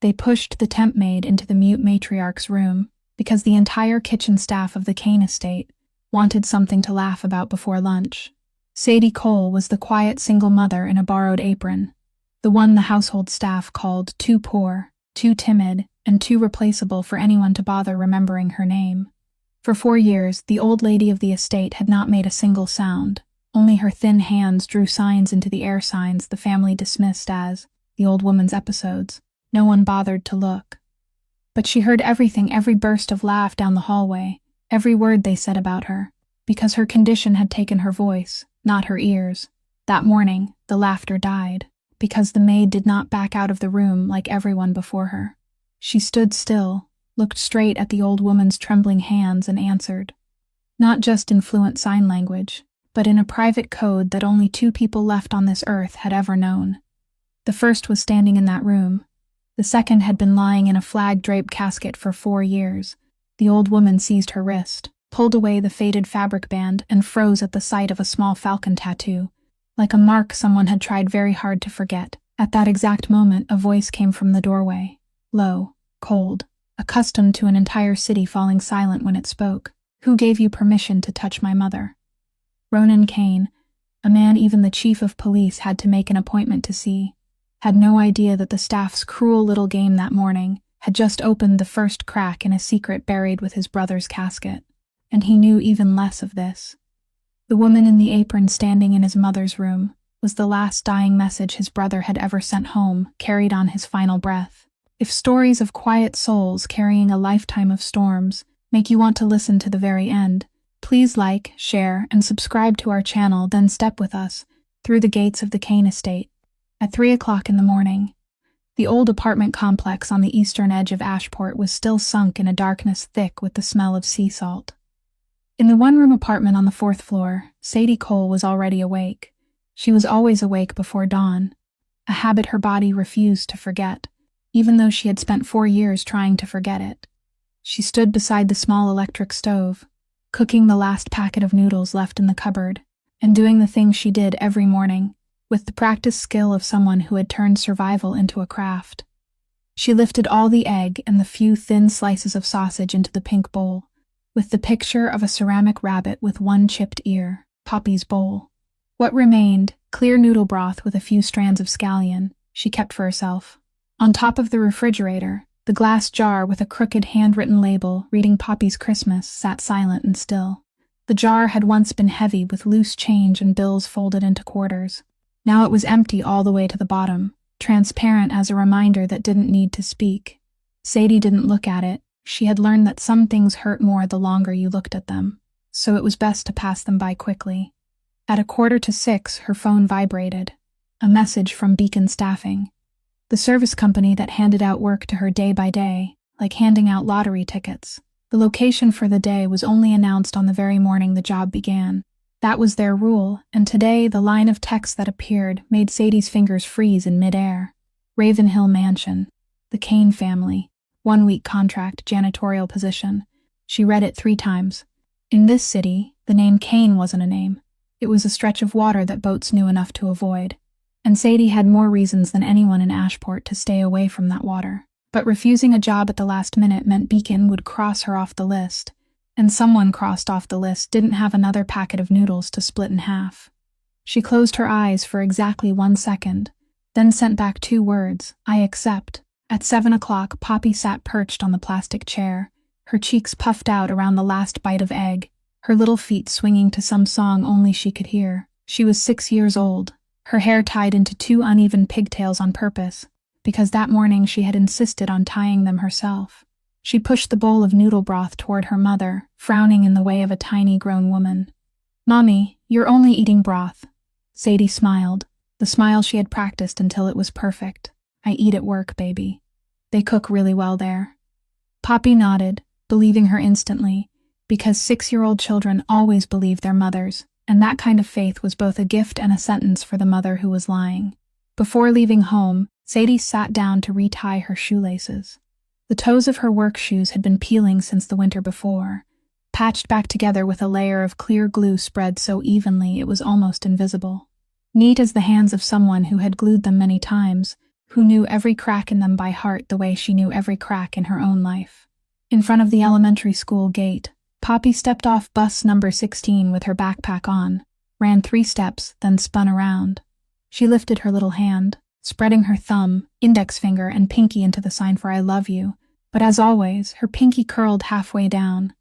They pushed the temp maid into the mute matriarch's room because the entire kitchen staff of the Kane estate wanted something to laugh about before lunch. Sadie Cole was the quiet single mother in a borrowed apron, the one the household staff called too poor, too timid, and too replaceable for anyone to bother remembering her name. For 4 years, the old lady of the estate had not made a single sound. Only her thin hands drew signs into the air signs the family dismissed as the old woman's episodes. No one bothered to look. But she heard everything, every burst of laugh down the hallway, every word they said about her, because her condition had taken her voice, not her ears. That morning, the laughter died, because the maid did not back out of the room like everyone before her. She stood still, looked straight at the old woman's trembling hands and answered. Not just in fluent sign language, but in a private code that only 2 people left on this earth had ever known. The first was standing in that room. The second had been lying in a flag-draped casket for 4 years. The old woman seized her wrist, pulled away the faded fabric band, and froze at the sight of a small falcon tattoo, like a mark someone had tried very hard to forget. At that exact moment, a voice came from the doorway, low, cold, accustomed to an entire city falling silent when it spoke. Who gave you permission to touch my mother? Ronan Kane, a man even the chief of police had to make an appointment to see, had no idea that the staff's cruel little game that morning had just opened the first crack in a secret buried with his brother's casket. And he knew even less of this. The woman in the apron standing in his mother's room was the last dying message his brother had ever sent home, carried on his final breath. If stories of quiet souls carrying a lifetime of storms make you want to listen to the very end, please like, share, and subscribe to our channel, then step with us through the gates of the Kane estate. At 3 o'clock in the morning, the old apartment complex on the eastern edge of Ashport was still sunk in a darkness thick with the smell of sea salt. In the one-room apartment on the 4th floor, Sadie Cole was already awake. She was always awake before dawn, a habit her body refused to forget, even though she had spent 4 years trying to forget it. She stood beside the small electric stove, cooking the last packet of noodles left in the cupboard, and doing the things she did every morning, with the practiced skill of someone who had turned survival into a craft. She lifted all the egg and the few thin slices of sausage into the pink bowl, with the picture of a ceramic rabbit with 1 chipped ear, Poppy's bowl. What remained, clear noodle broth with a few strands of scallion, she kept for herself. On top of the refrigerator, the glass jar with a crooked handwritten label reading Poppy's Christmas sat silent and still. The jar had once been heavy with loose change and bills folded into quarters. Now it was empty all the way to the bottom, transparent as a reminder that didn't need to speak. Sadie didn't look at it. She had learned that some things hurt more the longer you looked at them, so it was best to pass them by quickly. At 5:45, her phone vibrated. A message from Beacon Staffing, the service company that handed out work to her day by day, like handing out lottery tickets. The location for the day was only announced on the very morning the job began. That was their rule, and today the line of text that appeared made Sadie's fingers freeze in midair. Ravenhill Mansion, the Kane family, 1-week contract, janitorial position. She read it 3 times. In this city, the name Kane wasn't a name. It was a stretch of water that boats knew enough to avoid. And Sadie had more reasons than anyone in Ashport to stay away from that water. But refusing a job at the last minute meant Beacon would cross her off the list. And someone crossed off the list didn't have another packet of noodles to split in half. She closed her eyes for exactly 1 second, then sent back 2 words, I accept. At 7 o'clock, Poppy sat perched on the plastic chair, her cheeks puffed out around the last bite of egg, her little feet swinging to some song only she could hear. She was 6 years old, her hair tied into 2 uneven pigtails on purpose, because that morning she had insisted on tying them herself. She pushed the bowl of noodle broth toward her mother, frowning in the way of a tiny grown woman. Mommy, you're only eating broth. Sadie smiled, the smile she had practiced until it was perfect. I eat at work, baby. They cook really well there. Poppy nodded, believing her instantly, because 6-year-old children always believe their mothers, and that kind of faith was both a gift and a sentence for the mother who was lying. Before leaving home, Sadie sat down to retie her shoelaces. The toes of her work shoes had been peeling since the winter before, patched back together with a layer of clear glue spread so evenly it was almost invisible. Neat as the hands of someone who had glued them many times, who knew every crack in them by heart the way she knew every crack in her own life. In front of the elementary school gate, Poppy stepped off bus number 16 with her backpack on, ran 3 steps, then spun around. She lifted her little hand, spreading her thumb, index finger, and pinky into the sign for I love you, but as always, her pinky curled halfway down,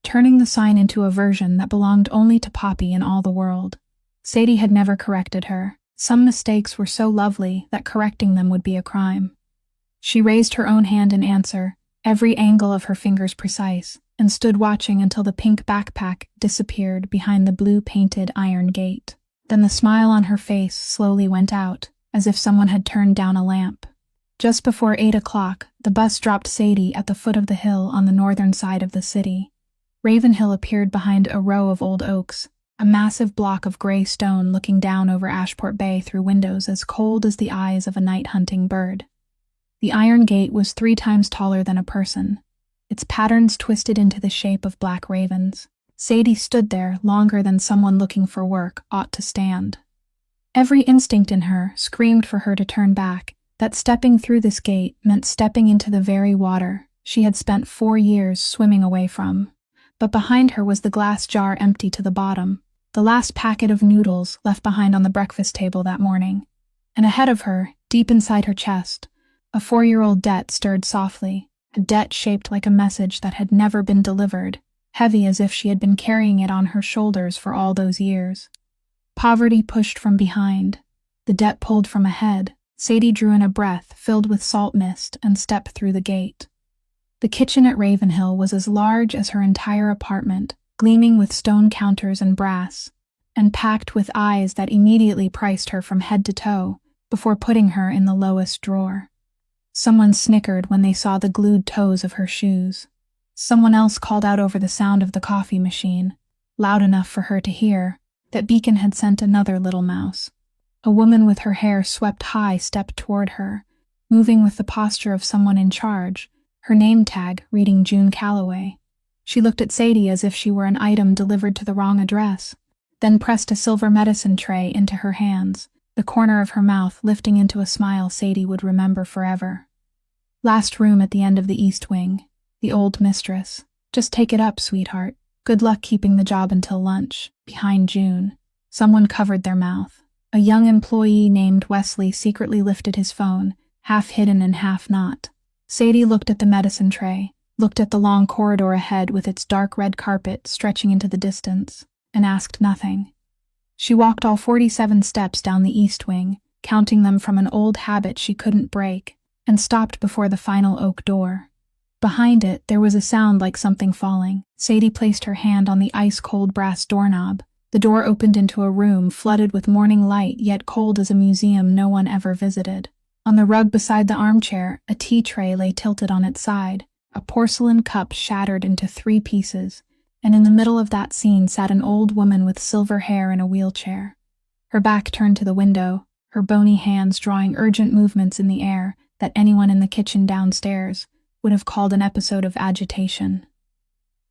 turning the sign into a version that belonged only to Poppy in all the world. Sadie had never corrected her. Some mistakes were so lovely that correcting them would be a crime. She raised her own hand in answer, every angle of her fingers precise, and stood watching until the pink backpack disappeared behind the blue-painted iron gate. Then the smile on her face slowly went out, as if someone had turned down a lamp. Just before 8 o'clock, the bus dropped Sadie at the foot of the hill on the northern side of the city. Ravenhill appeared behind a row of old oaks, a massive block of gray stone looking down over Ashport Bay through windows as cold as the eyes of a night-hunting bird. The iron gate was 3 times taller than a person, its patterns twisted into the shape of black ravens. Sadie stood there longer than someone looking for work ought to stand. Every instinct in her screamed for her to turn back, that stepping through this gate meant stepping into the very water she had spent 4 years swimming away from. But behind her was the glass jar empty to the bottom, the last packet of noodles left behind on the breakfast table that morning. And ahead of her, deep inside her chest, a 4-year-old debt stirred softly, a debt shaped like a message that had never been delivered, heavy as if she had been carrying it on her shoulders for all those years. Poverty pushed from behind, the debt pulled from ahead. Sadie drew in a breath filled with salt mist and stepped through the gate. The kitchen at Ravenhill was as large as her entire apartment, gleaming with stone counters and brass, and packed with eyes that immediately priced her from head to toe before putting her in the lowest drawer. Someone snickered when they saw the glued toes of her shoes. Someone else called out over the sound of the coffee machine, loud enough for her to hear, that Beacon had sent another little mouse. A woman with her hair swept high stepped toward her, moving with the posture of someone in charge, her name tag reading June Calloway. She looked at Sadie as if she were an item delivered to the wrong address, then pressed a silver medicine tray into her hands, the corner of her mouth lifting into a smile Sadie would remember forever. Last room at the end of the east wing, the old mistress. Just take it up, sweetheart. Good luck keeping the job until lunch. Behind June. Someone covered their mouth. A young employee named Wesley secretly lifted his phone, half hidden and half not. Sadie looked at the medicine tray, looked at the long corridor ahead with its dark red carpet stretching into the distance, and asked nothing. She walked all 47 steps down the east wing, counting them from an old habit she couldn't break, and stopped before the final oak door. Behind it, there was a sound like something falling. Sadie placed her hand on the ice-cold brass doorknob. The door opened into a room flooded with morning light yet cold as a museum no one ever visited. On the rug beside the armchair, a tea tray lay tilted on its side, a porcelain cup shattered into 3 pieces, and in the middle of that scene sat an old woman with silver hair in a wheelchair. Her back turned to the window, her bony hands drawing urgent movements in the air that anyone in the kitchen downstairs would have called an episode of agitation.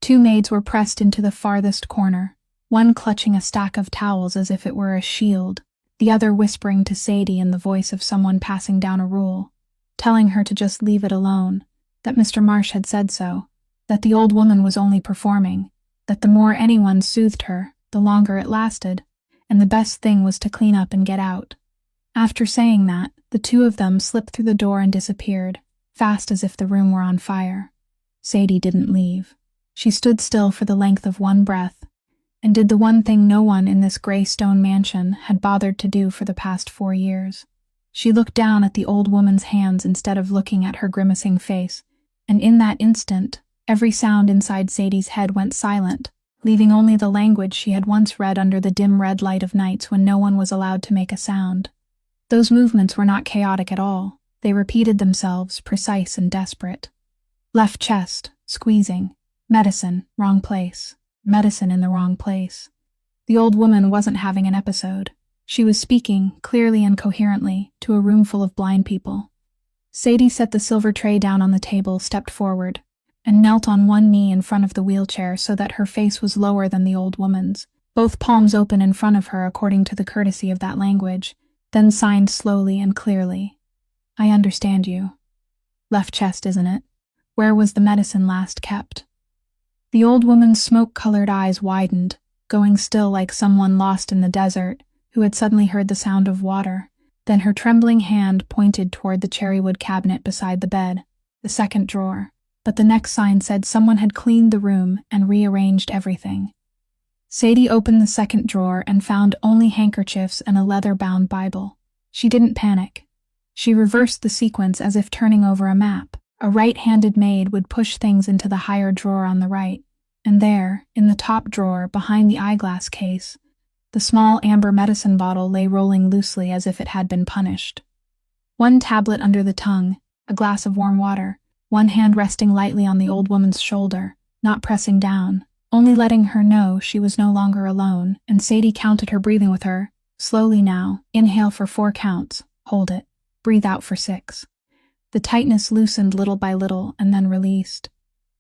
2 maids were pressed into the farthest corner, one clutching a stack of towels as if it were a shield, the other whispering to Sadie in the voice of someone passing down a rule, telling her to just leave it alone, that Mr. Marsh had said so, that the old woman was only performing, that the more anyone soothed her, the longer it lasted, and the best thing was to clean up and get out. After saying that, the 2 of them slipped through the door and disappeared, fast as if the room were on fire. Sadie didn't leave. She stood still for the length of one breath, and did the one thing no one in this gray stone mansion had bothered to do for the past 4 years. She looked down at the old woman's hands instead of looking at her grimacing face, and in that instant, every sound inside Sadie's head went silent, leaving only the language she had once read under the dim red light of nights when no one was allowed to make a sound. Those movements were not chaotic at all. They repeated themselves, precise and desperate. Left chest, squeezing. Medicine, wrong place. Medicine in the wrong place. The old woman wasn't having an episode. She was speaking, clearly and coherently, to a room full of blind people. Sadie set the silver tray down on the table, stepped forward, and knelt on one knee in front of the wheelchair so that her face was lower than the old woman's, both palms open in front of her according to the courtesy of that language, then signed slowly and clearly. I understand you. Left chest, isn't it? Where was the medicine last kept? The old woman's smoke-colored eyes widened, going still like someone lost in the desert, who had suddenly heard the sound of water. Then her trembling hand pointed toward the cherrywood cabinet beside the bed, the second drawer. But the next sign said someone had cleaned the room and rearranged everything. Sadie opened the second drawer and found only handkerchiefs and a leather-bound Bible. She didn't panic. She reversed the sequence as if turning over a map. A right-handed maid would push things into the higher drawer on the right, and there, in the top drawer, behind the eyeglass case, the small amber medicine bottle lay rolling loosely as if it had been punished. One tablet under the tongue, a glass of warm water, one hand resting lightly on the old woman's shoulder, not pressing down, only letting her know she was no longer alone, and Sadie counted her breathing with her. Slowly now, inhale for 4 counts, hold it, breathe out for 6. The tightness loosened little by little and then released,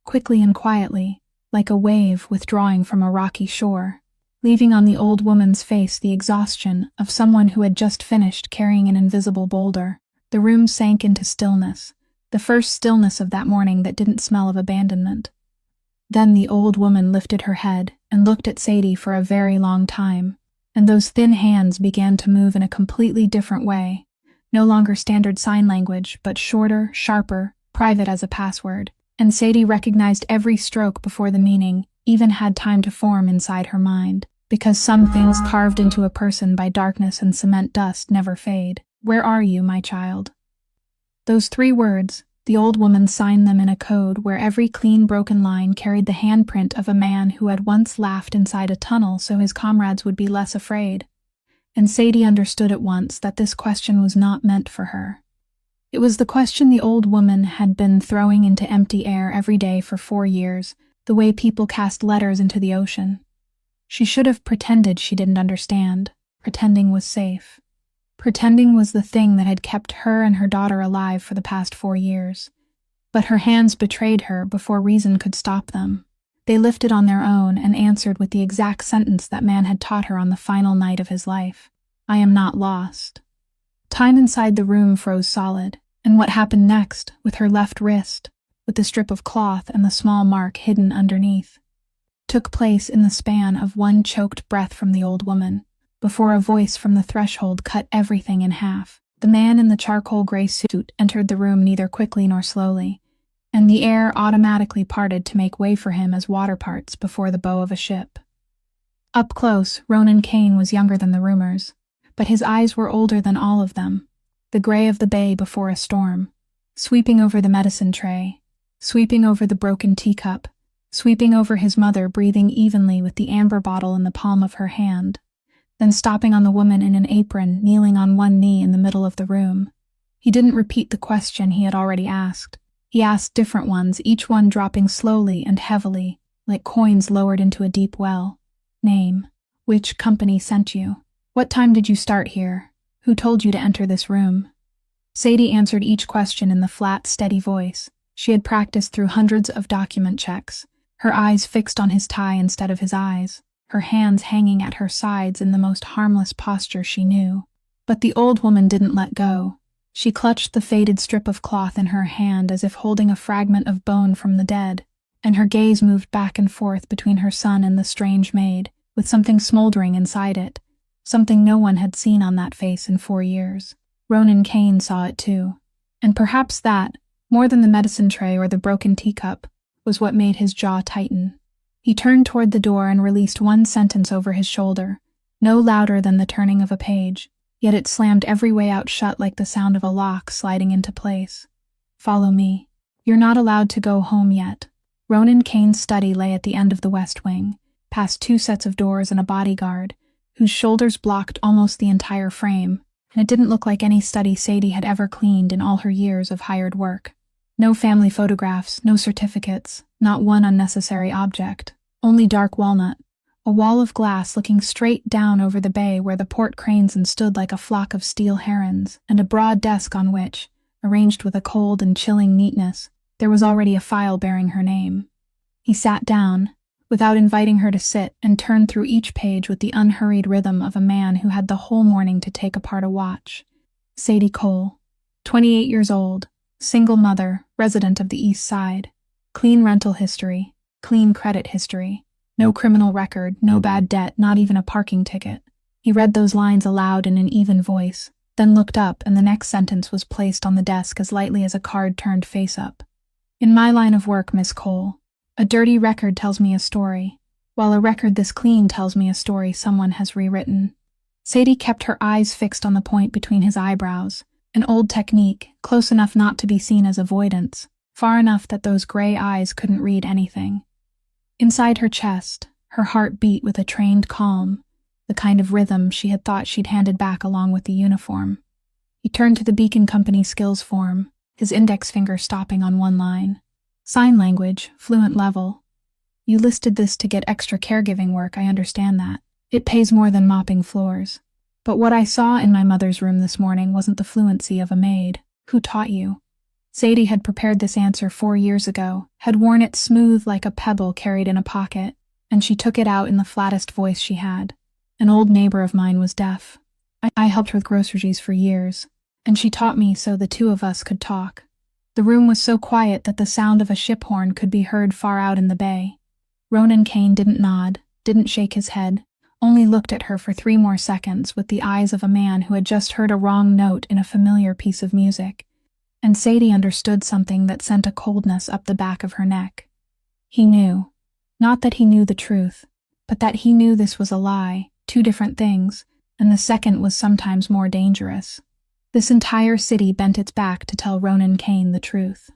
quickly and quietly, like a wave withdrawing from a rocky shore, leaving on the old woman's face the exhaustion of someone who had just finished carrying an invisible boulder. The room sank into stillness, the first stillness of that morning that didn't smell of abandonment. Then the old woman lifted her head and looked at Sadie for a very long time, and those thin hands began to move in a completely different way. No longer standard sign language, but shorter, sharper, private as a password, and Sadie recognized every stroke before the meaning even had time to form inside her mind, because some things carved into a person by darkness and cement dust never fade. Where are you, my child? Those 3 words, the old woman signed them in a code where every clean broken line carried the handprint of a man who had once laughed inside a tunnel so his comrades would be less afraid. And Sadie understood at once that this question was not meant for her. It was the question the old woman had been throwing into empty air every day for 4 years, the way people cast letters into the ocean. She should have pretended she didn't understand. Pretending was safe. Pretending was the thing that had kept her and her daughter alive for the past 4 years. But her hands betrayed her before reason could stop them. They lifted on their own and answered with the exact sentence that man had taught her on the final night of his life. I am not lost. Time inside the room froze solid, and what happened next, with her left wrist, with the strip of cloth and the small mark hidden underneath, took place in the span of one choked breath from the old woman, before a voice from the threshold cut everything in half. The man in the charcoal gray suit entered the room neither quickly nor slowly, and the air automatically parted to make way for him as water parts before the bow of a ship. Up close, Ronan Kane was younger than the rumors, but his eyes were older than all of them, the gray of the bay before a storm, sweeping over the medicine tray, sweeping over the broken teacup, sweeping over his mother breathing evenly with the amber bottle in the palm of her hand, then stopping on the woman in an apron kneeling on one knee in the middle of the room. He didn't repeat the question he had already asked. He asked different ones, each one dropping slowly and heavily, like coins lowered into a deep well. Name. Which company sent you? What time did you start here? Who told you to enter this room? Sadie answered each question in the flat, steady voice. She had practiced through hundreds of document checks, her eyes fixed on his tie instead of his eyes, her hands hanging at her sides in the most harmless posture she knew. But the old woman didn't let go. She clutched the faded strip of cloth in her hand as if holding a fragment of bone from the dead, and her gaze moved back and forth between her son and the strange maid, with something smoldering inside it, something no one had seen on that face in 4 years. Ronan Kane saw it too, and perhaps that, more than the medicine tray or the broken teacup, was what made his jaw tighten. He turned toward the door and released one sentence over his shoulder, no louder than the turning of a page, yet it slammed every way out shut like the sound of a lock sliding into place. Follow me. You're not allowed to go home yet. Ronan Kane's study lay at the end of the west wing, past 2 sets of doors and a bodyguard, whose shoulders blocked almost the entire frame, and it didn't look like any study Sadie had ever cleaned in all her years of hired work. No family photographs, no certificates, not one unnecessary object, only dark walnut, a wall of glass looking straight down over the bay where the port cranes and stood like a flock of steel herons, and a broad desk on which, arranged with a cold and chilling neatness, there was already a file bearing her name. He sat down, without inviting her to sit, and turned through each page with the unhurried rhythm of a man who had the whole morning to take apart a watch. Sadie Cole. 28 years old, single mother, resident of the East Side. Clean rental history, clean credit history. No criminal record, no bad debt, not even a parking ticket. He read those lines aloud in an even voice, then looked up, and the next sentence was placed on the desk as lightly as a card turned face up. In my line of work, Miss Cole, a dirty record tells me a story, while a record this clean tells me a story someone has rewritten. Sadie kept her eyes fixed on the point between his eyebrows, an old technique, close enough not to be seen as avoidance, far enough that those gray eyes couldn't read anything. Inside her chest, her heart beat with a trained calm, the kind of rhythm she had thought she'd handed back along with the uniform. He turned to the Beacon Company skills form, his index finger stopping on one line. Sign language, fluent level. You listed this to get extra caregiving work, I understand that. It pays more than mopping floors. But what I saw in my mother's room this morning wasn't the fluency of a maid. Who taught you? Sadie had prepared this answer 4 years ago, had worn it smooth like a pebble carried in a pocket, and she took it out in the flattest voice she had. An old neighbor of mine was deaf. I helped her with groceries for years, and she taught me so the two of us could talk. The room was so quiet that the sound of a ship horn could be heard far out in the bay. Ronan Kane didn't nod, didn't shake his head, only looked at her for 3 more seconds with the eyes of a man who had just heard a wrong note in a familiar piece of music. And Sadie understood something that sent a coldness up the back of her neck. He knew. Not that he knew the truth, but that he knew this was a lie, 2 different things, and the second was sometimes more dangerous. This entire city bent its back to tell Ronan Kane the truth.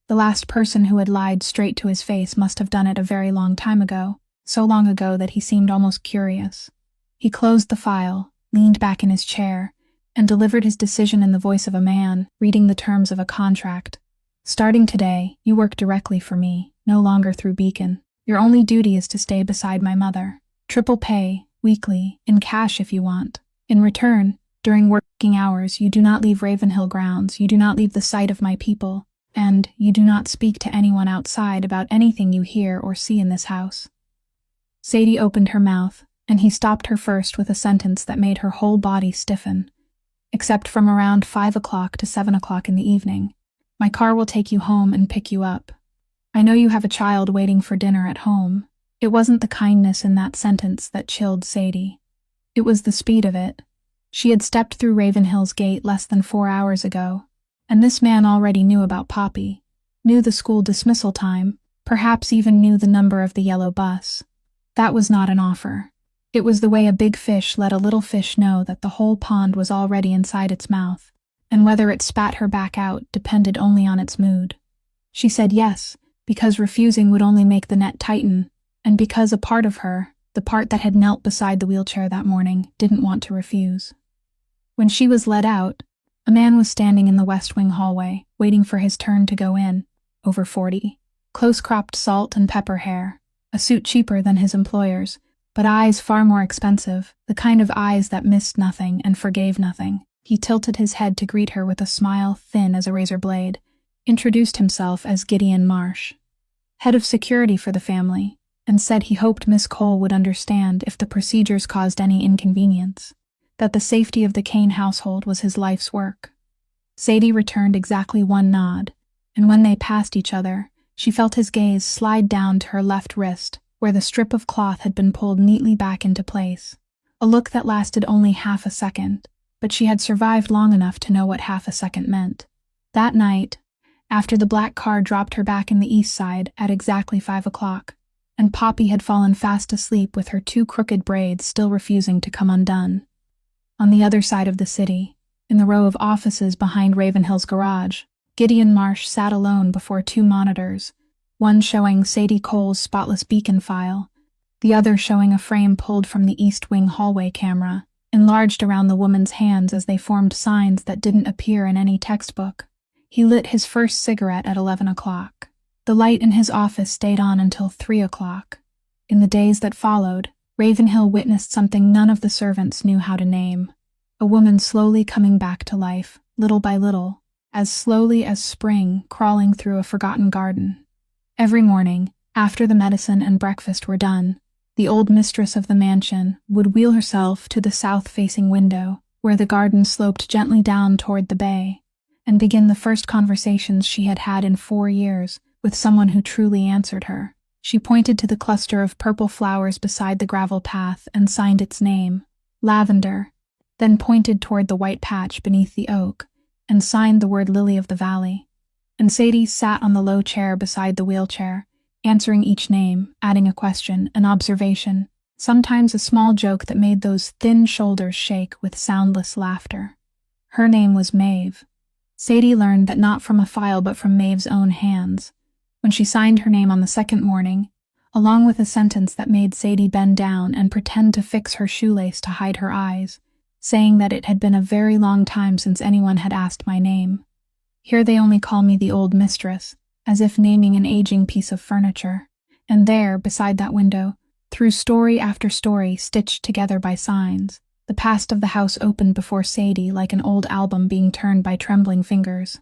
The last person who had lied straight to his face must have done it a very long time ago, so long ago that he seemed almost curious. He closed the file, leaned back in his chair, and delivered his decision in the voice of a man, reading the terms of a contract. Starting today, you work directly for me, no longer through Beacon. Your only duty is to stay beside my mother. Triple pay, weekly, in cash if you want. In return, during working hours, you do not leave Ravenhill grounds, you do not leave the sight of my people, and you do not speak to anyone outside about anything you hear or see in this house. Sadie opened her mouth, and he stopped her first with a sentence that made her whole body stiffen. Except from around 5 o'clock to 7 o'clock in the evening. My car will take you home and pick you up. I know you have a child waiting for dinner at home. It wasn't the kindness in that sentence that chilled Sadie. It was the speed of it. She had stepped through Ravenhill's gate less than 4 hours ago, and this man already knew about Poppy, knew the school dismissal time, perhaps even knew the number of the yellow bus. That was not an offer. It was the way a big fish let a little fish know that the whole pond was already inside its mouth, and whether it spat her back out depended only on its mood. She said yes, because refusing would only make the net tighten, and because a part of her, the part that had knelt beside the wheelchair that morning, didn't want to refuse. When she was let out, a man was standing in the West Wing hallway, waiting for his turn to go in, over 40, close-cropped salt and pepper hair, a suit cheaper than his employer's, but eyes far more expensive, the kind of eyes that missed nothing and forgave nothing. He tilted his head to greet her with a smile thin as a razor blade, introduced himself as Gideon Marsh, head of security for the family, and said he hoped Miss Cole would understand if the procedures caused any inconvenience, that the safety of the Kane household was his life's work. Sadie returned exactly one nod, and when they passed each other, she felt his gaze slide down to her left wrist, where the strip of cloth had been pulled neatly back into place. A look that lasted only half a second, but she had survived long enough to know what half a second meant. That night, after the black car dropped her back in the East Side at exactly 5 o'clock, and Poppy had fallen fast asleep with her 2 crooked braids still refusing to come undone. On the other side of the city, in the row of offices behind Ravenhill's garage, Gideon Marsh sat alone before 2 monitors, one showing Sadie Cole's spotless Beacon file, the other showing a frame pulled from the East Wing hallway camera, enlarged around the woman's hands as they formed signs that didn't appear in any textbook. He lit his first cigarette at 11 o'clock. The light in his office stayed on until 3 o'clock. In the days that followed, Ravenhill witnessed something none of the servants knew how to name. A woman slowly coming back to life, little by little, as slowly as spring crawling through a forgotten garden. Every morning, after the medicine and breakfast were done, the old mistress of the mansion would wheel herself to the south-facing window, where the garden sloped gently down toward the bay, and begin the first conversations she had had in 4 years with someone who truly answered her. She pointed to the cluster of purple flowers beside the gravel path and signed its name, Lavender, then pointed toward the white patch beneath the oak and signed the word Lily of the Valley. And Sadie sat on the low chair beside the wheelchair, answering each name, adding a question, an observation, sometimes a small joke that made those thin shoulders shake with soundless laughter. Her name was Maeve. Sadie learned that not from a file but from Maeve's own hands. When she signed her name on the second morning, along with a sentence that made Sadie bend down and pretend to fix her shoelace to hide her eyes, saying that it had been a very long time since anyone had asked my name. Here they only call me the old mistress, as if naming an aging piece of furniture. And there, beside that window, through story after story stitched together by signs, the past of the house opened before Sadie like an old album being turned by trembling fingers.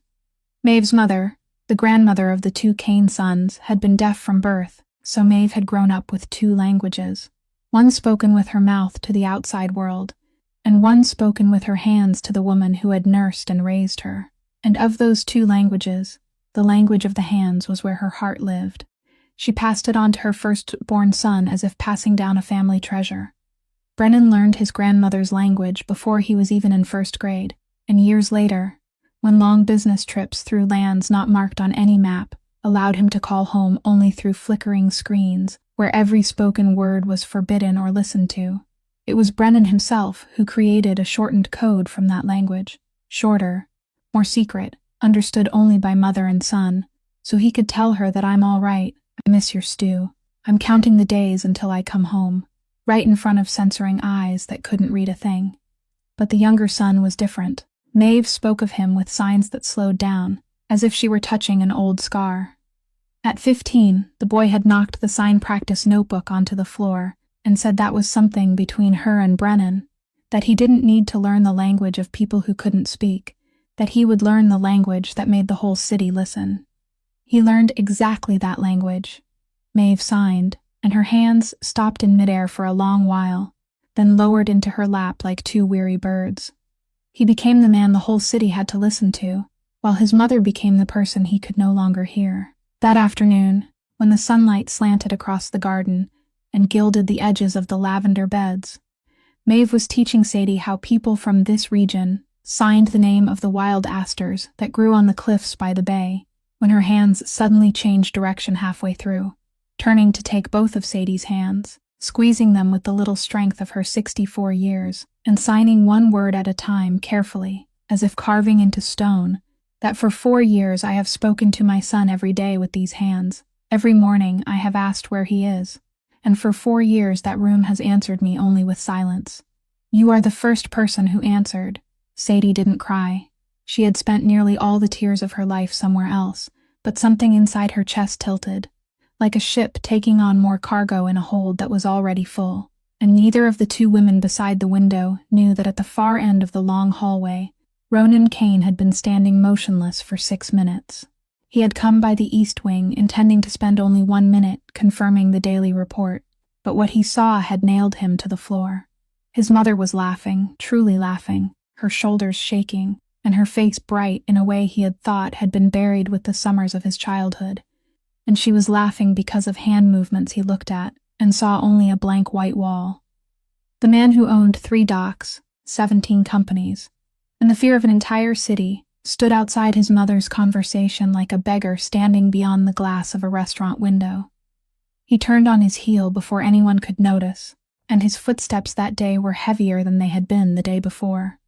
Maeve's mother, the grandmother of the 2 Kane sons, had been deaf from birth, so Maeve had grown up with 2 languages, one spoken with her mouth to the outside world, and one spoken with her hands to the woman who had nursed and raised her. And of those 2 languages, the language of the hands was where her heart lived. She passed it on to her firstborn son as if passing down a family treasure. Brennan learned his grandmother's language before he was even in 1st grade, and years later, when long business trips through lands not marked on any map allowed him to call home only through flickering screens where every spoken word was forbidden or listened to, it was Brennan himself who created a shortened code from that language, shorter, more secret, understood only by mother and son, so he could tell her that I'm all right, I miss your stew, I'm counting the days until I come home, right in front of censoring eyes that couldn't read a thing. But the younger son was different. Maeve spoke of him with signs that slowed down, as if she were touching an old scar. At 15, the boy had knocked the sign practice notebook onto the floor and said that was something between her and Brennan, that he didn't need to learn the language of people who couldn't speak, that he would learn the language that made the whole city listen. He learned exactly that language. Maeve signed, and her hands stopped in midair for a long while, then lowered into her lap like 2 weary birds. He became the man the whole city had to listen to, while his mother became the person he could no longer hear. That afternoon, when the sunlight slanted across the garden and gilded the edges of the lavender beds, Maeve was teaching Sadie how people from this region signed the name of the wild asters that grew on the cliffs by the bay, when her hands suddenly changed direction halfway through, turning to take both of Sadie's hands, squeezing them with the little strength of her 64 years, and signing one word at a time carefully, as if carving into stone, that for 4 years I have spoken to my son every day with these hands. Every morning I have asked where he is, and for 4 years that room has answered me only with silence. You are the first person who answered. Sadie didn't cry. She had spent nearly all the tears of her life somewhere else, but something inside her chest tilted, like a ship taking on more cargo in a hold that was already full. And neither of the 2 women beside the window knew that at the far end of the long hallway, Ronan Kane had been standing motionless for 6 minutes. He had come by the east wing, intending to spend only 1 minute confirming the daily report, but what he saw had nailed him to the floor. His mother was laughing, truly laughing, her shoulders shaking, and her face bright in a way he had thought had been buried with the summers of his childhood. And she was laughing because of hand movements he looked at and saw only a blank white wall. The man who owned 3 docks, 17 companies, and the fear of an entire city stood outside his mother's conversation like a beggar standing beyond the glass of a restaurant window. He turned on his heel before anyone could notice, and his footsteps that day were heavier than they had been the day before.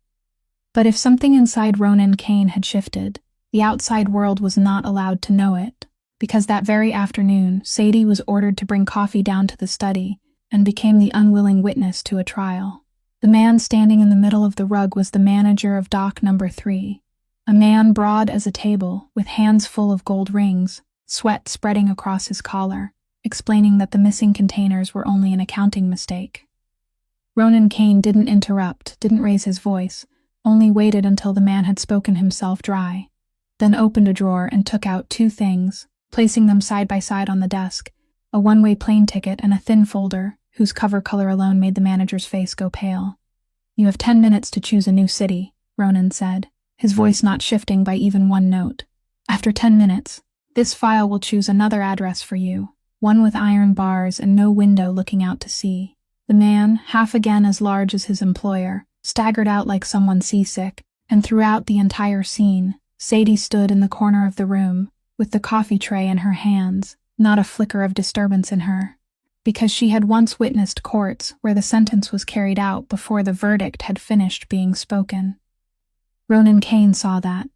But if something inside Ronan Kane had shifted, the outside world was not allowed to know it, because that very afternoon Sadie was ordered to bring coffee down to the study and became the unwilling witness to a trial. The man standing in the middle of the rug was the manager of dock number 3, a man broad as a table with hands full of gold rings, sweat spreading across his collar, explaining that the missing containers were only an accounting mistake. Ronan Kane didn't interrupt, didn't raise his voice, only waited until the man had spoken himself dry, then opened a drawer and took out 2 things, placing them side by side on the desk, a one-way plane ticket and a thin folder whose cover color alone made the manager's face go pale. You have 10 minutes to choose a new city, Ronan said. his voice not shifting by even one note. After 10 minutes, this file will choose another address for you, one with iron bars and no window looking out to sea. The man, half again as large as his employer, staggered out like someone seasick, and throughout the entire scene, Sadie stood in the corner of the room, with the coffee tray in her hands, not a flicker of disturbance in her, because she had once witnessed courts where the sentence was carried out before the verdict had finished being spoken. Ronan Kane saw that.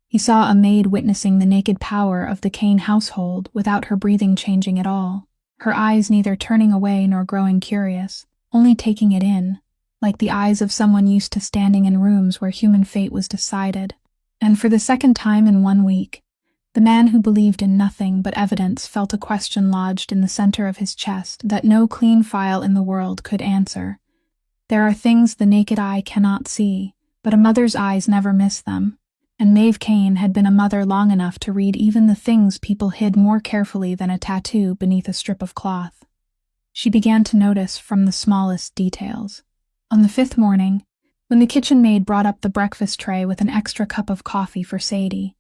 He saw a maid witnessing the naked power of the Kane household without her breathing changing at all, her eyes neither turning away nor growing curious, only taking it in, like the eyes of someone used to standing in rooms where human fate was decided. And for the second time in 1 week, the man who believed in nothing but evidence felt a question lodged in the center of his chest that no clean file in the world could answer. There are things the naked eye cannot see, but a mother's eyes never miss them, and Maeve Kane had been a mother long enough to read even the things people hid more carefully than a tattoo beneath a strip of cloth. She began to notice from the smallest details. On the 5th morning, when the kitchen maid brought up the breakfast tray with an extra cup of coffee for Sadie,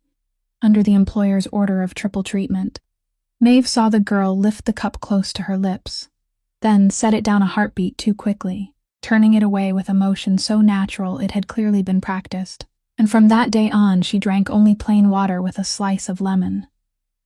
under the employer's order of triple treatment, Maeve saw the girl lift the cup close to her lips, then set it down a heartbeat too quickly, turning it away with a motion so natural it had clearly been practiced. And from that day on she drank only plain water with a slice of lemon.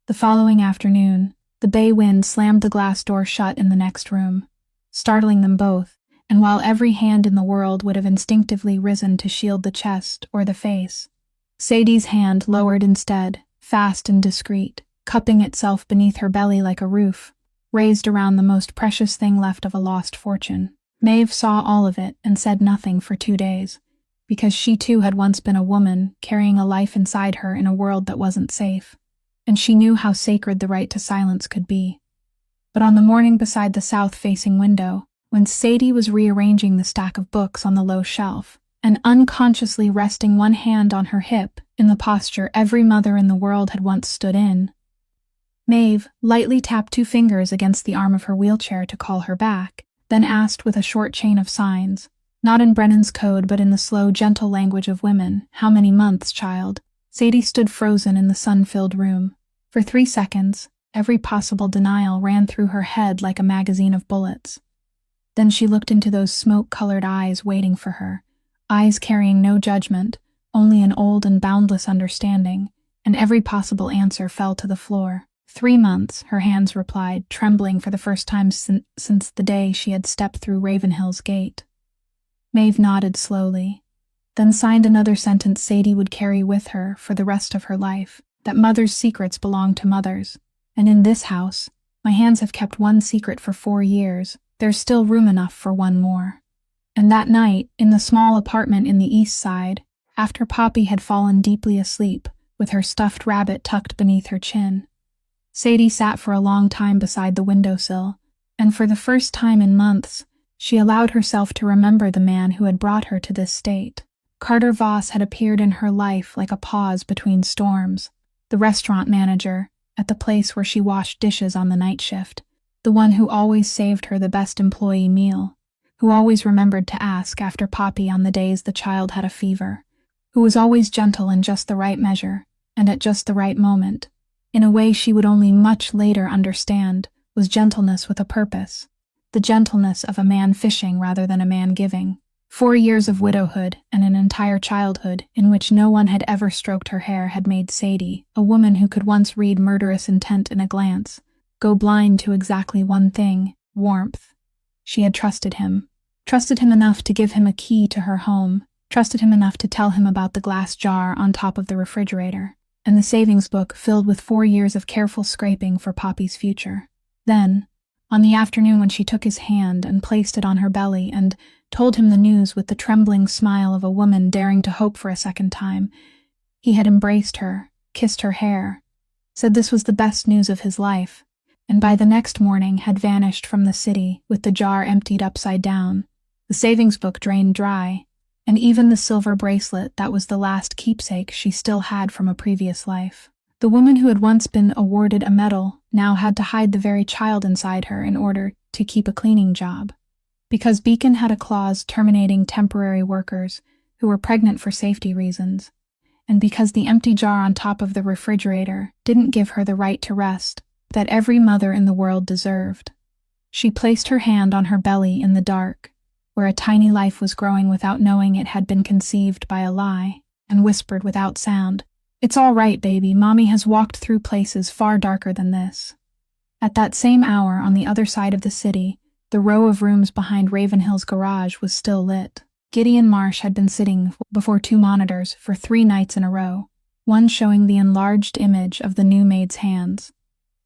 The following afternoon, the bay wind slammed the glass door shut in the next room, startling them both, and while every hand in the world would have instinctively risen to shield the chest or the face, Sadie's hand lowered instead, fast and discreet, cupping itself beneath her belly like a roof, raised around the most precious thing left of a lost fortune. Maeve saw all of it and said nothing for 2 days, because she too had once been a woman carrying a life inside her in a world that wasn't safe, and she knew how sacred the right to silence could be. But on the morning beside the south-facing window, when Sadie was rearranging the stack of books on the low shelf, and unconsciously resting one hand on her hip in the posture every mother in the world had once stood in, Maeve lightly tapped 2 fingers against the arm of her wheelchair to call her back, then asked with a short chain of signs, not in Brennan's code but in the slow, gentle language of women, "How many months, child?" Sadie stood frozen in the sun-filled room. For 3 seconds, every possible denial ran through her head like a magazine of bullets. Then she looked into those smoke-colored eyes waiting for her, eyes carrying no judgment, only an old and boundless understanding, and every possible answer fell to the floor. 3 months, her hands replied, trembling for the first time since the day she had stepped through Ravenhill's gate. Maeve nodded slowly, then signed another sentence Sadie would carry with her for the rest of her life, that mothers' secrets belong to mothers. And in this house, my hands have kept one secret for 4 years, there's still room enough for one more. And that night, in the small apartment in the East Side, after Poppy had fallen deeply asleep, with her stuffed rabbit tucked beneath her chin, Sadie sat for a long time beside the windowsill, and for the first time in months, she allowed herself to remember the man who had brought her to this state. Carter Voss had appeared in her life like a pause between storms, the restaurant manager, at the place where she washed dishes on the night shift, the one who always saved her the best employee meal, who always remembered to ask after Poppy on the days the child had a fever, who was always gentle in just the right measure, and at just the right moment, in a way she would only much later understand was gentleness with a purpose, the gentleness of a man fishing rather than a man giving. 4 years of widowhood and an entire childhood in which no one had ever stroked her hair had made Sadie, a woman who could once read murderous intent in a glance, go blind to exactly one thing: warmth. She had trusted him enough to give him a key to her home, trusted him enough to tell him about the glass jar on top of the refrigerator, and the savings book filled with 4 years of careful scraping for Poppy's future. Then, on the afternoon when she took his hand and placed it on her belly and told him the news with the trembling smile of a woman daring to hope for a second time, he had embraced her, kissed her hair, said this was the best news of his life, and by the next morning had vanished from the city with the jar emptied upside down, the savings book drained dry, and even the silver bracelet that was the last keepsake she still had from a previous life. The woman who had once been awarded a medal now had to hide the very child inside her in order to keep a cleaning job, because Beacon had a clause terminating temporary workers who were pregnant for safety reasons, and because the empty jar on top of the refrigerator didn't give her the right to rest that every mother in the world deserved. She placed her hand on her belly in the dark, where a tiny life was growing without knowing it had been conceived by a lie, and whispered without sound, "It's all right, baby. Mommy has walked through places far darker than this." At that same hour, on the other side of the city, the row of rooms behind Ravenhill's garage was still lit. Gideon Marsh had been sitting before 2 monitors for 3 nights in a row, one showing the enlarged image of the new maid's hands,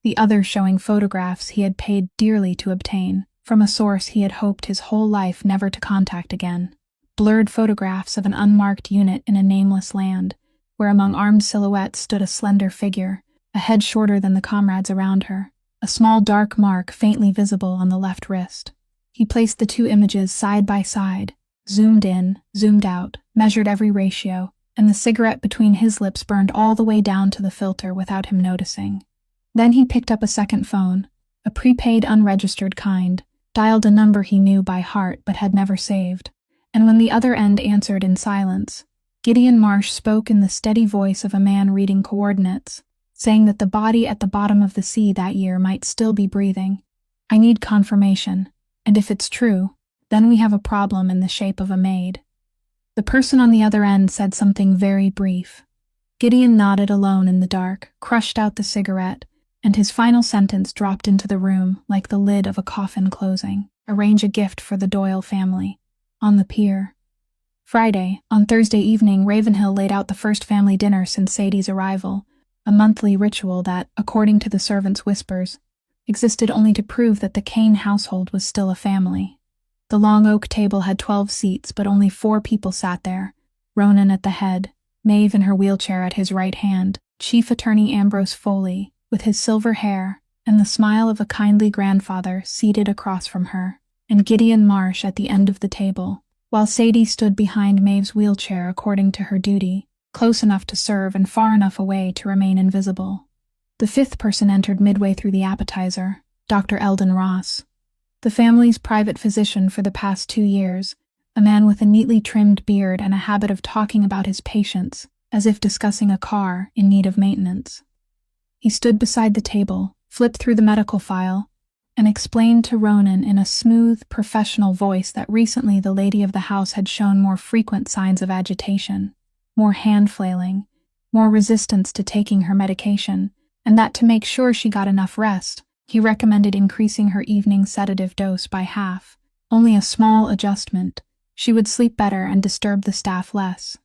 the other showing photographs he had paid dearly to obtain from a source he had hoped his whole life never to contact again. Blurred photographs of an unmarked unit in a nameless land, where among armed silhouettes stood a slender figure, a head shorter than the comrades around her, a small dark mark faintly visible on the left wrist. He placed the 2 images side by side, zoomed in, zoomed out, measured every ratio, and the cigarette between his lips burned all the way down to the filter without him noticing. Then he picked up a second phone, a prepaid unregistered kind, dialed a number he knew by heart but had never saved, and when the other end answered in silence, Gideon Marsh spoke in the steady voice of a man reading coordinates, saying that the body at the bottom of the sea that year might still be breathing. "I need confirmation, and if it's true, then we have a problem in the shape of a maid." The person on the other end said something very brief. Gideon nodded alone in the dark, crushed out the cigarette, and his final sentence dropped into the room like the lid of a coffin closing. "Arrange a gift for the Doyle family. On the pier." Friday, on Thursday evening, Ravenhill laid out the first family dinner since Sadie's arrival, a monthly ritual that, according to the servants' whispers, existed only to prove that the Kane household was still a family. The long oak table had 12 seats, but only 4 people sat there, Ronan at the head, Maeve in her wheelchair at his right hand, Chief Attorney Ambrose Foley, with his silver hair, and the smile of a kindly grandfather seated across from her, and Gideon Marsh at the end of the table, while Sadie stood behind Maeve's wheelchair according to her duty, close enough to serve and far enough away to remain invisible. The 5th person entered midway through the appetizer, Dr. Eldon Ross, the family's private physician for the past 2 years, a man with a neatly trimmed beard and a habit of talking about his patients, as if discussing a car in need of maintenance. He stood beside the table, flipped through the medical file, and explained to Ronan in a smooth, professional voice that recently the lady of the house had shown more frequent signs of agitation, more hand-flailing, more resistance to taking her medication, and that to make sure she got enough rest, he recommended increasing her evening sedative dose by half. Only a small adjustment. She would sleep better and disturb the staff less.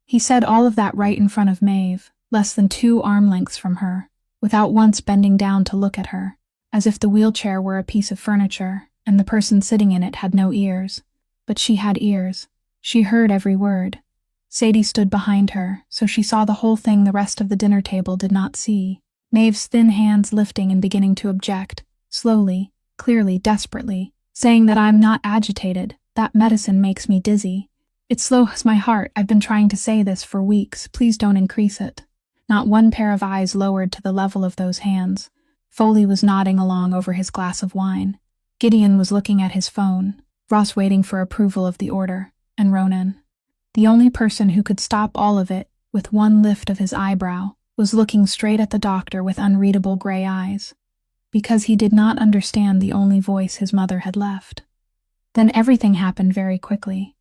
He said all of that right in front of Maeve, less than 2 arm lengths from her, without once bending down to look at her, as if the wheelchair were a piece of furniture, and the person sitting in it had no ears. But she had ears. She heard every word. Sadie stood behind her, so she saw the whole thing the rest of the dinner table did not see. Maeve's thin hands lifting and beginning to object, slowly, clearly, desperately, saying that "I'm not agitated, that medicine makes me dizzy. It slows my heart, I've been trying to say this for weeks, please don't increase it." Not one pair of eyes lowered to the level of those hands. Foley was nodding along over his glass of wine. Gideon was looking at his phone, Ross waiting for approval of the order, and Ronan. The only person who could stop all of it, with one lift of his eyebrow, was looking straight at the doctor with unreadable gray eyes, because he did not understand the only voice his mother had left. Then everything happened very quickly.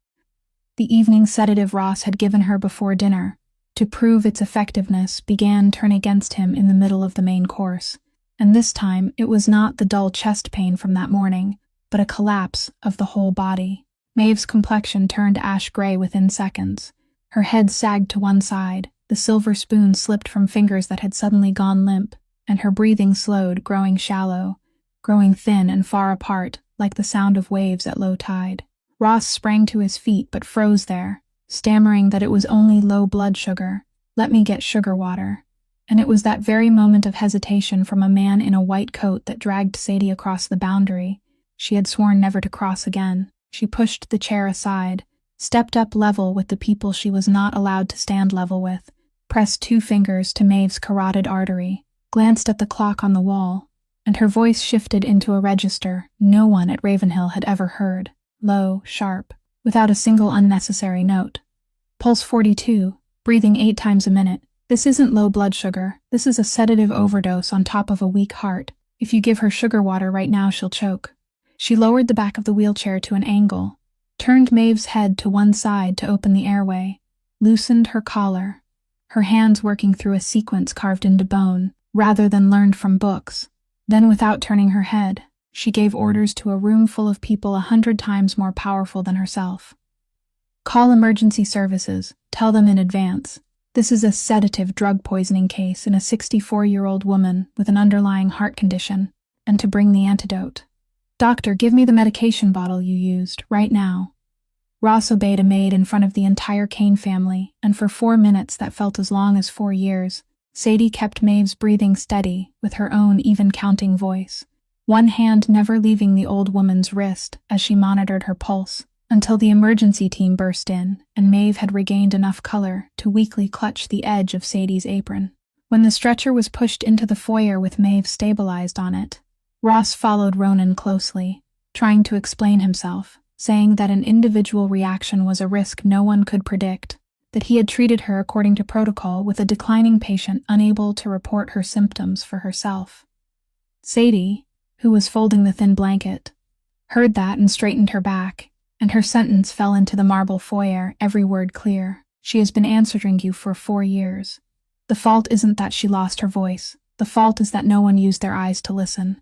The evening sedative Ross had given her before dinner, to prove its effectiveness, began turn against him in the middle of the main course, and this time it was not the dull chest pain from that morning, but a collapse of the whole body. Maeve's complexion turned ash-gray within seconds. Her head sagged to one side, the silver spoon slipped from fingers that had suddenly gone limp, and her breathing slowed, growing shallow, growing thin and far apart, like the sound of waves at low tide. Ross sprang to his feet but froze there, stammering that it was only low blood sugar. "Let me get sugar water." And it was that very moment of hesitation from a man in a white coat that dragged Sadie across the boundary she had sworn never to cross again. She pushed the chair aside, stepped up level with the people she was not allowed to stand level with, pressed 2 fingers to Maeve's carotid artery, glanced at the clock on the wall, and her voice shifted into a register no one at Ravenhill had ever heard, low, sharp, without a single unnecessary note. "Pulse 42, breathing 8 times a minute. This isn't low blood sugar. This is a sedative overdose on top of a weak heart. If you give her sugar water right now, she'll choke. She lowered the back of the wheelchair to an angle, turned Maeve's head to one side to open the airway, loosened her collar, her hands working through a sequence carved into bone, rather than learned from books. Then, without turning her head, she gave orders to a room full of people 100 times more powerful than herself. Call emergency services. Tell them in advance. This is a sedative drug poisoning case in a 64-year-old woman with an underlying heart condition, and to bring the antidote. Doctor, give me the medication bottle you used, right now. Ross obeyed a maid in front of the entire Kane family, and for 4 minutes that felt as long as 4 years, Sadie kept Maeve's breathing steady with her own even-counting voice, one hand never leaving the old woman's wrist as she monitored her pulse, until the emergency team burst in, and Maeve had regained enough color to weakly clutch the edge of Sadie's apron. When the stretcher was pushed into the foyer with Maeve stabilized on it, Ross followed Ronan closely, trying to explain himself, saying that an individual reaction was a risk no one could predict, that he had treated her according to protocol with a declining patient unable to report her symptoms for herself. Sadie, who was folding the thin blanket, heard that and straightened her back, and her sentence fell into the marble foyer, every word clear. She has been answering you for 4 years. The fault isn't that she lost her voice. The fault is that no one used their eyes to listen.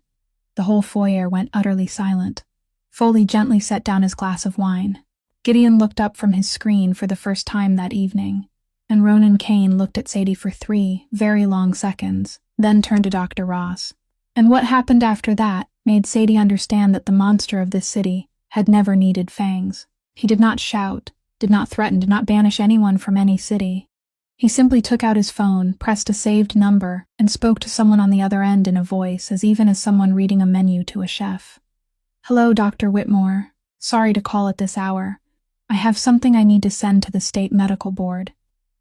The whole foyer went utterly silent. Foley gently set down his glass of wine. Gideon looked up from his screen for the first time that evening, and Ronan Kane looked at Sadie for 3 very long seconds, then turned to Dr. Ross. And what happened after that made Sadie understand that the monster of this city had never needed fangs. He did not shout, did not threaten, did not banish anyone from any city. He simply took out his phone, pressed a saved number, and spoke to someone on the other end in a voice as even as someone reading a menu to a chef. Hello, Dr. Whitmore. Sorry to call at this hour. I have something I need to send to the state medical board.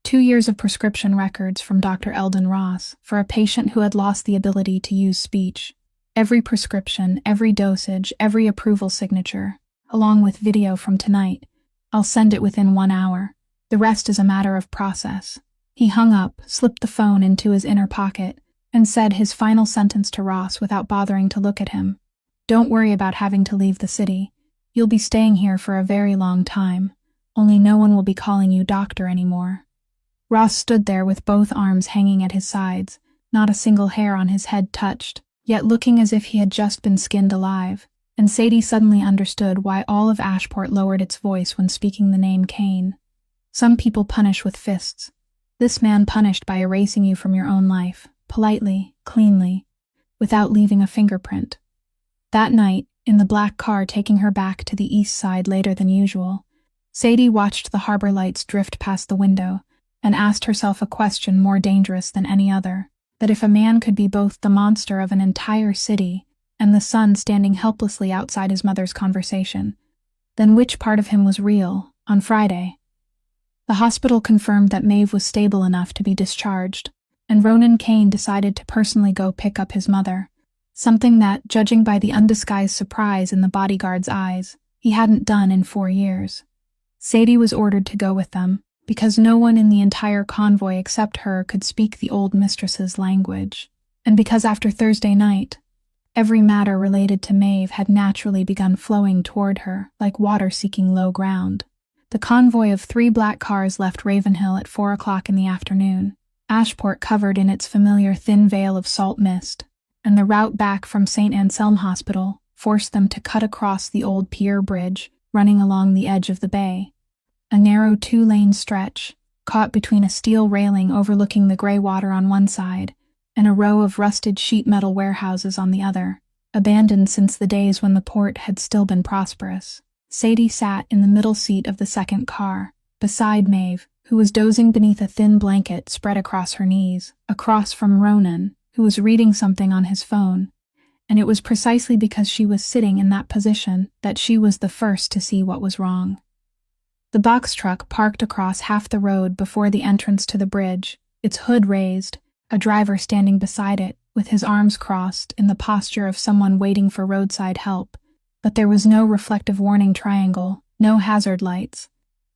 2 years of prescription records from Dr. Eldon Ross for a patient who had lost the ability to use speech. Every prescription, every dosage, every approval signature, along with video from tonight. I'll send it within 1 hour. The rest is a matter of process. He hung up, slipped the phone into his inner pocket, and said his final sentence to Ross without bothering to look at him. Don't worry about having to leave the city. You'll be staying here for a very long time. Only no one will be calling you doctor anymore. Ross stood there with both arms hanging at his sides, not a single hair on his head touched, yet looking as if he had just been skinned alive, and Sadie suddenly understood why all of Ashport lowered its voice when speaking the name Kane. Some people punish with fists. This man punished by erasing you from your own life, politely, cleanly, without leaving a fingerprint. That night, in the black car taking her back to the east side later than usual, Sadie watched the harbor lights drift past the window and asked herself a question more dangerous than any other, that if a man could be both the monster of an entire city and the son standing helplessly outside his mother's conversation, then which part of him was real, on Friday? The hospital confirmed that Maeve was stable enough to be discharged, and Ronan Kane decided to personally go pick up his mother, something that, judging by the undisguised surprise in the bodyguard's eyes, he hadn't done in 4 years. Sadie was ordered to go with them, because no one in the entire convoy except her could speak the old mistress's language, and because after Thursday night, every matter related to Maeve had naturally begun flowing toward her like water seeking low ground. The convoy of 3 black cars left Ravenhill at 4 o'clock in the afternoon, Ashport covered in its familiar thin veil of salt mist, and the route back from St. Anselm Hospital forced them to cut across the old pier bridge running along the edge of the bay. A narrow 2-lane stretch, caught between a steel railing overlooking the gray water on one side and a row of rusted sheet metal warehouses on the other, abandoned since the days when the port had still been prosperous. Sadie sat in the middle seat of the second car, beside Maeve, who was dozing beneath a thin blanket spread across her knees, across from Ronan, who was reading something on his phone, and it was precisely because she was sitting in that position that she was the first to see what was wrong. The box truck parked across half the road before the entrance to the bridge, its hood raised, a driver standing beside it, with his arms crossed in the posture of someone waiting for roadside help, but there was no reflective warning triangle, no hazard lights,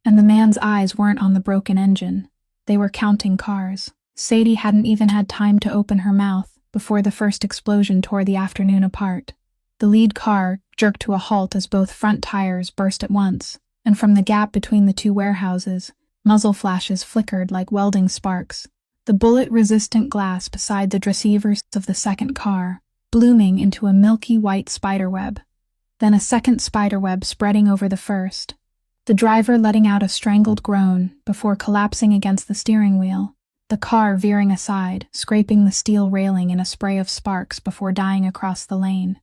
and the man's eyes weren't on the broken engine. They were counting cars. Sadie hadn't even had time to open her mouth before the first explosion tore the afternoon apart. The lead car jerked to a halt as both front tires burst at once, and from the gap between the two warehouses, muzzle flashes flickered like welding sparks. The bullet-resistant glass beside the receivers of the second car, blooming into a milky white spiderweb. Then a second spiderweb spreading over the first. The driver letting out a strangled groan before collapsing against the steering wheel, the car veering aside, scraping the steel railing in a spray of sparks before dying across the lane.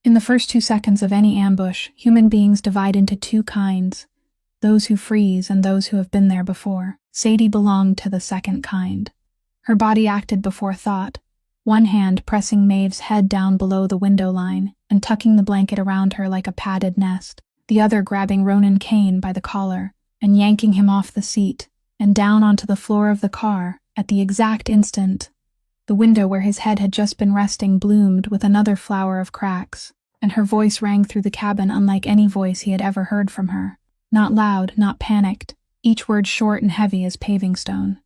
In the first 2 seconds of any ambush, human beings divide into two kinds, those who freeze and those who have been there before. Sadie belonged to the second kind. Her body acted before thought, one hand pressing Maeve's head down below the window line and tucking the blanket around her like a padded nest, the other grabbing Ronan Kane by the collar and yanking him off the seat and down onto the floor of the car at the exact instant. The window where his head had just been resting bloomed with another flower of cracks, and her voice rang through the cabin unlike any voice he had ever heard from her. Not loud, not panicked, each word short and heavy as paving stone.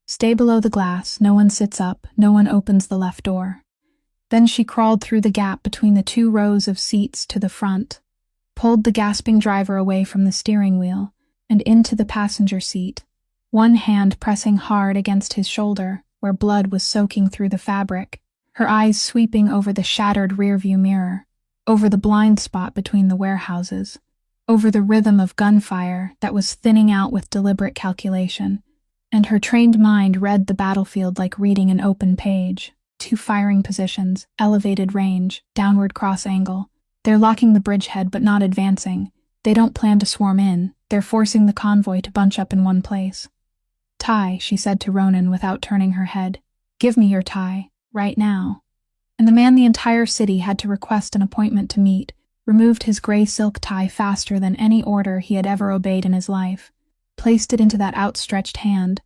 Stay below the glass, no one sits up, no one opens the left door. Then she crawled through the gap between the 2 rows of seats to the front, pulled the gasping driver away from the steering wheel and into the passenger seat, one hand pressing hard against his shoulder where blood was soaking through the fabric, her eyes sweeping over the shattered rearview mirror, over the blind spot between the warehouses, over the rhythm of gunfire that was thinning out with deliberate calculation, and her trained mind read the battlefield like reading an open page. 2 firing positions, elevated range, downward cross angle. They're locking the bridgehead but not advancing. They don't plan to swarm in, they're forcing the convoy to bunch up in one place. "Ty," she said to Ronan without turning her head. "Give me your tie, right now." And the man the entire city had to request an appointment to meet removed his gray silk tie faster than any order he had ever obeyed in his life, placed it into that outstretched hand,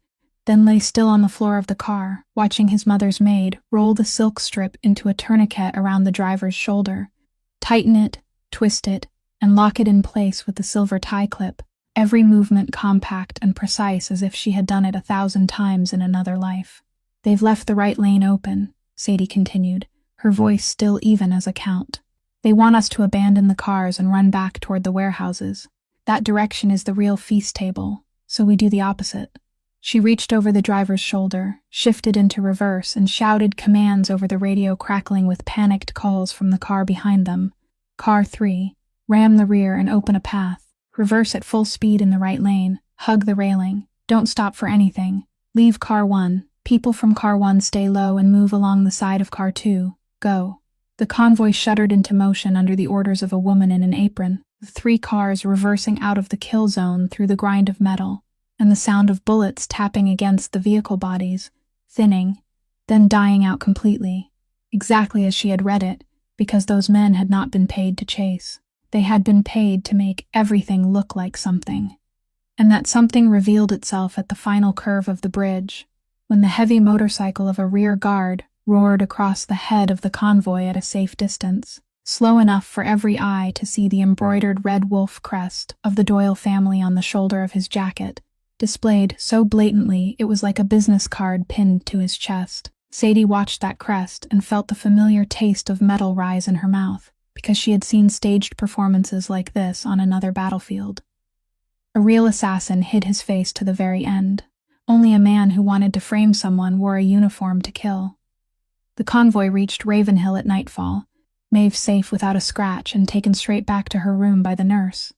then lay still on the floor of the car, watching his mother's maid roll the silk strip into a tourniquet around the driver's shoulder, tighten it, twist it, and lock it in place with the silver tie clip, every movement compact and precise as if she had done it 1,000 times in another life. "They've left the right lane open," Sadie continued, her voice still even as a count. "They want us to abandon the cars and run back toward the warehouses. That direction is the real feast table, so we do the opposite." She reached over the driver's shoulder, shifted into reverse, and shouted commands over the radio crackling with panicked calls from the car behind them. "Car 3, ram the rear and open a path. Reverse at full speed in the right lane. Hug the railing. Don't stop for anything. Leave car 1. People from car 1 stay low and move along the side of car 2. Go." The convoy shuddered into motion under the orders of a woman in an apron, the 3 cars reversing out of the kill zone through the grind of metal, and the sound of bullets tapping against the vehicle bodies, thinning, then dying out completely, exactly as she had read it, because those men had not been paid to chase. They had been paid to make everything look like something. And that something revealed itself at the final curve of the bridge, when the heavy motorcycle of a rear guard roared across the head of the convoy at a safe distance, slow enough for every eye to see the embroidered red wolf crest of the Doyle family on the shoulder of his jacket, displayed so blatantly it was like a business card pinned to his chest. Sadie watched that crest and felt the familiar taste of metal rise in her mouth, because she had seen staged performances like this on another battlefield. A real assassin hid his face to the very end. Only a man who wanted to frame someone wore a uniform to kill. The convoy reached Ravenhill at nightfall, Maeve safe without a scratch and taken straight back to her room by the nurse.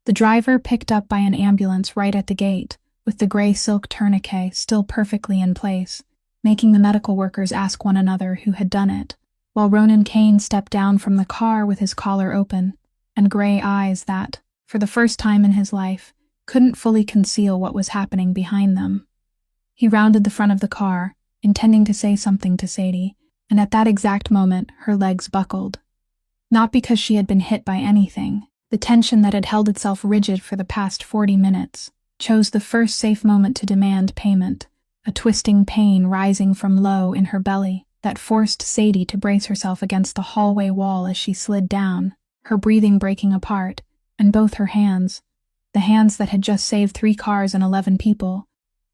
The driver picked up by an ambulance right at the gate, with the gray silk tourniquet still perfectly in place, making the medical workers ask one another who had done it, while Ronan Kane stepped down from the car with his collar open, and gray eyes that, for the first time in his life, couldn't fully conceal what was happening behind them. He rounded the front of the car, intending to say something to Sadie, and at that exact moment her legs buckled. Not because she had been hit by anything. The tension that had held itself rigid for the past 40 minutes chose the first safe moment to demand payment, a twisting pain rising from low in her belly that forced Sadie to brace herself against the hallway wall as she slid down, her breathing breaking apart, and both her hands, the hands that had just saved 3 cars and 11 people,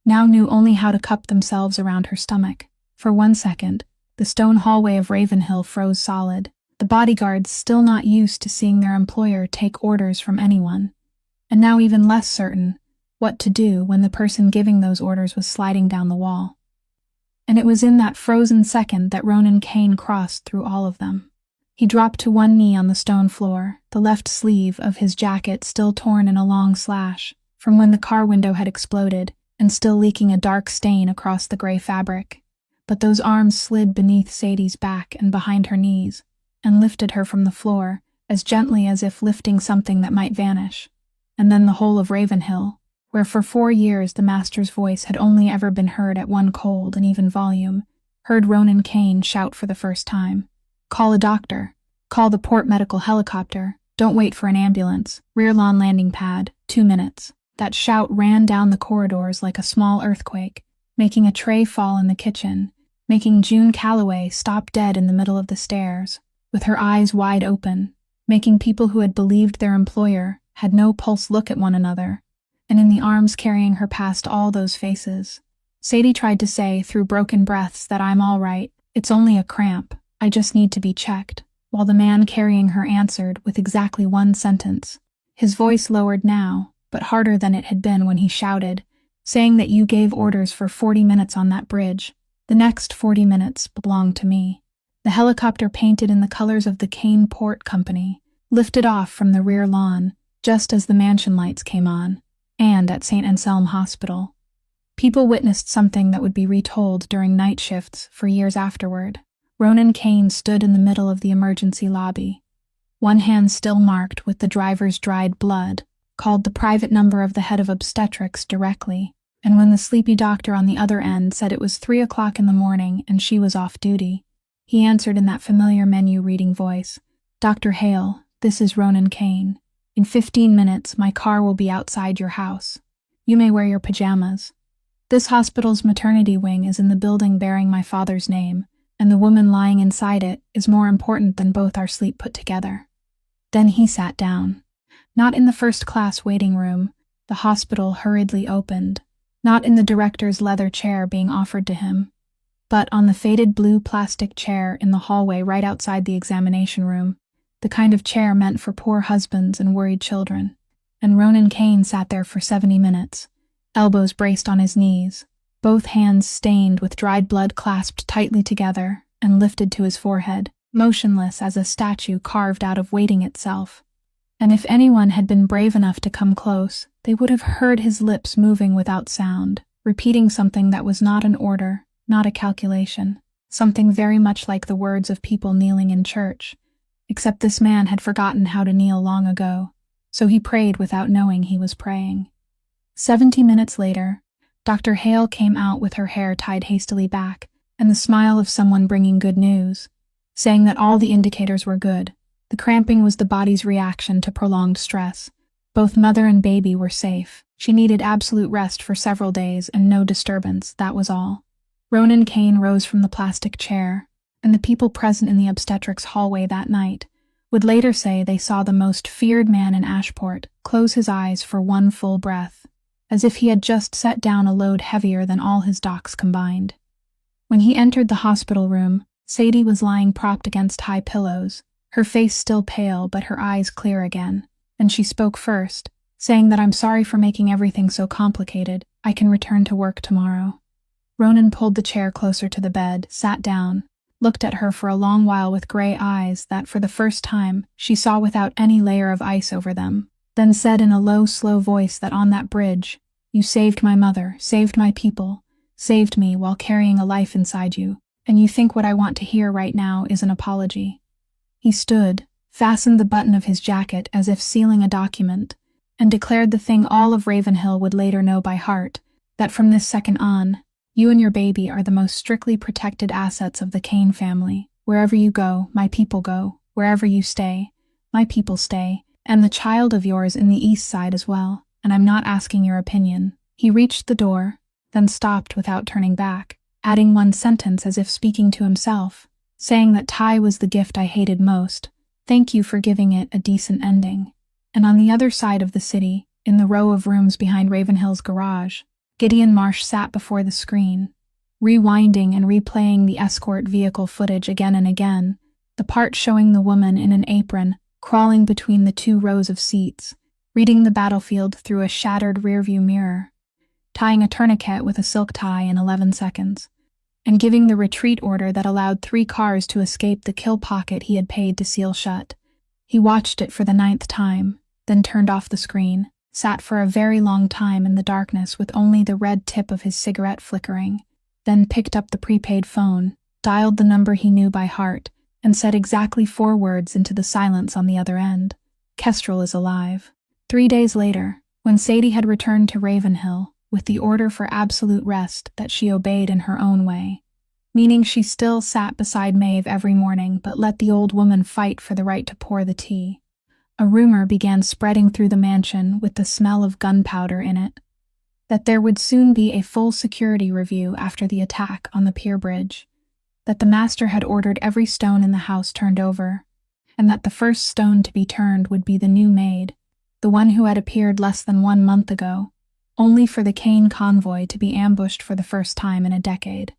now knew only how to cup themselves around her stomach. For 1 second, the stone hallway of Ravenhill froze solid, the bodyguards still not used to seeing their employer take orders from anyone, and now even less certain what to do when the person giving those orders was sliding down the wall. And it was in that frozen second that Ronan Kane crossed through all of them. He dropped to one knee on the stone floor, the left sleeve of his jacket still torn in a long slash from when the car window had exploded and still leaking a dark stain across the gray fabric. But those arms slid beneath Sadie's back and behind her knees and lifted her from the floor as gently as if lifting something that might vanish. And then the whole of Ravenhill, where for 4 years the master's voice had only ever been heard at one cold and even volume, heard Ronan Kane shout for the first time. Call a doctor. Call the port medical helicopter. Don't wait for an ambulance. Rear lawn landing pad. 2 minutes. That shout ran down the corridors like a small earthquake, making a tray fall in the kitchen, making June Calloway stop dead in the middle of the stairs, with her eyes wide open, making people who had believed their employer had no pulse look at one another, and in the arms carrying her past all those faces. Sadie tried to say through broken breaths that I'm all right, it's only a cramp, I just need to be checked, while the man carrying her answered with exactly one sentence. His voice lowered now, but harder than it had been when he shouted, saying that you gave orders for 40 minutes on that bridge. The next 40 minutes belonged to me. The helicopter painted in the colors of the Kane Port Company lifted off from the rear lawn just as the mansion lights came on, and at St. Anselm Hospital. People witnessed something that would be retold during night shifts for years afterward. Ronan Kane stood in the middle of the emergency lobby, one hand still marked with the driver's dried blood, called the private number of the head of obstetrics directly, and when the sleepy doctor on the other end said it was 3 o'clock in the morning and she was off duty, he answered in that familiar menu-reading voice, Dr. Hale, this is Ronan Kane. In 15 minutes, my car will be outside your house. You may wear your pajamas. This hospital's maternity wing is in the building bearing my father's name, and the woman lying inside it is more important than both our sleep put together. Then he sat down. Not in the first-class waiting room, the hospital hurriedly opened, not in the director's leather chair being offered to him, but on the faded blue plastic chair in the hallway right outside the examination room, the kind of chair meant for poor husbands and worried children. And Ronan Kane sat there for 70 minutes, elbows braced on his knees, both hands stained with dried blood clasped tightly together and lifted to his forehead, motionless as a statue carved out of waiting itself. And if anyone had been brave enough to come close, they would have heard his lips moving without sound, repeating something that was not an order, not a calculation, something very much like the words of people kneeling in church, except this man had forgotten how to kneel long ago, so he prayed without knowing he was praying. 70 minutes later, Dr. Hale came out with her hair tied hastily back and the smile of someone bringing good news, saying that all the indicators were good. The cramping was the body's reaction to prolonged stress. Both mother and baby were safe. She needed absolute rest for several days and no disturbance, that was all. Ronan Kane rose from the plastic chair, and the people present in the obstetrics hallway that night would later say they saw the most feared man in Ashport close his eyes for one full breath, as if he had just set down a load heavier than all his docs combined. When he entered the hospital room, Sadie was lying propped against high pillows, her face still pale but her eyes clear again, and she spoke first, saying that I'm sorry for making everything so complicated. I can return to work tomorrow. Ronan pulled the chair closer to the bed, sat down, looked at her for a long while with gray eyes that, for the first time, she saw without any layer of ice over them, then said in a low, slow voice that on that bridge, you saved my mother, saved my people, saved me while carrying a life inside you, and you think what I want to hear right now is an apology. He stood, fastened the button of his jacket as if sealing a document, and declared the thing all of Ravenhill would later know by heart, that from this second on, you and your baby are the most strictly protected assets of the Kane family. Wherever you go, my people go. Wherever you stay, my people stay, and the child of yours in the east side as well, and I'm not asking your opinion. He reached the door, then stopped without turning back, adding one sentence as if speaking to himself, saying that Ty was the gift I hated most. Thank you for giving it a decent ending. And on the other side of the city, in the row of rooms behind Ravenhill's garage, Gideon Marsh sat before the screen, rewinding and replaying the escort vehicle footage again and again, the part showing the woman in an apron crawling between the two rows of seats, reading the battlefield through a shattered rearview mirror, tying a tourniquet with a silk tie in 11 seconds, and giving the retreat order that allowed 3 cars to escape the kill pocket he had paid to seal shut. He watched it for the 9th time, then turned off the screen, sat for a very long time in the darkness with only the red tip of his cigarette flickering, then picked up the prepaid phone, dialed the number he knew by heart, and said exactly 4 words into the silence on the other end. Kestrel is alive. 3 days later, when Sadie had returned to Ravenhill, with the order for absolute rest that she obeyed in her own way, meaning she still sat beside Maeve every morning but let the old woman fight for the right to pour the tea, a rumor began spreading through the mansion with the smell of gunpowder in it, that there would soon be a full security review after the attack on the pier bridge, that the master had ordered every stone in the house turned over, and that the first stone to be turned would be the new maid, the one who had appeared less than 1 month ago, only for the Kane convoy to be ambushed for the first time in a decade.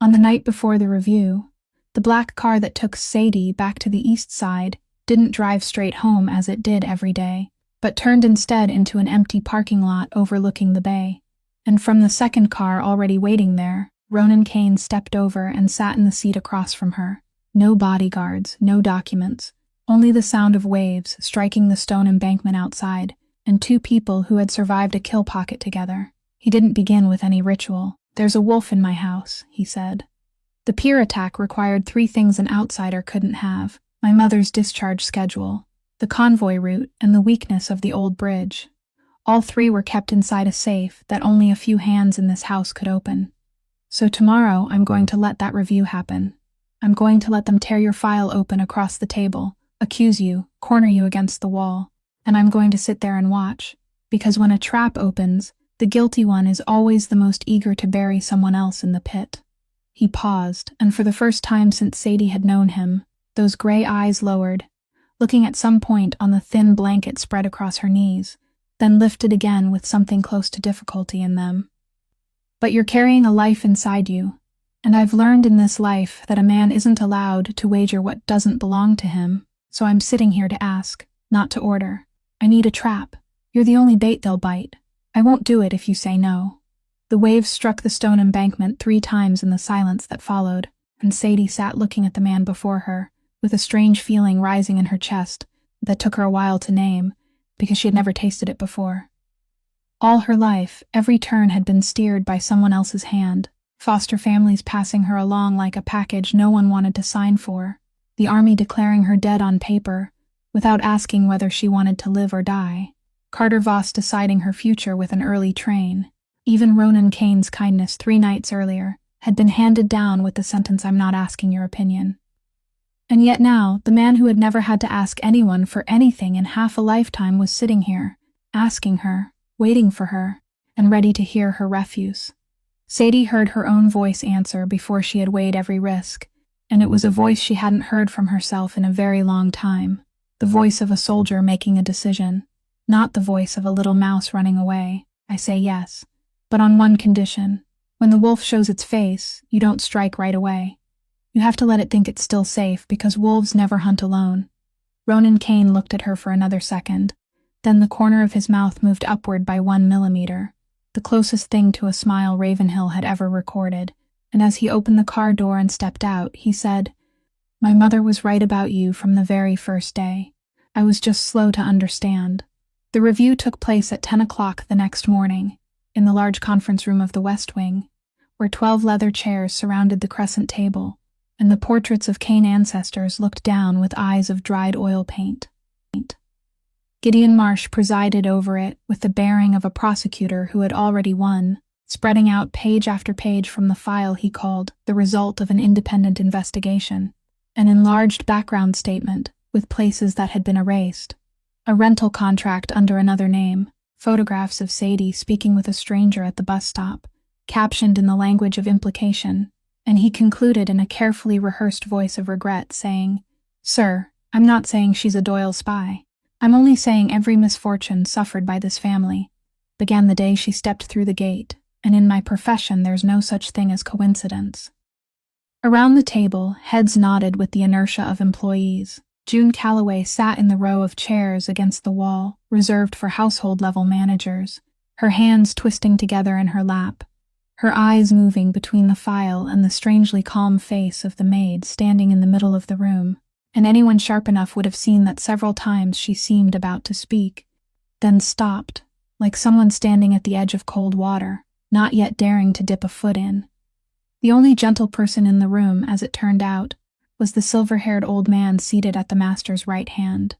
On the night before the review, the black car that took Sadie back to the east side didn't drive straight home as it did every day, but turned instead into an empty parking lot overlooking the bay. And from the second car already waiting there, Ronan Kane stepped over and sat in the seat across from her. No bodyguards, no documents, only the sound of waves striking the stone embankment outside, and 2 people who had survived a kill pocket together. He didn't begin with any ritual. "There's a wolf in my house," he said. "The pier attack required 3 things an outsider couldn't have: my mother's discharge schedule, the convoy route, and the weakness of the old bridge. All 3 were kept inside a safe that only a few hands in this house could open. So tomorrow I'm going to let that review happen. I'm going to let them tear your file open across the table, accuse you, corner you against the wall, and I'm going to sit there and watch, because when a trap opens, the guilty one is always the most eager to bury someone else in the pit." He paused, and for the first time since Sadie had known him, those gray eyes lowered, looking at some point on the thin blanket spread across her knees, then lifted again with something close to difficulty in them. "But you're carrying a life inside you, and I've learned in this life that a man isn't allowed to wager what doesn't belong to him, so I'm sitting here to ask, not to order. I need a trap. You're the only bait they'll bite. I won't do it if you say no." The waves struck the stone embankment 3 times in the silence that followed, and Sadie sat looking at the man before her, with a strange feeling rising in her chest that took her a while to name, because she had never tasted it before. All her life, every turn had been steered by someone else's hand, foster families passing her along like a package no one wanted to sign for, the army declaring her dead on paper, without asking whether she wanted to live or die, Carter Voss deciding her future with an early train. Even Ronan Kane's kindness 3 nights earlier had been handed down with the sentence, "I'm not asking your opinion." And yet now, the man who had never had to ask anyone for anything in half a lifetime was sitting here, asking her, waiting for her, and ready to hear her refuse. Sadie heard her own voice answer before she had weighed every risk, and it was a voice she hadn't heard from herself in a very long time, the voice of a soldier making a decision, not the voice of a little mouse running away. "I say yes, but on one condition. When the wolf shows its face, you don't strike right away. You have to let it think it's still safe, because wolves never hunt alone." Ronan Kane looked at her for another second. Then the corner of his mouth moved upward by 1 millimeter, the closest thing to a smile Ravenhill had ever recorded, and as he opened the car door and stepped out, he said, "My mother was right about you from the very first day. I was just slow to understand." The review took place at 10 o'clock the next morning, in the large conference room of the West Wing, where 12 leather chairs surrounded the crescent table, and the portraits of Kane ancestors looked down with eyes of dried oil paint. Gideon Marsh presided over it with the bearing of a prosecutor who had already won, spreading out page after page from the file he called the result of an independent investigation, an enlarged background statement with places that had been erased, a rental contract under another name, photographs of Sadie speaking with a stranger at the bus stop, captioned in the language of implication, and he concluded in a carefully rehearsed voice of regret, saying, "Sir, I'm not saying she's a Doyle spy. I'm only saying every misfortune suffered by this family began the day she stepped through the gate, and in my profession there's no such thing as coincidence. Around the table, heads nodded with the inertia of employees. June Calloway sat in the row of chairs against the wall, reserved for household-level managers, her hands twisting together in her lap, her eyes moving between the file and the strangely calm face of the maid standing in the middle of the room, and anyone sharp enough would have seen that several times she seemed about to speak, then stopped, like someone standing at the edge of cold water, not yet daring to dip a foot in. The only gentle person in the room, as it turned out, was the silver-haired old man seated at the master's right hand.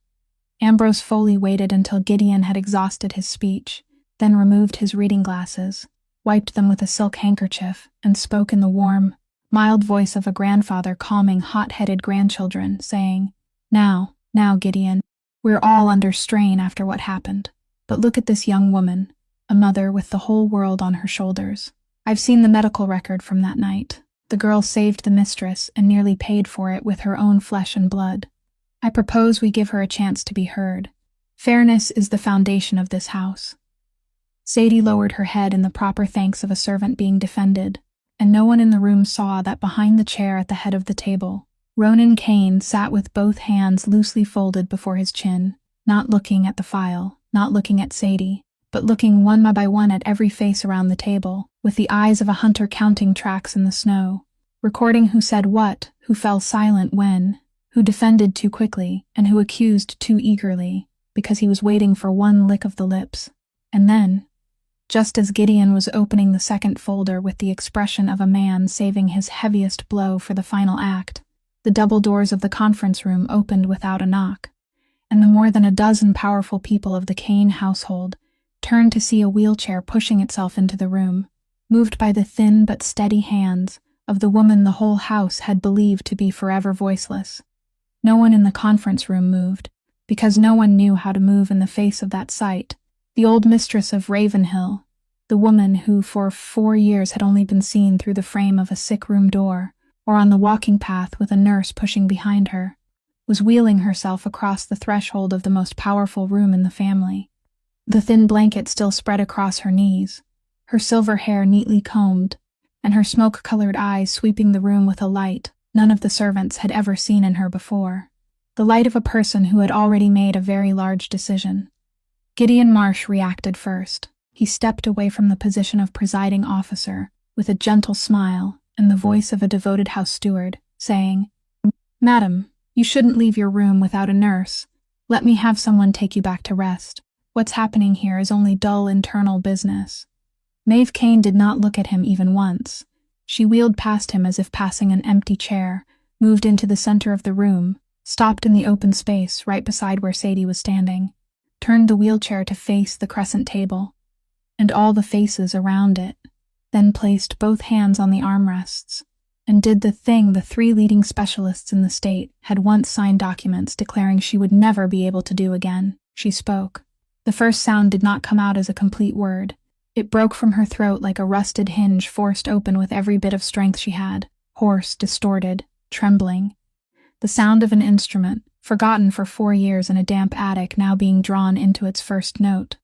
Ambrose Foley waited until Gideon had exhausted his speech, then removed his reading glasses, wiped them with a silk handkerchief, and spoke in the warm, mild voice of a grandfather calming hot-headed grandchildren, saying, Now, Gideon, we're all under strain after what happened. But look at this young woman, a mother with the whole world on her shoulders. I've seen the medical record from that night. The girl saved the mistress and nearly paid for it with her own flesh and blood. I propose we give her a chance to be heard. Fairness is the foundation of this house. Sadie lowered her head in the proper thanks of a servant being defended, and no one in the room saw that behind the chair at the head of the table, Ronan Kane sat with both hands loosely folded before his chin, not looking at the file, not looking at Sadie, but looking one by one at every face around the table, with the eyes of a hunter counting tracks in the snow, recording who said what, who fell silent when, who defended too quickly, and who accused too eagerly, because he was waiting for one lick of the lips. And then, just as Gideon was opening the second folder with the expression of a man saving his heaviest blow for the final act, the double doors of the conference room opened without a knock, and the more than a dozen powerful people of the Kane household turned to see a wheelchair pushing itself into the room, moved by the thin but steady hands of the woman the whole house had believed to be forever voiceless. No one in the conference room moved, because no one knew how to move in the face of that sight. The old mistress of Ravenhill, the woman who for 4 years had only been seen through the frame of a sick room door, or on the walking path with a nurse pushing behind her, was wheeling herself across the threshold of the most powerful room in the family. The thin blanket still spread across her knees, her silver hair neatly combed, and her smoke-colored eyes sweeping the room with a light none of the servants had ever seen in her before. The light of a person who had already made a very large decision. Gideon Marsh reacted first. He stepped away from the position of presiding officer with a gentle smile and the voice of a devoted house steward, saying, "Madam, you shouldn't leave your room without a nurse. Let me have someone take you back to rest. What's happening here is only dull internal business." Maeve Kane did not look at him even once. She wheeled past him as if passing an empty chair, moved into the center of the room, stopped in the open space right beside where Sadie was standing, turned the wheelchair to face the crescent table, and all the faces around it, then placed both hands on the armrests, and did the thing the 3 leading specialists in the state had once signed documents declaring she would never be able to do again. She spoke. The first sound did not come out as a complete word. It broke from her throat like a rusted hinge forced open with every bit of strength she had, hoarse, distorted, trembling. The sound of an instrument, forgotten for 4 years in a damp attic, now being drawn into its first note,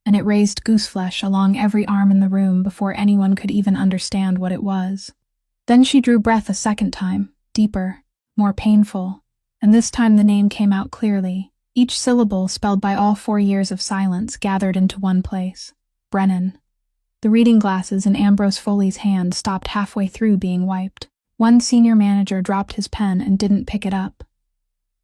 and it raised gooseflesh along every arm in the room before anyone could even understand what it was. Then she drew breath a second time, deeper, more painful, and this time the name came out clearly, each syllable spelled by all 4 years of silence gathered into one place. Brennan. The reading glasses in Ambrose Foley's hand stopped halfway through being wiped. One senior manager dropped his pen and didn't pick it up.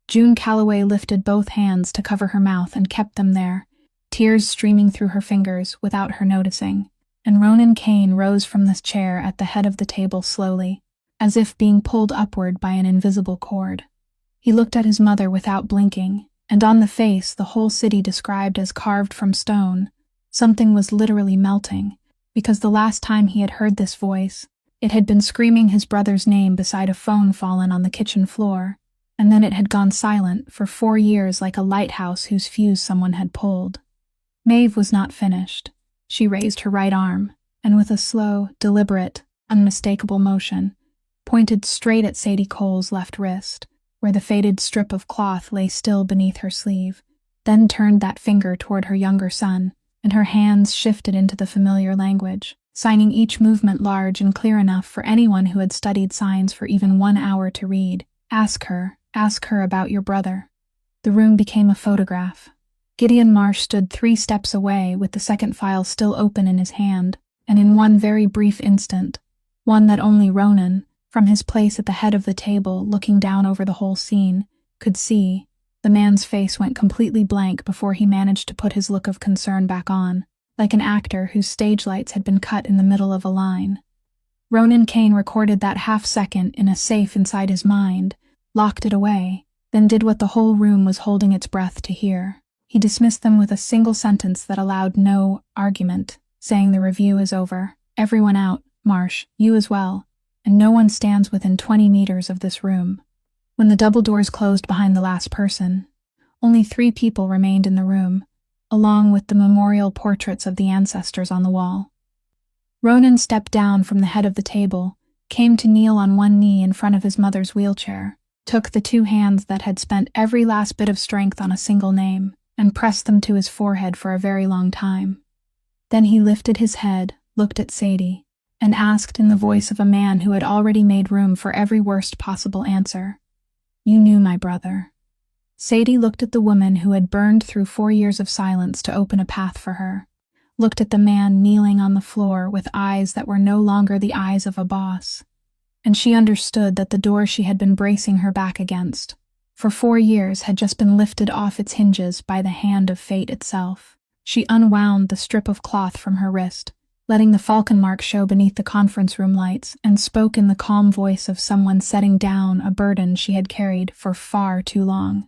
June Calloway lifted both hands to cover her mouth and kept them there, tears streaming through her fingers without her noticing, and Ronan Kane rose from the chair at the head of the table slowly, as if being pulled upward by an invisible cord. He looked at his mother without blinking, and on the face the whole city described as carved from stone, something was literally melting, because the last time he had heard this voice, it had been screaming his brother's name beside a phone fallen on the kitchen floor, and then it had gone silent for 4 years like a lighthouse whose fuse someone had pulled. Maeve was not finished. She raised her right arm, and with a slow, deliberate, unmistakable motion, pointed straight at Sadie Cole's left wrist, where the faded strip of cloth lay still beneath her sleeve, then turned that finger toward her younger son, and her hands shifted into the familiar language. signing each movement large and clear enough for anyone who had studied signs for even 1 hour to read. Ask her about your brother. The room became a photograph. Gideon Marsh stood 3 steps away with the second file still open in his hand, and in one very brief instant, one that only Ronan, from his place at the head of the table looking down over the whole scene, could see, the man's face went completely blank before he managed to put his look of concern back on, like an actor whose stage lights had been cut in the middle of a line. Ronan Kane recorded that half-second in a safe inside his mind, locked it away, then did what the whole room was holding its breath to hear. He dismissed them with a single sentence that allowed no argument, saying the review is over. Everyone out, Marsh, you as well, and no one stands within 20 meters of this room. When the double doors closed behind the last person, only 3 people remained in the room, along with the memorial portraits of the ancestors on the wall. Ronan stepped down from the head of the table, came to kneel on one knee in front of his mother's wheelchair, took the 2 hands that had spent every last bit of strength on a single name, and pressed them to his forehead for a very long time. Then he lifted his head, looked at Sadie, and asked in the voice of a man who had already made room for every worst possible answer, "You knew my brother." Sadie looked at the woman who had burned through 4 years of silence to open a path for her, looked at the man kneeling on the floor with eyes that were no longer the eyes of a boss, and she understood that the door she had been bracing her back against for 4 years had just been lifted off its hinges by the hand of fate itself. She unwound the strip of cloth from her wrist, letting the falcon mark show beneath the conference room lights, and spoke in the calm voice of someone setting down a burden she had carried for far too long.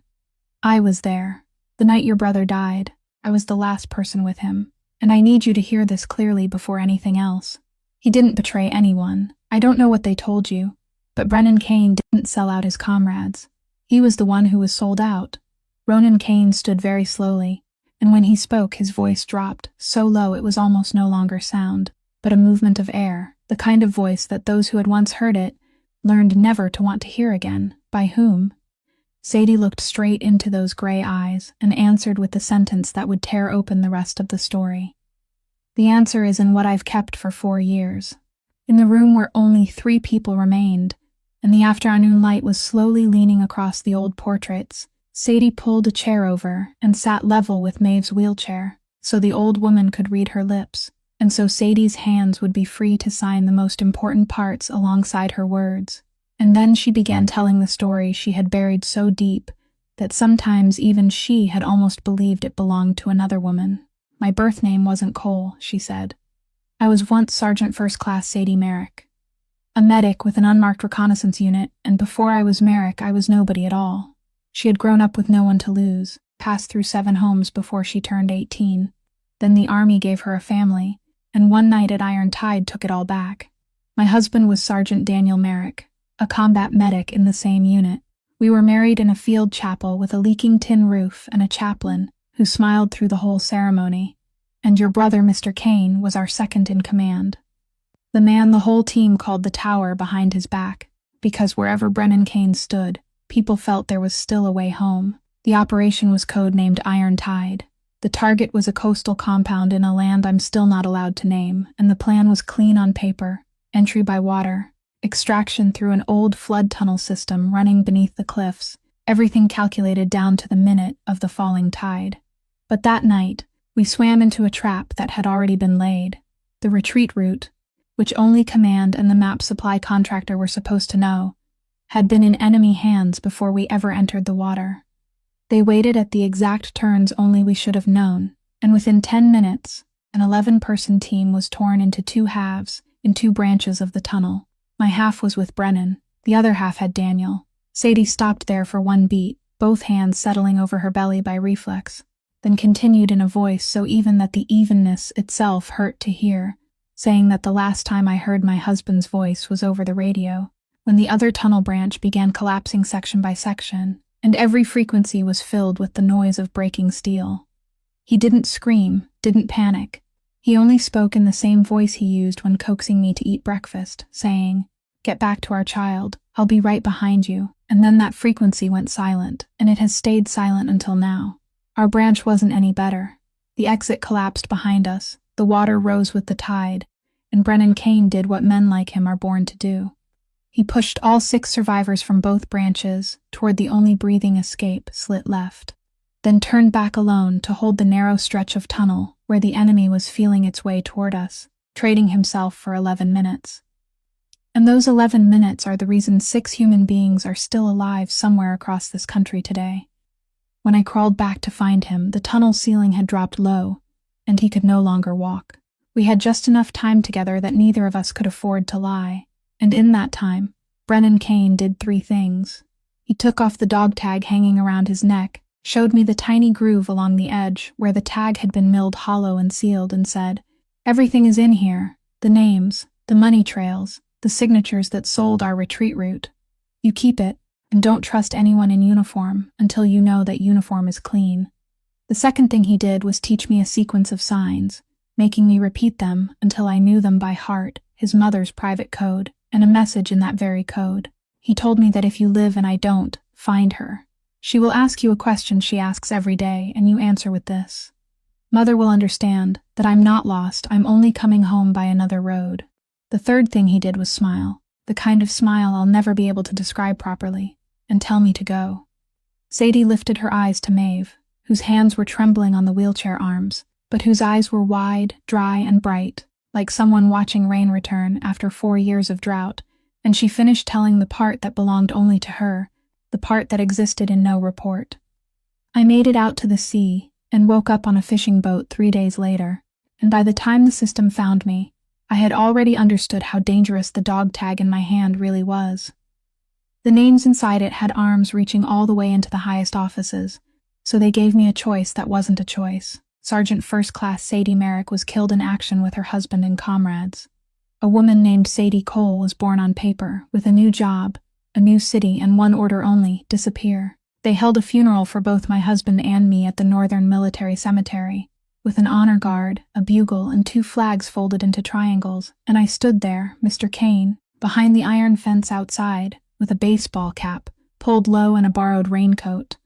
"I was there. The night your brother died, I was the last person with him, and I need you to hear this clearly before anything else. He didn't betray anyone. I don't know what they told you, but Brennan Kane didn't sell out his comrades. He was the one who was sold out." Ronan Kane stood very slowly, and when he spoke his voice dropped, so low it was almost no longer sound, but a movement of air, the kind of voice that those who had once heard it learned never to want to hear again. "By whom?" Sadie looked straight into those gray eyes and answered with the sentence that would tear open the rest of the story. "The answer is in what I've kept for 4 years." In the room where only 3 people remained, and the afternoon light was slowly leaning across the old portraits, Sadie pulled a chair over and sat level with Maeve's wheelchair, so the old woman could read her lips, and so Sadie's hands would be free to sign the most important parts alongside her words. And then she began telling the story she had buried so deep that sometimes even she had almost believed it belonged to another woman. "My birth name wasn't Cole," she said. "I was once Sergeant First Class Sadie Merrick, a medic with an unmarked reconnaissance unit, and before I was Merrick, I was nobody at all." She had grown up with no one to lose, passed through 7 homes before she turned 18. Then the army gave her a family, and one night at Iron Tide took it all back. My husband was Sergeant Daniel Merrick, a combat medic in the same unit. We were married in a field chapel with a leaking tin roof and a chaplain who smiled through the whole ceremony. And your brother, Mr. Kane, was our second in command. The man the whole team called the tower behind his back, because wherever Brennan Kane stood, people felt there was still a way home. The operation was codenamed Iron Tide. The target was a coastal compound in a land I'm still not allowed to name, and the plan was clean on paper: entry by water, extraction through an old flood tunnel system running beneath the cliffs, everything calculated down to the minute of the falling tide. But that night, we swam into a trap that had already been laid. The retreat route, which only command and the map supply contractor were supposed to know, had been in enemy hands before we ever entered the water. They waited at the exact turns only we should have known, and within 10 minutes, an 11-person team was torn into 2 halves in 2 branches of the tunnel. My half was with Brennan, the other half had Daniel. Sadie stopped there for 1 beat, both hands settling over her belly by reflex, then continued in a voice so even that the evenness itself hurt to hear, saying that the last time I heard my husband's voice was over the radio, when the other tunnel branch began collapsing section by section, and every frequency was filled with the noise of breaking steel. He didn't scream, didn't panic. He only spoke in the same voice he used when coaxing me to eat breakfast, saying, "Get back to our child, I'll be right behind you." And then that frequency went silent, and it has stayed silent until now. Our branch wasn't any better. The exit collapsed behind us, the water rose with the tide, and Brennan Kane did what men like him are born to do. He pushed all 6 survivors from both branches toward the only breathing escape slit left, then turned back alone to hold the narrow stretch of tunnel where the enemy was feeling its way toward us, trading himself for 11 minutes. And those 11 minutes are the reason 6 human beings are still alive somewhere across this country today. When I crawled back to find him, the tunnel ceiling had dropped low, and he could no longer walk. We had just enough time together that neither of us could afford to lie, and in that time, Brennan Kane did 3 things. He took off the dog tag hanging around his neck, showed me the tiny groove along the edge where the tag had been milled hollow and sealed, and said, "Everything is in here, the names, the money trails, the signatures that sold our retreat route. You keep it, and don't trust anyone in uniform until you know that uniform is clean." The second thing he did was teach me a sequence of signs, making me repeat them until I knew them by heart, his mother's private code, and a message in that very code. He told me that if you live and I don't, find her. She will ask you a question she asks every day, and you answer with this. Mother will understand that I'm not lost, I'm only coming home by another road. The third thing he did was smile, the kind of smile I'll never be able to describe properly, and tell me to go. Sadie lifted her eyes to Maeve, whose hands were trembling on the wheelchair arms, but whose eyes were wide, dry, and bright, like someone watching rain return after 4 years of drought, and she finished telling the part that belonged only to her, the part that existed in no report. I made it out to the sea, and woke up on a fishing boat 3 days later, and by the time the system found me, I had already understood how dangerous the dog tag in my hand really was. The names inside it had arms reaching all the way into the highest offices, so they gave me a choice that wasn't a choice. Sergeant First Class Sadie Merrick was killed in action with her husband and comrades. A woman named Sadie Cole was born on paper, with a new job, a new city, and one order only: disappear. They held a funeral for both my husband and me at the Northern Military Cemetery, with an honor guard, a bugle, and 2 flags folded into triangles, and I stood there, Mr. Kane, behind the iron fence outside, with a baseball cap, pulled low and a borrowed raincoat,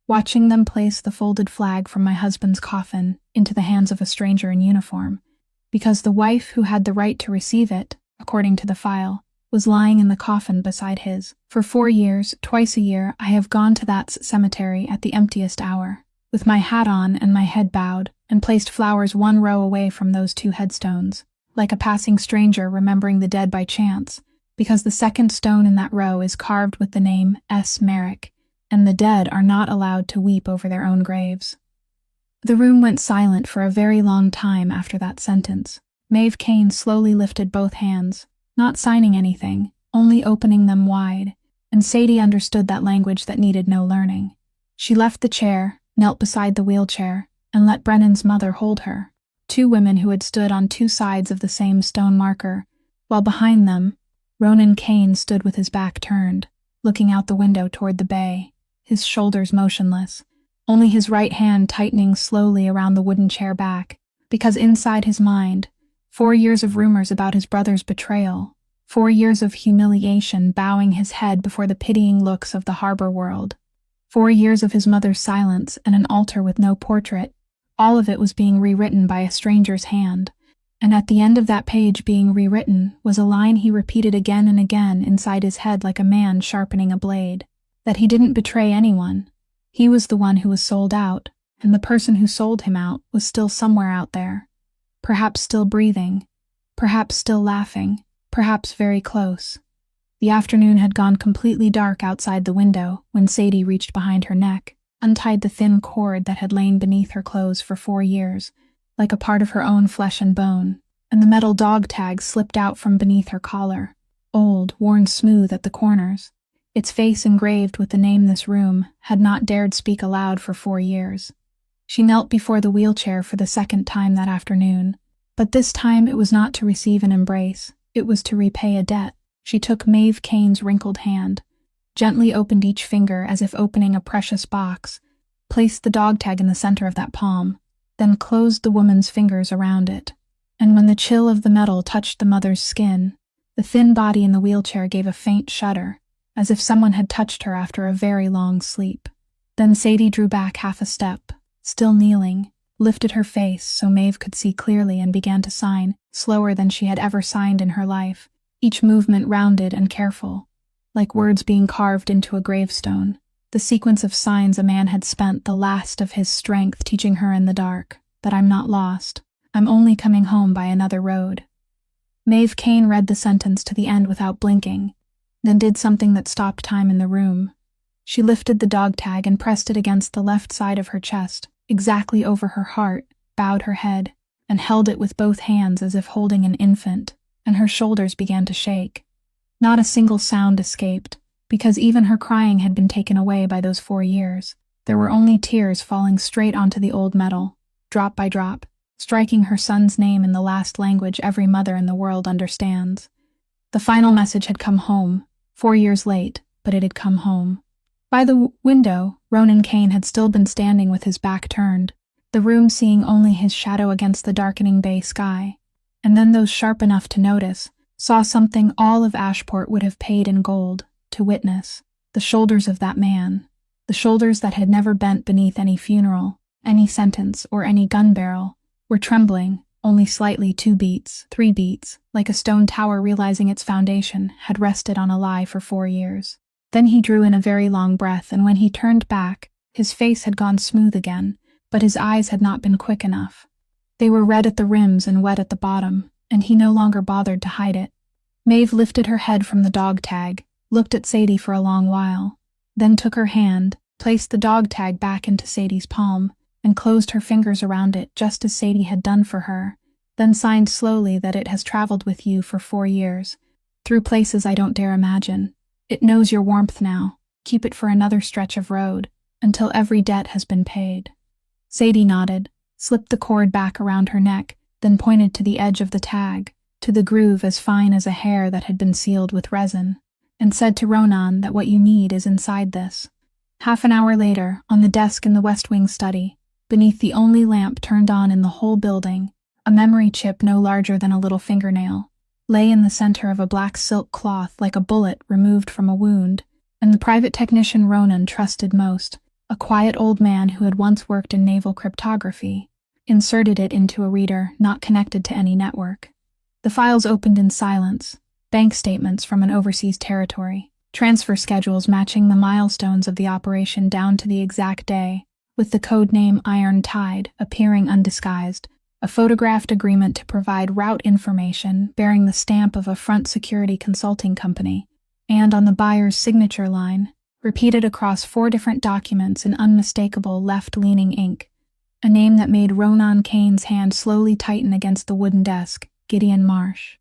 watching them place the folded flag from my husband's coffin into the hands of a stranger in uniform, because the wife who had the right to receive it, according to the file, was lying in the coffin beside his. For 4 years, twice a year, I have gone to that cemetery at the emptiest hour, with my hat on and my head bowed, and placed flowers 1 row away from those 2 headstones, like a passing stranger remembering the dead by chance, because the second stone in that row is carved with the name S. Merrick, and the dead are not allowed to weep over their own graves. The room went silent for a very long time after that sentence. Maeve Kane slowly lifted both hands, not signing anything, only opening them wide, and Sadie understood that language that needed no learning. She left the chair, knelt beside the wheelchair, and let Brennan's mother hold her, 2 women who had stood on 2 sides of the same stone marker, while behind them, Ronan Kane stood with his back turned, looking out the window toward the bay, his shoulders motionless, only his right hand tightening slowly around the wooden chair back, because inside his mind, 4 years of rumors about his brother's betrayal, 4 years of humiliation bowing his head before the pitying looks of the harbor world, 4 years of his mother's silence and an altar with no portrait, all of it was being rewritten by a stranger's hand, and at the end of that page being rewritten was a line he repeated again and again inside his head like a man sharpening a blade, that he didn't betray anyone. He was the one who was sold out, and the person who sold him out was still somewhere out there, perhaps still breathing, perhaps still laughing, perhaps very close. The afternoon had gone completely dark outside the window when Sadie reached behind her neck, untied the thin cord that had lain beneath her clothes for 4 years, like a part of her own flesh and bone, and the metal dog tag slipped out from beneath her collar, old, worn smooth at the corners. Its face engraved with the name this room had not dared speak aloud for 4 years. She knelt before the wheelchair for the 2nd time that afternoon, but this time it was not to receive an embrace, it was to repay a debt. She took Maeve Kane's wrinkled hand, gently opened each finger as if opening a precious box, placed the dog tag in the center of that palm, then closed the woman's fingers around it. And when the chill of the metal touched the mother's skin, the thin body in the wheelchair gave a faint shudder, as if someone had touched her after a very long sleep. Then Sadie drew back half a step, still kneeling, lifted her face so Maeve could see clearly and began to sign, slower than she had ever signed in her life, each movement rounded and careful, like words being carved into a gravestone. The sequence of signs a man had spent the last of his strength teaching her in the dark, that I'm not lost. I'm only coming home by another road. Maeve Kane read the sentence to the end without blinking, then did something that stopped time in the room. She lifted the dog tag and pressed it against the left side of her chest, exactly over her heart, bowed her head, and held it with both hands as if holding an infant, and her shoulders began to shake. Not a single sound escaped, because even her crying had been taken away by those 4 years. There were only tears falling straight onto the old metal, drop by drop, striking her son's name in the last language every mother in the world understands. The final message had come home, 4 years late, but it had come home. By the window, Ronan Kane had still been standing with his back turned, the room seeing only his shadow against the darkening bay sky. And then those sharp enough to notice saw something all of Ashport would have paid in gold to witness: the shoulders of that man, the shoulders that had never bent beneath any funeral, any sentence, or any gun barrel, were trembling, only slightly 2 beats, 3 beats, like a stone tower realizing its foundation had rested on a lie for 4 years. Then he drew in a very long breath, and when he turned back, his face had gone smooth again, but his eyes had not been quick enough. They were red at the rims and wet at the bottom, and he no longer bothered to hide it. Maeve lifted her head from the dog tag, looked at Sadie for a long while, then took her hand, placed the dog tag back into Sadie's palm, and closed her fingers around it just as Sadie had done for her, then signed slowly that it has traveled with you for 4 years, through places I don't dare imagine. It knows your warmth now. Keep it for another stretch of road, until every debt has been paid. Sadie nodded, slipped the cord back around her neck, then pointed to the edge of the tag, to the groove as fine as a hair that had been sealed with resin, and said to Ronan that what you need is inside this. Half an hour later, on the desk in the West Wing study, beneath the only lamp turned on in the whole building, a memory chip no larger than a little fingernail lay in the center of a black silk cloth like a bullet removed from a wound, and the private technician Ronan trusted most, a quiet old man who had once worked in naval cryptography, inserted it into a reader not connected to any network. The files opened in silence: bank statements from an overseas territory, transfer schedules matching the milestones of the operation down to the exact day, with the code name Iron Tide appearing undisguised, a photographed agreement to provide route information bearing the stamp of a front security consulting company, and on the buyer's signature line, repeated across 4 different documents in unmistakable left-leaning ink, a name that made Ronan Kane's hand slowly tighten against the wooden desk: Gideon Marsh.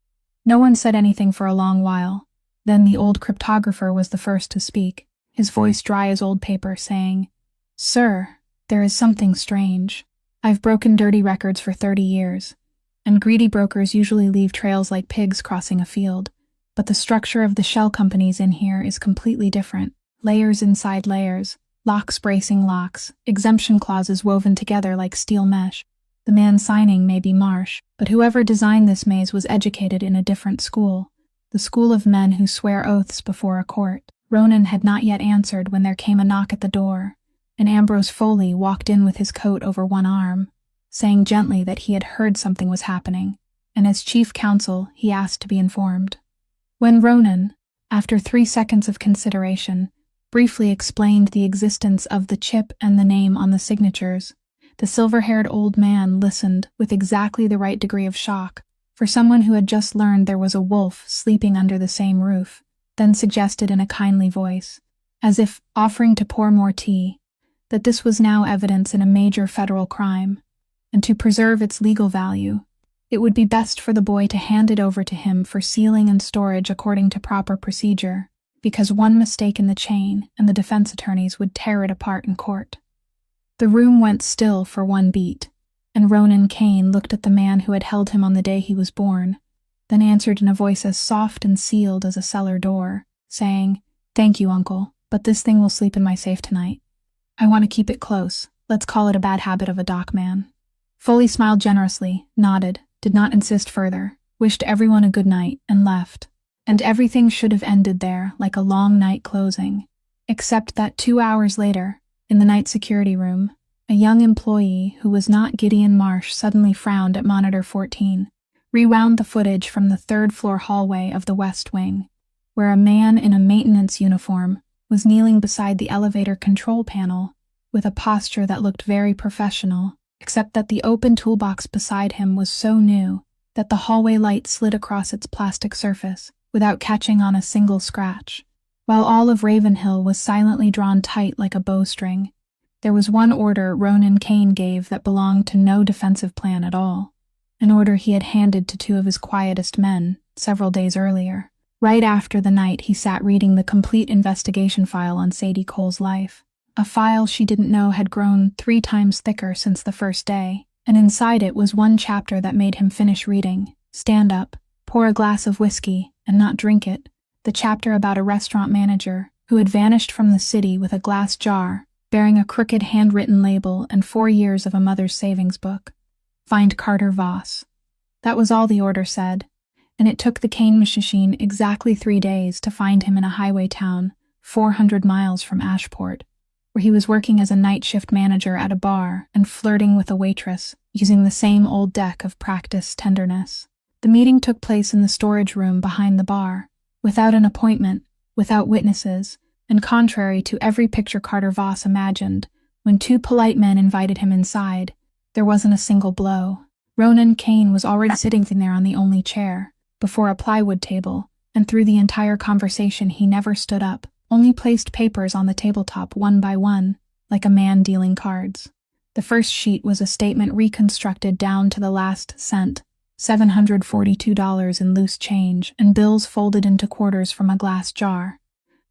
No one said anything for a long while. Then the old cryptographer was the first to speak, his voice dry as old paper, saying, "Sir, there is something strange. I've broken dirty records for 30 years, and greedy brokers usually leave trails like pigs crossing a field, but the structure of the shell companies in here is completely different. Layers inside layers, locks bracing locks, exemption clauses woven together like steel mesh. The man signing may be Marsh, but whoever designed this maze was educated in a different school, the school of men who swear oaths before a court." Ronan had not yet answered when there came a knock at the door, and Ambrose Foley walked in with his coat over one arm, saying gently that he had heard something was happening, and as chief counsel he asked to be informed. When Ronan, after 3 seconds of consideration, briefly explained the existence of the chip and the name on the signatures, the silver-haired old man listened with exactly the right degree of shock for someone who had just learned there was a wolf sleeping under the same roof, then suggested in a kindly voice, as if offering to pour more tea, that this was now evidence in a major federal crime, and to preserve its legal value, it would be best for the boy to hand it over to him for sealing and storage according to proper procedure, because one mistake in the chain and the defense attorneys would tear it apart in court. The room went still for 1 beat, and Ronan Kane looked at the man who had held him on the day he was born, then answered in a voice as soft and sealed as a cellar door, saying, "Thank you, Uncle, but this thing will sleep in my safe tonight. I want to keep it close. Let's call it a bad habit of a dock man." Foley smiled generously, nodded, did not insist further, wished everyone a good night, and left. And everything should have ended there, like a long night closing, except that 2 hours later, in the night security room, A young employee, who was not Gideon Marsh, suddenly frowned at monitor 14, rewound the footage from the third-floor hallway of the West Wing, where a man in a maintenance uniform was kneeling beside the elevator control panel with a posture that looked very professional, except that the open toolbox beside him was so new that the hallway light slid across its plastic surface without catching on a single scratch. While all of Ravenhill was silently drawn tight like a bowstring, there was one order Ronan Kane gave that belonged to no defensive plan at all, an order he had handed to two of his quietest men several days earlier, right after the night he sat reading the complete investigation file on Sadie Cole's life, a file she didn't know had grown 3 times thicker since the first day, and inside it was one chapter that made him finish reading, stand up, pour a glass of whiskey, and not drink it, the chapter about a restaurant manager who had vanished from the city with a glass jar bearing a crooked handwritten label and 4 years of a mother's savings book. Find Carter Voss. That was all the order said, and it took the Kane machine exactly 3 days to find him in a highway town 400 miles from Ashport, where he was working as a night shift manager at a bar and flirting with a waitress using the same old deck of practice tenderness. The meeting took place in the storage room behind the bar, without an appointment, without witnesses, and contrary to every picture Carter Voss imagined, when 2 polite men invited him inside, there wasn't a single blow. Ronan Kane was already sitting there on the only chair, before a plywood table, and through the entire conversation he never stood up, only placed papers on the tabletop one by one, like a man dealing cards. The first sheet was a statement reconstructed down to the last cent, $742 in loose change, and bills folded into quarters from a glass jar.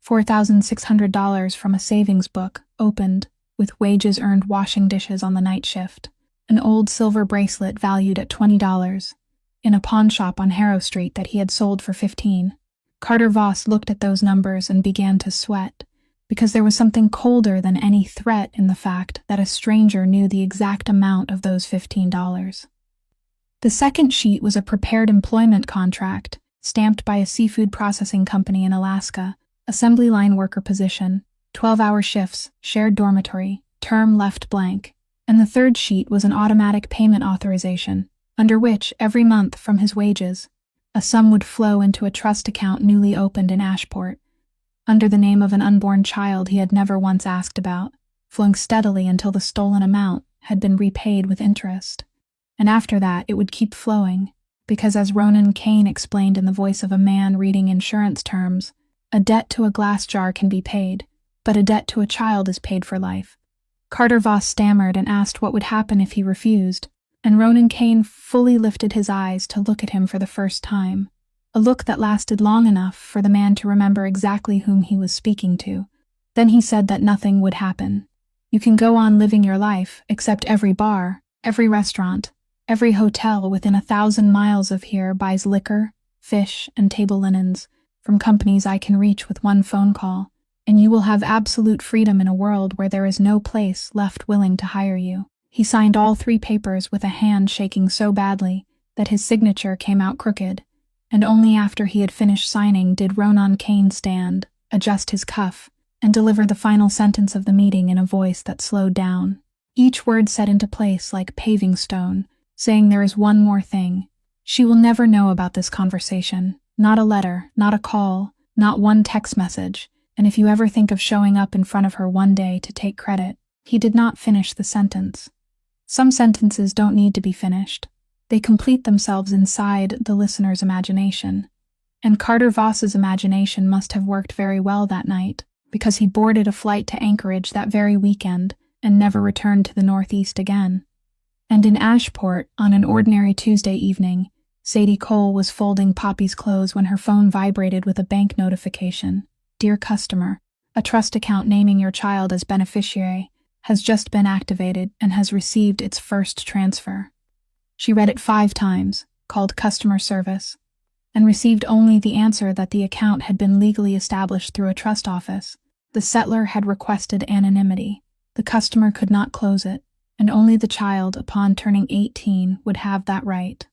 $4,600 from a savings book, opened, with wages earned washing dishes on the night shift. An old silver bracelet valued at $20, in a pawn shop on Harrow Street that he had sold for $15. Carter Voss looked at those numbers and began to sweat, because there was something colder than any threat in the fact that a stranger knew the exact amount of those $15. The second sheet was a prepared employment contract, stamped by a seafood processing company in Alaska, assembly line worker position, 12-hour shifts, shared dormitory, term left blank, and the third sheet was an automatic payment authorization, under which, every month from his wages, a sum would flow into a trust account newly opened in Ashport, under the name of an unborn child he had never once asked about, flowing steadily until the stolen amount had been repaid with interest. And after that it would keep flowing, because as Ronan Kane explained in the voice of a man reading insurance terms, a debt to a glass jar can be paid, but a debt to a child is paid for life. Carter Voss stammered and asked what would happen if he refused, and Ronan Kane fully lifted his eyes to look at him for the first time, a look that lasted long enough for the man to remember exactly whom he was speaking to. Then he said that nothing would happen. You can go on living your life, except every bar, every restaurant, every hotel within 1,000 miles of here buys liquor, fish, and table linens from companies I can reach with one phone call, and you will have absolute freedom in a world where there is no place left willing to hire you. He signed all 3 papers with a hand shaking so badly that his signature came out crooked, and only after he had finished signing did Ronan Kane stand, adjust his cuff, and deliver the final sentence of the meeting in a voice that slowed down, each word set into place like paving stone, saying there is one more thing. She will never know about this conversation. Not a letter, not a call, not one text message, and if you ever think of showing up in front of her one day to take credit. He did not finish the sentence. Some sentences don't need to be finished. They complete themselves inside the listener's imagination. And Carter Voss's imagination must have worked very well that night, because he boarded a flight to Anchorage that very weekend and never returned to the Northeast again. And in Ashport, on an ordinary Tuesday evening, Sadie Cole was folding Poppy's clothes when her phone vibrated with a bank notification. Dear customer, a trust account naming your child as beneficiary has just been activated and has received its first transfer. She read it 5 times, called customer service, and received only the answer that the account had been legally established through a trust office. The settler had requested anonymity. The customer could not close it, and only the child, upon turning 18, would have that right.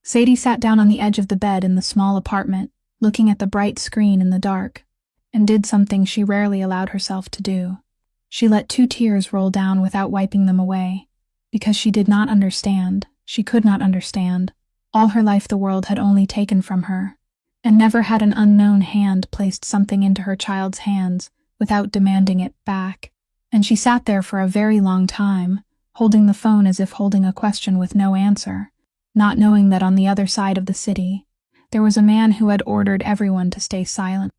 Sadie sat down on the edge of the bed in the small apartment, looking at the bright screen in the dark, and did something she rarely allowed herself to do. She let 2 tears roll down without wiping them away. Because she did not understand, she could not understand. All her life the world had only taken from her. And never had an unknown hand placed something into her child's hands without demanding it back. And she sat there for a very long time, holding the phone as if holding a question with no answer, not knowing that on the other side of the city, there was a man who had ordered everyone to stay silent,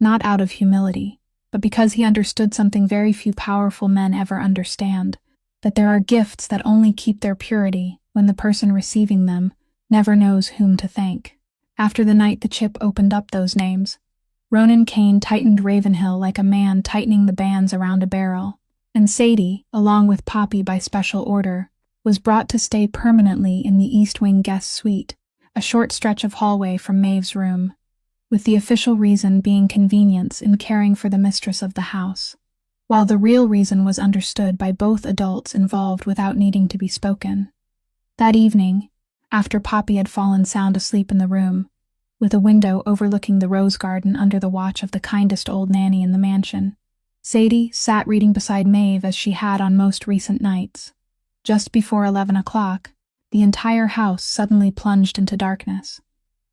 not out of humility, but because he understood something very few powerful men ever understand, that there are gifts that only keep their purity when the person receiving them never knows whom to thank. After the night the chip opened up those names, Ronan Kane tightened Ravenhill like a man tightening the bands around a barrel, and Sadie, along with Poppy by special order, was brought to stay permanently in the East Wing guest suite, a short stretch of hallway from Maeve's room, with the official reason being convenience in caring for the mistress of the house, while the real reason was understood by both adults involved without needing to be spoken. That evening, after Poppy had fallen sound asleep in the room, with a window overlooking the rose garden under the watch of the kindest old nanny in the mansion, Sadie sat reading beside Maeve as she had on most recent nights. Just before 11 o'clock, the entire house suddenly plunged into darkness.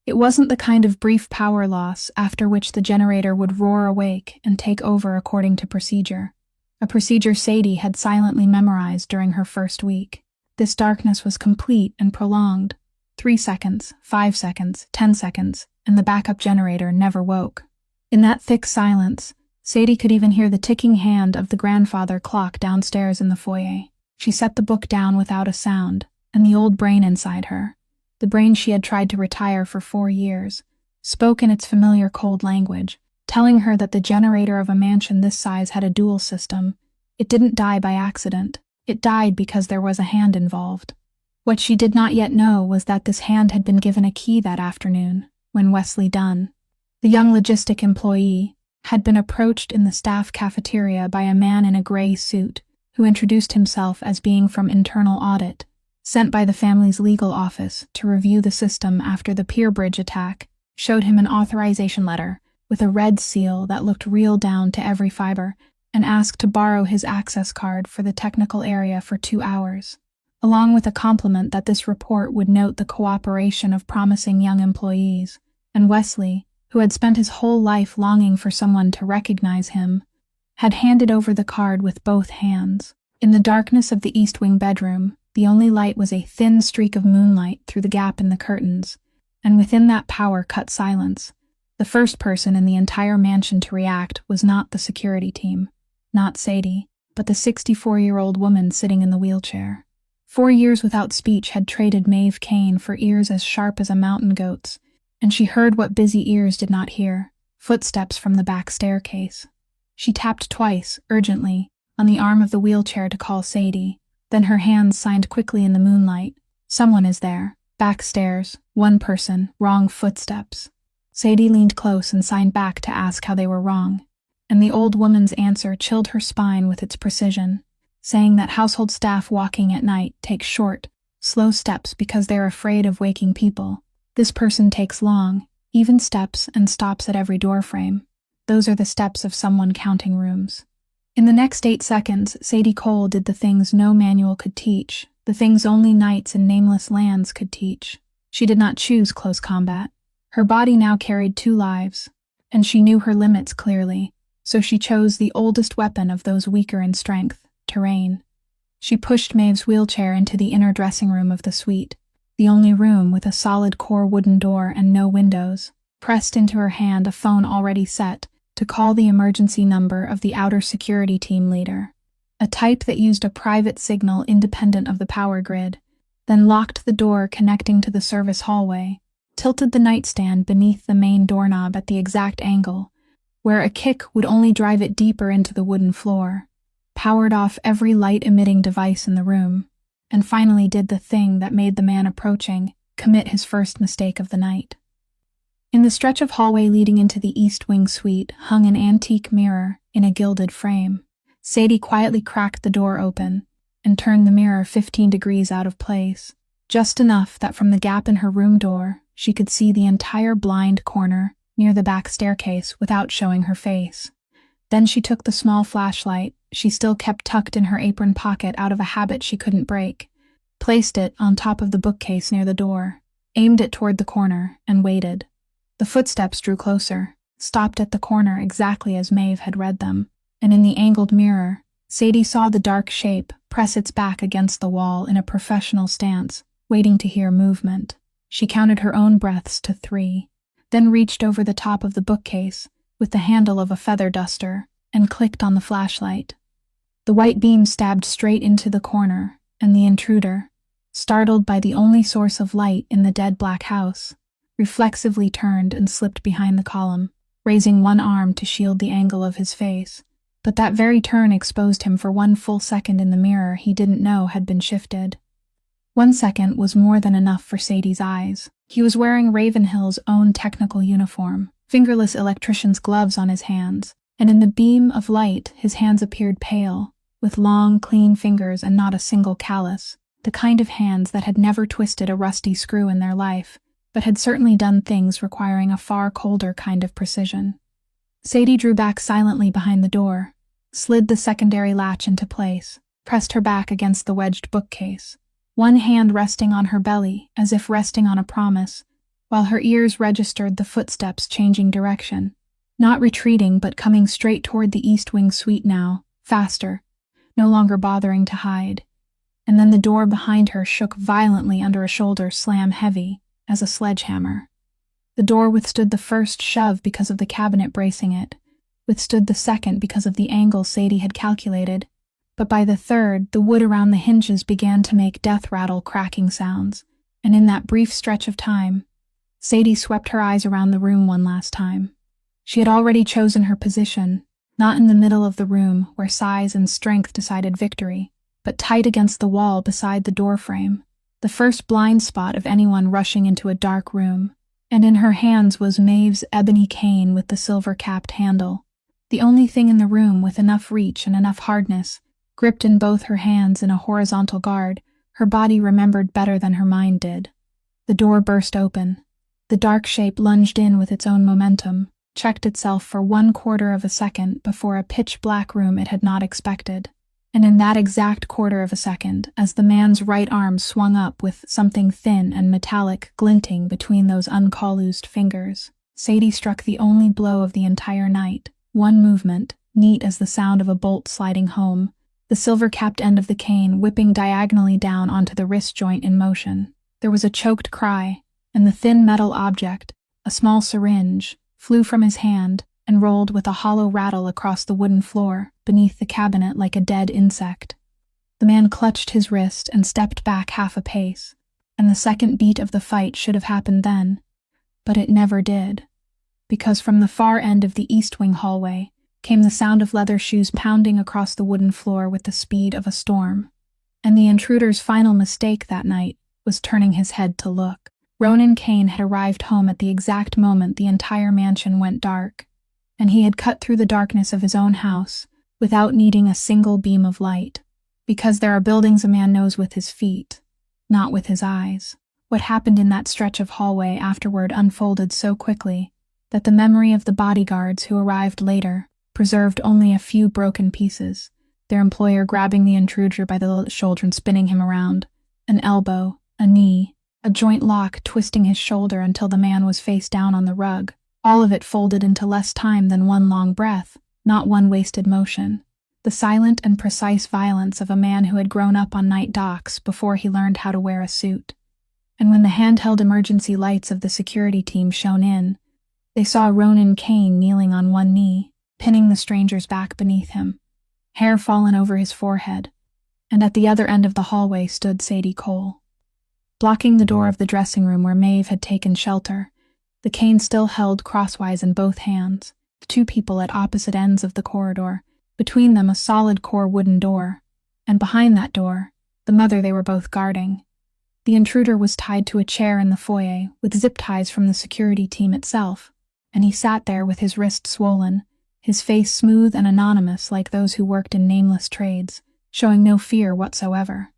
It wasn't the kind of brief power loss after which the generator would roar awake and take over according to procedure, a procedure Sadie had silently memorized during her first week. This darkness was complete and prolonged. 3 seconds, 5 seconds, 10 seconds, and the backup generator never woke. In that thick silence, Sadie could even hear the ticking hand of the grandfather clock downstairs in the foyer. She set the book down without a sound, and the old brain inside her, the brain she had tried to retire for 4 years, spoke in its familiar cold language, telling her that the generator of a mansion this size had a dual system. It didn't die by accident. It died because there was a hand involved. What she did not yet know was that this hand had been given a key that afternoon, when Wesley Dunn, the young logistic employee, had been approached in the staff cafeteria by a man in a gray suit, who introduced himself as being from internal audit, sent by the family's legal office to review the system after the Pier Bridge attack, showed him an authorization letter with a red seal that looked real down to every fiber, and asked to borrow his access card for the technical area for 2 hours, along with a compliment that this report would note the cooperation of promising young employees. And Wesley, who had spent his whole life longing for someone to recognize him, had handed over the card with both hands. In the darkness of the East Wing bedroom, the only light was a thin streak of moonlight through the gap in the curtains, and within that power-cut silence, the first person in the entire mansion to react was not the security team, not Sadie, but the 64-year-old woman sitting in the wheelchair. 4 years without speech had traded Maeve Kane for ears as sharp as a mountain goat's, and she heard what busy ears did not hear, footsteps from the back staircase. She tapped twice, urgently, on the arm of the wheelchair to call Sadie, then her hands signed quickly in the moonlight. Someone is there. Backstairs, one person, wrong footsteps. Sadie leaned close and signed back to ask how they were wrong, and the old woman's answer chilled her spine with its precision, saying that household staff walking at night take short, slow steps because they're afraid of waking people. This person takes long, even steps and stops at every doorframe. Those are the steps of someone counting rooms. In the next 8 seconds, Sadie Cole did the things no manual could teach, the things only knights in nameless lands could teach. She did not choose close combat. Her body now carried 2 lives, and she knew her limits clearly, so she chose the oldest weapon of those weaker in strength, terrain. She pushed Maeve's wheelchair into the inner dressing room of the suite, the only room with a solid core wooden door and no windows, pressed into her hand a phone already set to call the emergency number of the outer security team leader, a type that used a private signal independent of the power grid, then locked the door connecting to the service hallway, tilted the nightstand beneath the main doorknob at the exact angle, where a kick would only drive it deeper into the wooden floor, powered off every light-emitting device in the room, and finally did the thing that made the man approaching commit his first mistake of the night. In the stretch of hallway leading into the East Wing suite hung an antique mirror in a gilded frame. Sadie quietly cracked the door open and turned the mirror 15 degrees out of place, just enough that from the gap in her room door she could see the entire blind corner near the back staircase without showing her face. Then she took the small flashlight she still kept tucked in her apron pocket out of a habit she couldn't break, placed it on top of the bookcase near the door, aimed it toward the corner, and waited. The footsteps drew closer, stopped at the corner exactly as Maeve had read them, and in the angled mirror, Sadie saw the dark shape press its back against the wall in a professional stance, waiting to hear movement. She counted her own breaths to 3, then reached over the top of the bookcase with the handle of a feather duster and clicked on the flashlight. The white beam stabbed straight into the corner, and the intruder, startled by the only source of light in the dead black house, reflexively turned and slipped behind the column, raising one arm to shield the angle of his face. But that very turn exposed him for one full second in the mirror he didn't know had been shifted. 1 second was more than enough for Sadie's eyes. He was wearing Ravenhill's own technical uniform, fingerless electrician's gloves on his hands, and in the beam of light his hands appeared pale, with long, clean fingers and not a single callus, the kind of hands that had never twisted a rusty screw in their life, but had certainly done things requiring a far colder kind of precision. Sadie drew back silently behind the door, slid the secondary latch into place, pressed her back against the wedged bookcase, one hand resting on her belly as if resting on a promise, while her ears registered the footsteps changing direction, not retreating but coming straight toward the East Wing suite now, faster, no longer bothering to hide. And then the door behind her shook violently under a shoulder slam heavy as a sledgehammer. The door withstood the first shove because of the cabinet bracing it, withstood the second because of the angle Sadie had calculated, but by the third, the wood around the hinges began to make death-rattle cracking sounds, and in that brief stretch of time, Sadie swept her eyes around the room one last time. She had already chosen her position, not in the middle of the room where size and strength decided victory, but tight against the wall beside the doorframe, the first blind spot of anyone rushing into a dark room, and in her hands was Maeve's ebony cane with the silver-capped handle, the only thing in the room with enough reach and enough hardness. Gripped in both her hands in a horizontal guard, her body remembered better than her mind did. The door burst open. The dark shape lunged in with its own momentum, checked itself for 1/4 of a second before a pitch-black room it had not expected. And in that exact 1/4 of a second, as the man's right arm swung up with something thin and metallic glinting between those uncalloused fingers, Sadie struck the only blow of the entire night, one movement, neat as the sound of a bolt sliding home, the silver-capped end of the cane whipping diagonally down onto the wrist joint in motion. There was a choked cry, and the thin metal object, a small syringe, flew from his hand and rolled with a hollow rattle across the wooden floor beneath the cabinet like a dead insect. The man clutched his wrist and stepped back half a pace, and the second beat of the fight should have happened then, but it never did, because from the far end of the East Wing hallway came the sound of leather shoes pounding across the wooden floor with the speed of a storm. And the intruder's final mistake that night was turning his head to look. Ronan Kane had arrived home at the exact moment the entire mansion went dark, and he had cut through the darkness of his own house without needing a single beam of light, because there are buildings a man knows with his feet, not with his eyes. What happened in that stretch of hallway afterward unfolded so quickly that the memory of the bodyguards who arrived later preserved only a few broken pieces, their employer grabbing the intruder by the shoulder and spinning him around, an elbow, a knee, a joint lock twisting his shoulder until the man was face down on the rug, all of it folded into less time than one long breath, not one wasted motion. The silent and precise violence of a man who had grown up on night docks before he learned how to wear a suit. And when the handheld emergency lights of the security team shone in, they saw Ronan Kane kneeling on one knee, pinning the stranger's back beneath him, hair fallen over his forehead, and at the other end of the hallway stood Sadie Cole. Blocking the door of the dressing room where Maeve had taken shelter, the cane still held crosswise in both hands, the two people at opposite ends of the corridor, between them a solid core wooden door, and behind that door, the mother they were both guarding. The intruder was tied to a chair in the foyer with zip ties from the security team itself, and he sat there with his wrist swollen, his face smooth and anonymous like those who worked in nameless trades, showing no fear whatsoever.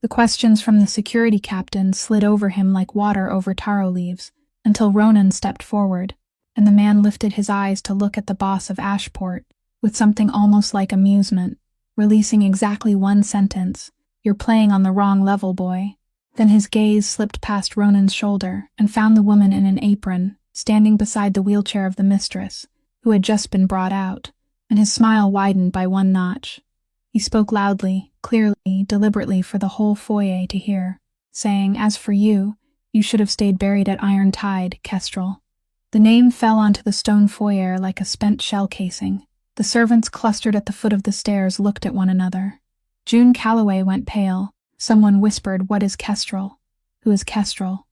The questions from the security captain slid over him like water over taro leaves, until Ronan stepped forward, and the man lifted his eyes to look at the boss of Ashport, with something almost like amusement, releasing exactly one sentence, "You're playing on the wrong level, boy." Then his gaze slipped past Ronan's shoulder and found the woman in an apron, standing beside the wheelchair of the mistress, who had just been brought out, and his smile widened by one notch. He spoke loudly, clearly, deliberately for the whole foyer to hear, saying, "As for you, you should have stayed buried at Iron Tide, Kestrel." The name fell onto the stone foyer like a spent shell casing. The servants clustered at the foot of the stairs looked at one another. June Calloway went pale. Someone whispered, "What is Kestrel? Who is Kestrel?"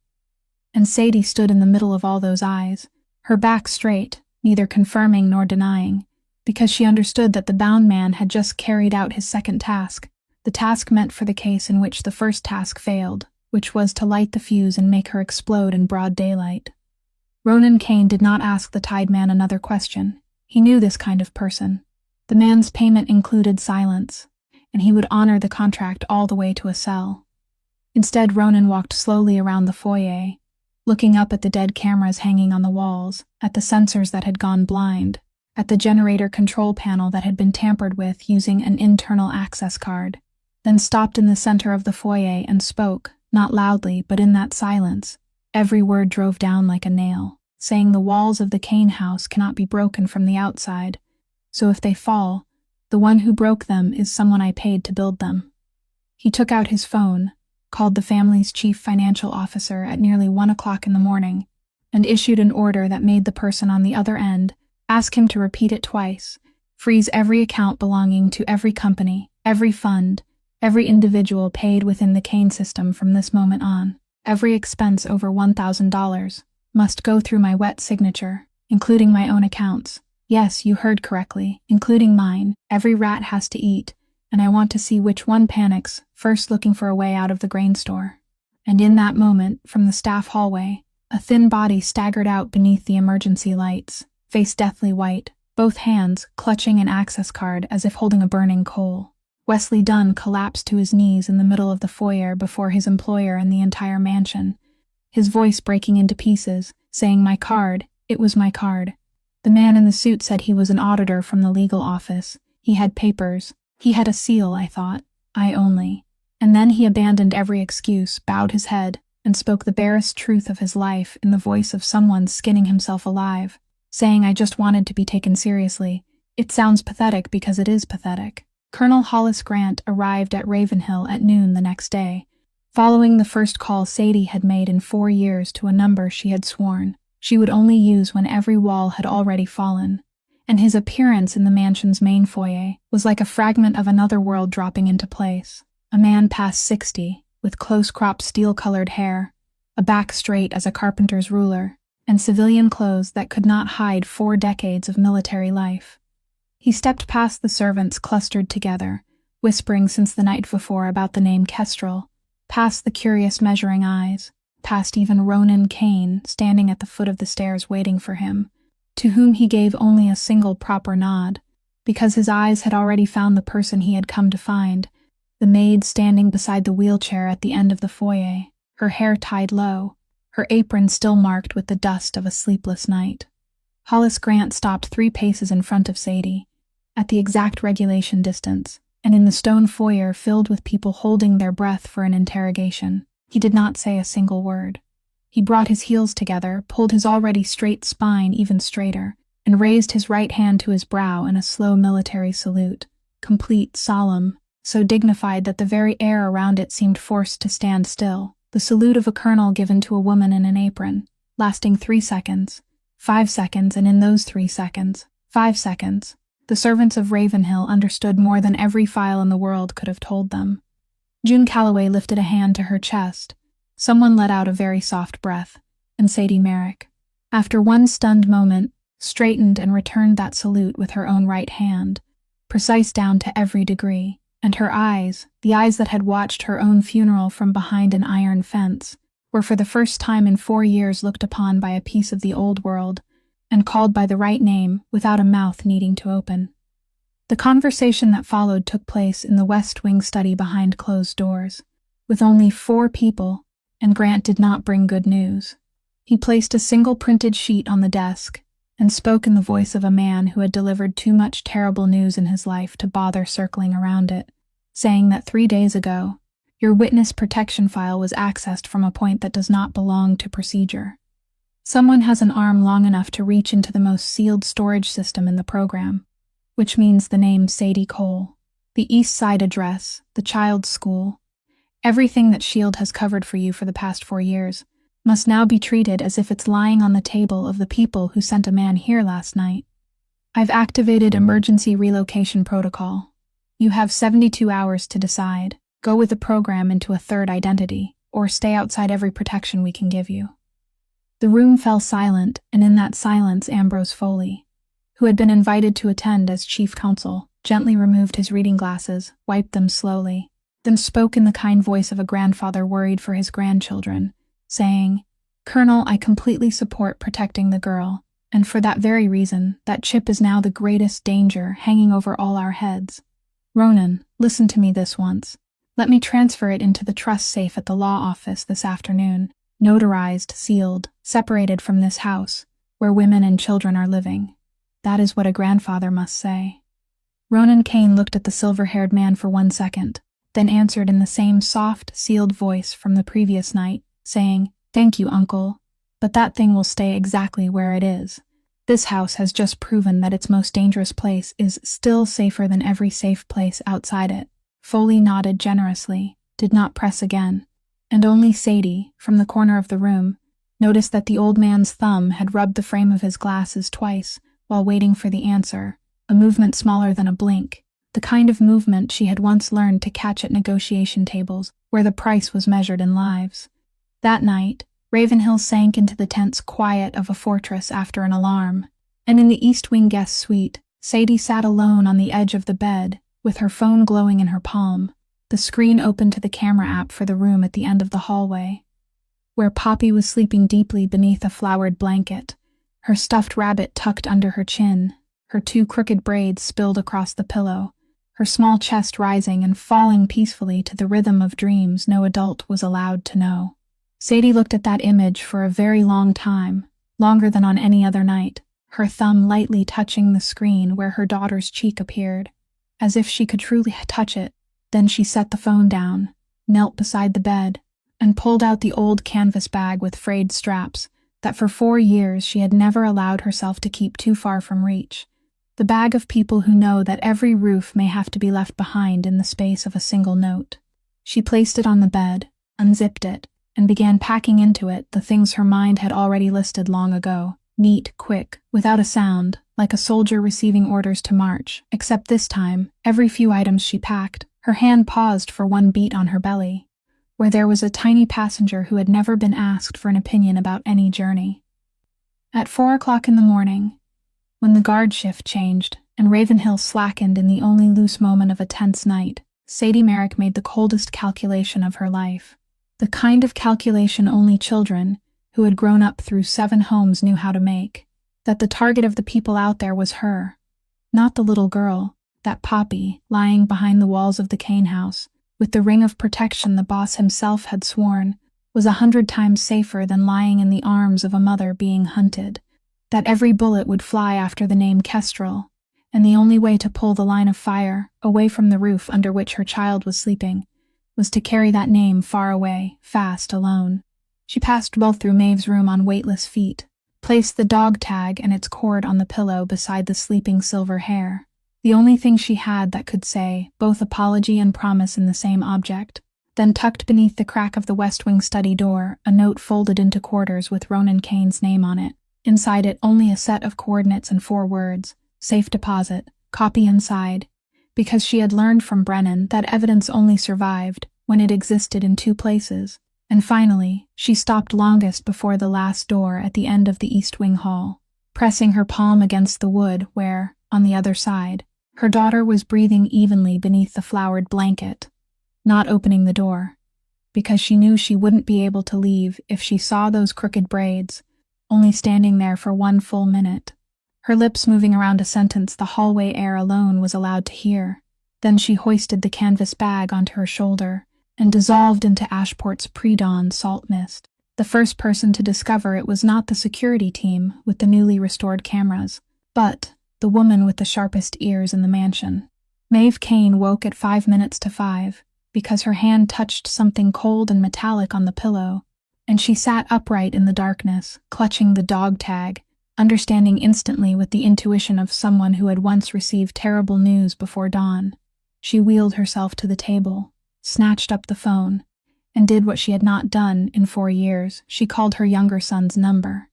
And Sadie stood in the middle of all those eyes, her back straight, neither confirming nor denying, because she understood that the bound man had just carried out his second task, the task meant for the case in which the first task failed, which was to light the fuse and make her explode in broad daylight. Ronan Kane did not ask the Tide Man another question. He knew this kind of person. The man's payment included silence, and he would honor the contract all the way to a cell. Instead, Ronan walked slowly around the foyer, looking up at the dead cameras hanging on the walls, at the sensors that had gone blind, at the generator control panel that had been tampered with using an internal access card, then stopped in the center of the foyer and spoke, not loudly, but in that silence. Every word drove down like a nail, saying the walls of the Kane house cannot be broken from the outside, so if they fall, the one who broke them is someone I paid to build them. He took out his phone, called the family's chief financial officer at nearly 1 o'clock in the morning, and issued an order that made the person on the other end ask him to repeat it twice, freeze every account belonging to every company, every fund, every individual paid within the Kane system from this moment on. Every expense over $1,000 must go through my wet signature, including my own accounts. Yes, you heard correctly, including mine. Every rat has to eat, and I want to see which one panics, first looking for a way out of the grain store. And in that moment, from the staff hallway, a thin body staggered out beneath the emergency lights, face deathly white, both hands clutching an access card as if holding a burning coal. Wesley Dunn collapsed to his knees in the middle of the foyer before his employer and the entire mansion, his voice breaking into pieces, saying, "My card, it was my card." The man in the suit said he was an auditor from the legal office. He had papers. He had a seal, I thought. I only. And then he abandoned every excuse, bowed his head, and spoke the barest truth of his life in the voice of someone skinning himself alive, saying, "I just wanted to be taken seriously. It sounds pathetic because it is pathetic." Colonel Hollis Grant arrived at Ravenhill at noon the next day, following the first call Sadie had made in 4 years to a number she had sworn she would only use when every wall had already fallen, and his appearance in the mansion's main foyer was like a fragment of another world dropping into place. A man past 60, with close-cropped steel-colored hair, a back straight as a carpenter's ruler, and civilian clothes that could not hide 4 decades of military life. He stepped past the servants clustered together, whispering since the night before about the name Kestrel, past the curious measuring eyes, past even Ronan Kane standing at the foot of the stairs waiting for him, to whom he gave only a single proper nod, because his eyes had already found the person he had come to find, the maid standing beside the wheelchair at the end of the foyer, her hair tied low, her apron still marked with the dust of a sleepless night. Hollis Grant stopped 3 paces in front of Sadie, at the exact regulation distance, and in the stone foyer filled with people holding their breath for an interrogation. He did not say a single word. He brought his heels together, pulled his already straight spine even straighter, and raised his right hand to his brow in a slow military salute, complete, solemn, so dignified that the very air around it seemed forced to stand still. The salute of a colonel given to a woman in an apron, lasting 3 seconds, 5 seconds, and in those 3 seconds, 5 seconds, the servants of Ravenhill understood more than every file in the world could have told them. June Calloway lifted a hand to her chest. Someone let out a very soft breath, and Sadie Merrick, after one stunned moment, straightened and returned that salute with her own right hand, precise down to every degree, and her eyes, the eyes that had watched her own funeral from behind an iron fence, were for the first time in 4 years looked upon by a piece of the old world, and called by the right name without a mouth needing to open. The conversation that followed took place in the West Wing study behind closed doors, with only 4 people, and Grant did not bring good news. He placed a single printed sheet on the desk, and spoke in the voice of a man who had delivered too much terrible news in his life to bother circling around it, saying that 3 days ago, your witness protection file was accessed from a point that does not belong to procedure. Someone has an arm long enough to reach into the most sealed storage system in the program, which means the name Sadie Cole, the East Side address, the child's school, everything that S.H.I.E.L.D. has covered for you for the past 4 years, must now be treated as if it's lying on the table of the people who sent a man here last night. I've activated emergency relocation protocol. You have 72 hours to decide. Go with the program into a third identity, or stay outside every protection we can give you. The room fell silent, and in that silence Ambrose Foley, who had been invited to attend as chief counsel, gently removed his reading glasses, wiped them slowly, then spoke in the kind voice of a grandfather worried for his grandchildren, saying, "Colonel, I completely support protecting the girl, and for that very reason, that chip is now the greatest danger hanging over all our heads. Ronan, listen to me this once. Let me transfer it into the trust safe at the law office this afternoon, notarized, sealed, separated from this house, where women and children are living. That is what a grandfather must say." Ronan Kane looked at the silver-haired man for 1 second, then answered in the same soft, sealed voice from the previous night, saying, "Thank you, Uncle, but that thing will stay exactly where it is. This house has just proven that its most dangerous place is still safer than every safe place outside it." Foley nodded generously, did not press again, and only Sadie, from the corner of the room, noticed that the old man's thumb had rubbed the frame of his glasses twice while waiting for the answer, a movement smaller than a blink, the kind of movement she had once learned to catch at negotiation tables where the price was measured in lives. That night, Ravenhill sank into the tense quiet of a fortress after an alarm, and in the East Wing guest suite, Sadie sat alone on the edge of the bed, with her phone glowing in her palm, the screen open to the camera app for the room at the end of the hallway, where Poppy was sleeping deeply beneath a flowered blanket, her stuffed rabbit tucked under her chin, her 2 crooked braids spilled across the pillow, her small chest rising and falling peacefully to the rhythm of dreams no adult was allowed to know. Sadie looked at that image for a very long time, longer than on any other night, her thumb lightly touching the screen where her daughter's cheek appeared, as if she could truly touch it. Then she set the phone down, knelt beside the bed, and pulled out the old canvas bag with frayed straps that for 4 years she had never allowed herself to keep too far from reach. The bag of people who know that every roof may have to be left behind in the space of a single note. She placed it on the bed, unzipped it, and began packing into it the things her mind had already listed long ago, neat, quick, without a sound, like a soldier receiving orders to march, except this time, every few items she packed, her hand paused for one beat on her belly, where there was a tiny passenger who had never been asked for an opinion about any journey. At 4 o'clock in the morning, when the guard shift changed and Ravenhill slackened in the only loose moment of a tense night, Sadie Merrick made the coldest calculation of her life. The kind of calculation only children, who had grown up through 7 homes, knew how to make. That the target of the people out there was her, not the little girl, that Poppy, lying behind the walls of the Kane house, with the ring of protection the boss himself had sworn, was 100 times safer than lying in the arms of a mother being hunted. That every bullet would fly after the name Kestrel, and the only way to pull the line of fire away from the roof under which her child was sleeping was to carry that name far away, fast, alone. She passed well through Maeve's room on weightless feet, placed the dog tag and its cord on the pillow beside the sleeping silver hair, the only thing she had that could say both apology and promise in the same object, then tucked beneath the crack of the West Wing study door a note folded into quarters with Ronan Kane's name on it. Inside it only a set of coordinates and 4 words, safe deposit, copy inside, because she had learned from Brennan that evidence only survived when it existed in 2 places. And finally, she stopped longest before the last door at the end of the East Wing hall, pressing her palm against the wood where, on the other side, her daughter was breathing evenly beneath the flowered blanket, not opening the door, because she knew she wouldn't be able to leave if she saw those crooked braids, only standing there for 1 full minute, her lips moving around a sentence the hallway air alone was allowed to hear. Then she hoisted the canvas bag onto her shoulder and dissolved into Ashport's pre-dawn salt mist. The first person to discover it was not the security team with the newly restored cameras, but the woman with the sharpest ears in the mansion. Maeve Kane woke at 5 minutes to 5 because her hand touched something cold and metallic on the pillow, and she sat upright in the darkness, clutching the dog tag, understanding instantly with the intuition of someone who had once received terrible news before dawn. She wheeled herself to the table, snatched up the phone, and did what she had not done in 4 years. She called her younger son's number.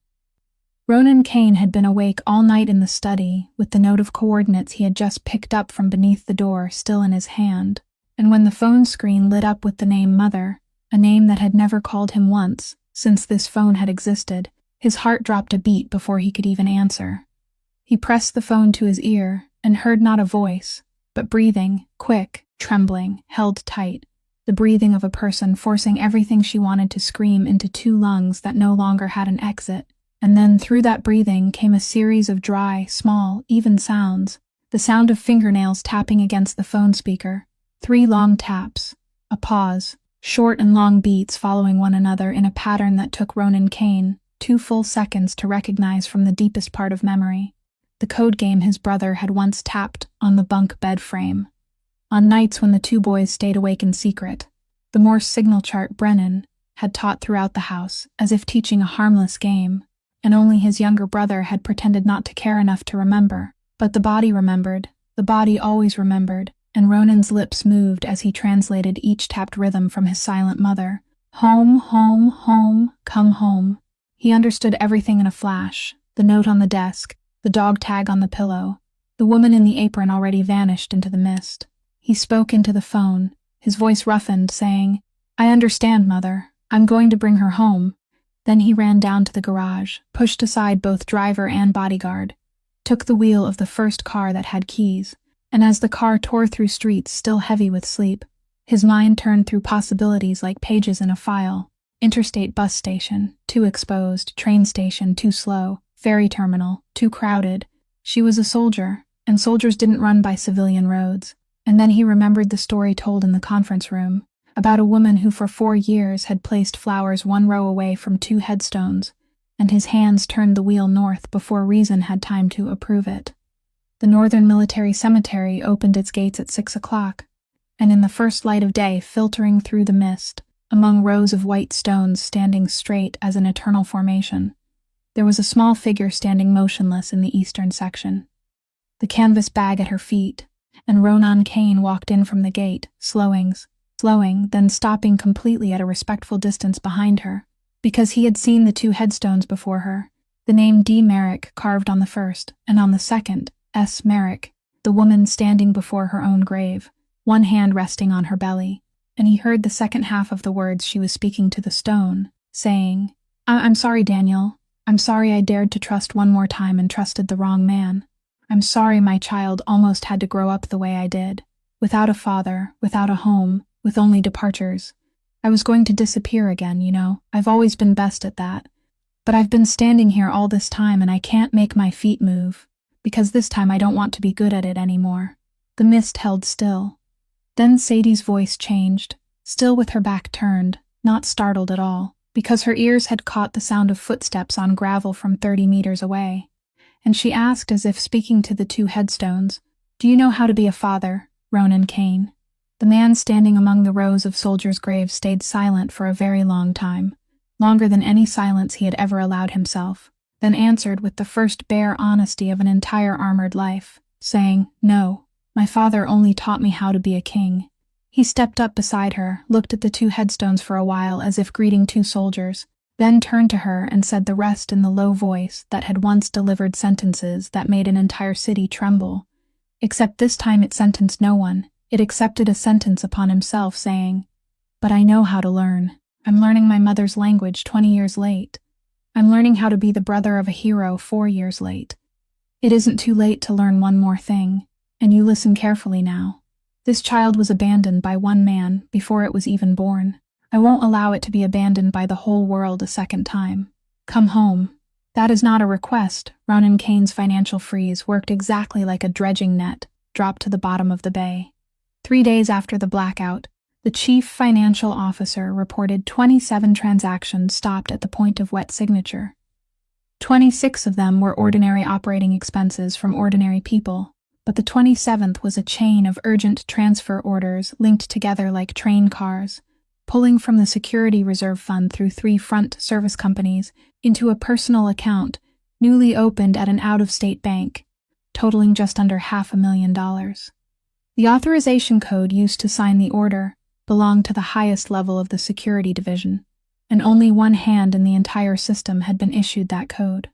Ronan Kane had been awake all night in the study, with the note of coordinates he had just picked up from beneath the door still in his hand, and when the phone screen lit up with the name Mother, a name that had never called him once since this phone had existed, his heart dropped a beat before he could even answer. He pressed the phone to his ear and heard not a voice, but breathing, quick, trembling, held tight, the breathing of a person forcing everything she wanted to scream into 2 lungs that no longer had an exit. And then through that breathing came a series of dry, small, even sounds, the sound of fingernails tapping against the phone speaker, 3 long taps, a pause, short and long beats following one another in a pattern that took Ronan Kane 2 full seconds to recognize from the deepest part of memory, the code game his brother had once tapped on the bunk bed frame. On nights when the 2 boys stayed awake in secret, the Morse signal chart Brennan had taught throughout the house, as if teaching a harmless game, and only his younger brother had pretended not to care enough to remember. But the body remembered, the body always remembered, and Ronan's lips moved as he translated each tapped rhythm from his silent mother. Home, home, home, come home. He understood everything in a flash, the note on the desk, the dog tag on the pillow, the woman in the apron already vanished into the mist. He spoke into the phone, his voice roughened, saying, "I understand, Mother. I'm going to bring her home." Then he ran down to the garage, pushed aside both driver and bodyguard, took the wheel of the first car that had keys, and as the car tore through streets still heavy with sleep, his mind turned through possibilities like pages in a file. Interstate bus station, too exposed, train station, too slow, ferry terminal, too crowded. She was a soldier, and soldiers didn't run by civilian roads. And then he remembered the story told in the conference room, about a woman who for 4 years had placed flowers 1 row away from 2 headstones, and his hands turned the wheel north before reason had time to approve it. The Northern Military Cemetery opened its gates at 6 o'clock, and in the first light of day filtering through the mist, among rows of white stones standing straight as an eternal formation, there was a small figure standing motionless in the eastern section, the canvas bag at her feet, and Ronan Kane walked in from the gate, slowing, then stopping completely at a respectful distance behind her, because he had seen the 2 headstones before her, the name D. Merrick carved on the first, and on the second, S. Merrick, the woman standing before her own grave, one hand resting on her belly, and he heard the second half of the words she was speaking to the stone, saying, I'm sorry, Daniel. I'm sorry I dared to trust one more time and trusted the wrong man. I'm sorry my child almost had to grow up the way I did, without a father, without a home, with only departures. I was going to disappear again, you know. I've always been best at that. But I've been standing here all this time and I can't make my feet move, because this time I don't want to be good at it anymore. The mist held still. Then Sadie's voice changed, still with her back turned, not startled at all, because her ears had caught the sound of footsteps on gravel from 30 meters away. And she asked as if speaking to the 2 headstones, "Do you know how to be a father, Ronan Kane?" The man standing among the rows of soldiers' graves stayed silent for a very long time, longer than any silence he had ever allowed himself, then answered with the first bare honesty of an entire armored life, saying, "No, my father only taught me how to be a king." He stepped up beside her, looked at the 2 headstones for a while as if greeting 2 soldiers, then turned to her and said the rest in the low voice that had once delivered sentences that made an entire city tremble. Except this time it sentenced no one. It accepted a sentence upon himself, saying, "But I know how to learn. I'm learning my mother's language 20 years late. I'm learning how to be the brother of a hero 4 years late. It isn't too late to learn one more thing, and you listen carefully now. This child was abandoned by one man before it was even born. I won't allow it to be abandoned by the whole world a second time. Come home." That is not a request. Ronan Kane's financial freeze worked exactly like a dredging net dropped to the bottom of the bay. 3 days after the blackout, The chief financial officer reported 27 transactions stopped at the point of wet signature. 26 of them were ordinary operating expenses from ordinary people, but the 27th was a chain of urgent transfer orders linked together like train cars, pulling from the security reserve fund through 3 front service companies into a personal account newly opened at an out-of-state bank, totaling just under $500,000. The authorization code used to sign the order belonged to the highest level of the security division, and only one hand in the entire system had been issued that code.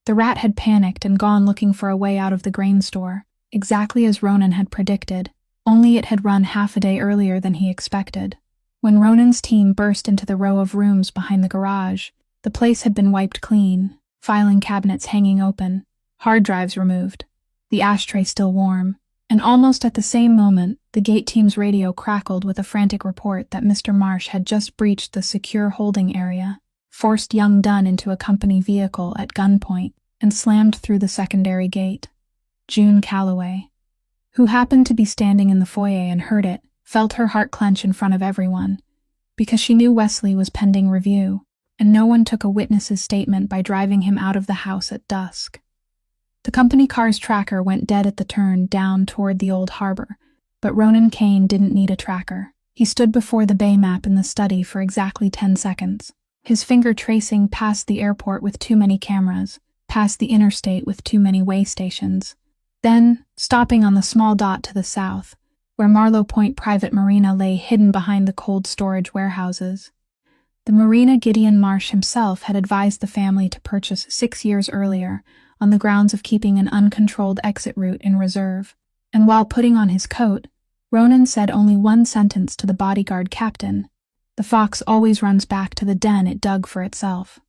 The rat had panicked and gone looking for a way out of the grain store, exactly as Ronan had predicted, only it had run half a day earlier than he expected. When Ronan's team burst into the row of rooms behind the garage, the place had been wiped clean, filing cabinets hanging open, hard drives removed, the ashtray still warm, and almost at the same moment, the gate team's radio crackled with a frantic report that Mr. Marsh had just breached the secure holding area, forced young Dunn into a company vehicle at gunpoint, and slammed through the secondary gate. June Calloway, who happened to be standing in the foyer and heard it, felt her heart clench in front of everyone, because she knew Wesley was pending review, and no one took a witness's statement by driving him out of the house at dusk. The company car's tracker went dead at the turn down toward the old harbor, but Ronan Kane didn't need a tracker. He stood before the bay map in the study for exactly 10 seconds, his finger tracing past the airport with too many cameras, past the interstate with too many way stations, then stopping on the small dot to the south, where Marlow Point Private Marina lay hidden behind the cold storage warehouses. The marina Gideon Marsh himself had advised the family to purchase 6 years earlier, on the grounds of keeping an uncontrolled exit route in reserve, and while putting on his coat, Ronan said only one sentence to the bodyguard captain: "The fox always runs back to the den it dug for itself."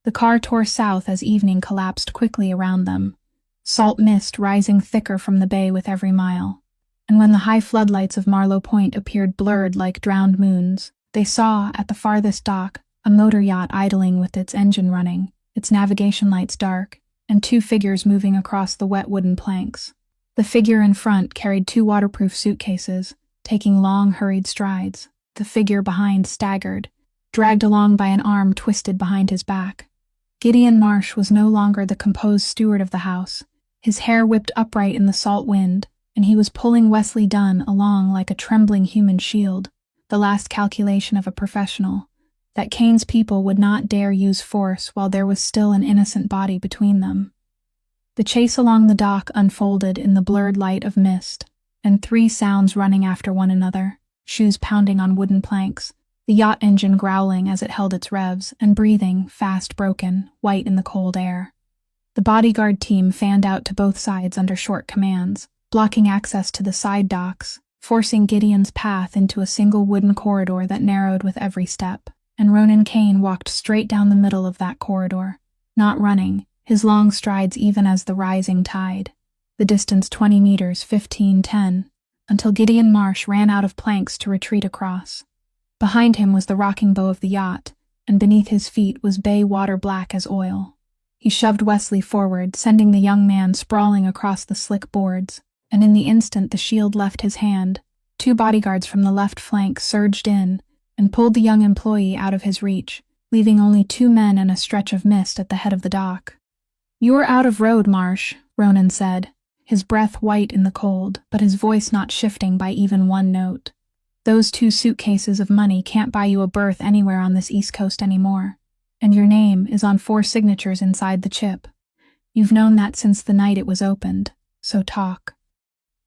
The car tore south as evening collapsed quickly around them, salt mist rising thicker from the bay with every mile, and when the high floodlights of Marlow Point appeared blurred like drowned moons, they saw, at the farthest dock, a motor yacht idling with its engine running, its navigation lights dark, and 2 figures moving across the wet wooden planks. The figure in front carried 2 waterproof suitcases, taking long, hurried strides. The figure behind staggered, dragged along by an arm twisted behind his back. Gideon Marsh was no longer the composed steward of the house. His hair whipped upright in the salt wind, and he was pulling Wesley Dunn along like a trembling human shield, the last calculation of a professional, that Kane's people would not dare use force while there was still an innocent body between them. The chase along the dock unfolded in the blurred light of mist, and 3 sounds running after one another, shoes pounding on wooden planks, the yacht engine growling as it held its revs, and breathing, fast broken, white in the cold air. The bodyguard team fanned out to both sides under short commands, blocking access to the side docks, forcing Gideon's path into a single wooden corridor that narrowed with every step, and Ronan Kane walked straight down the middle of that corridor, not running, his long strides even as the rising tide, the distance 20 meters, 15-10, until Gideon Marsh ran out of planks to retreat across. Behind him was the rocking bow of the yacht, and beneath his feet was bay water black as oil. He shoved Wesley forward, sending the young man sprawling across the slick boards, and in the instant the shield left his hand, 2 bodyguards from the left flank surged in and pulled the young employee out of his reach, leaving only 2 men and a stretch of mist at the head of the dock. "You're out of road, Marsh," Ronan said, his breath white in the cold, but his voice not shifting by even 1 note. "Those 2 suitcases of money can't buy you a berth anywhere on this East Coast anymore, and your name is on 4 signatures inside the chip. You've known that since the night it was opened, so talk.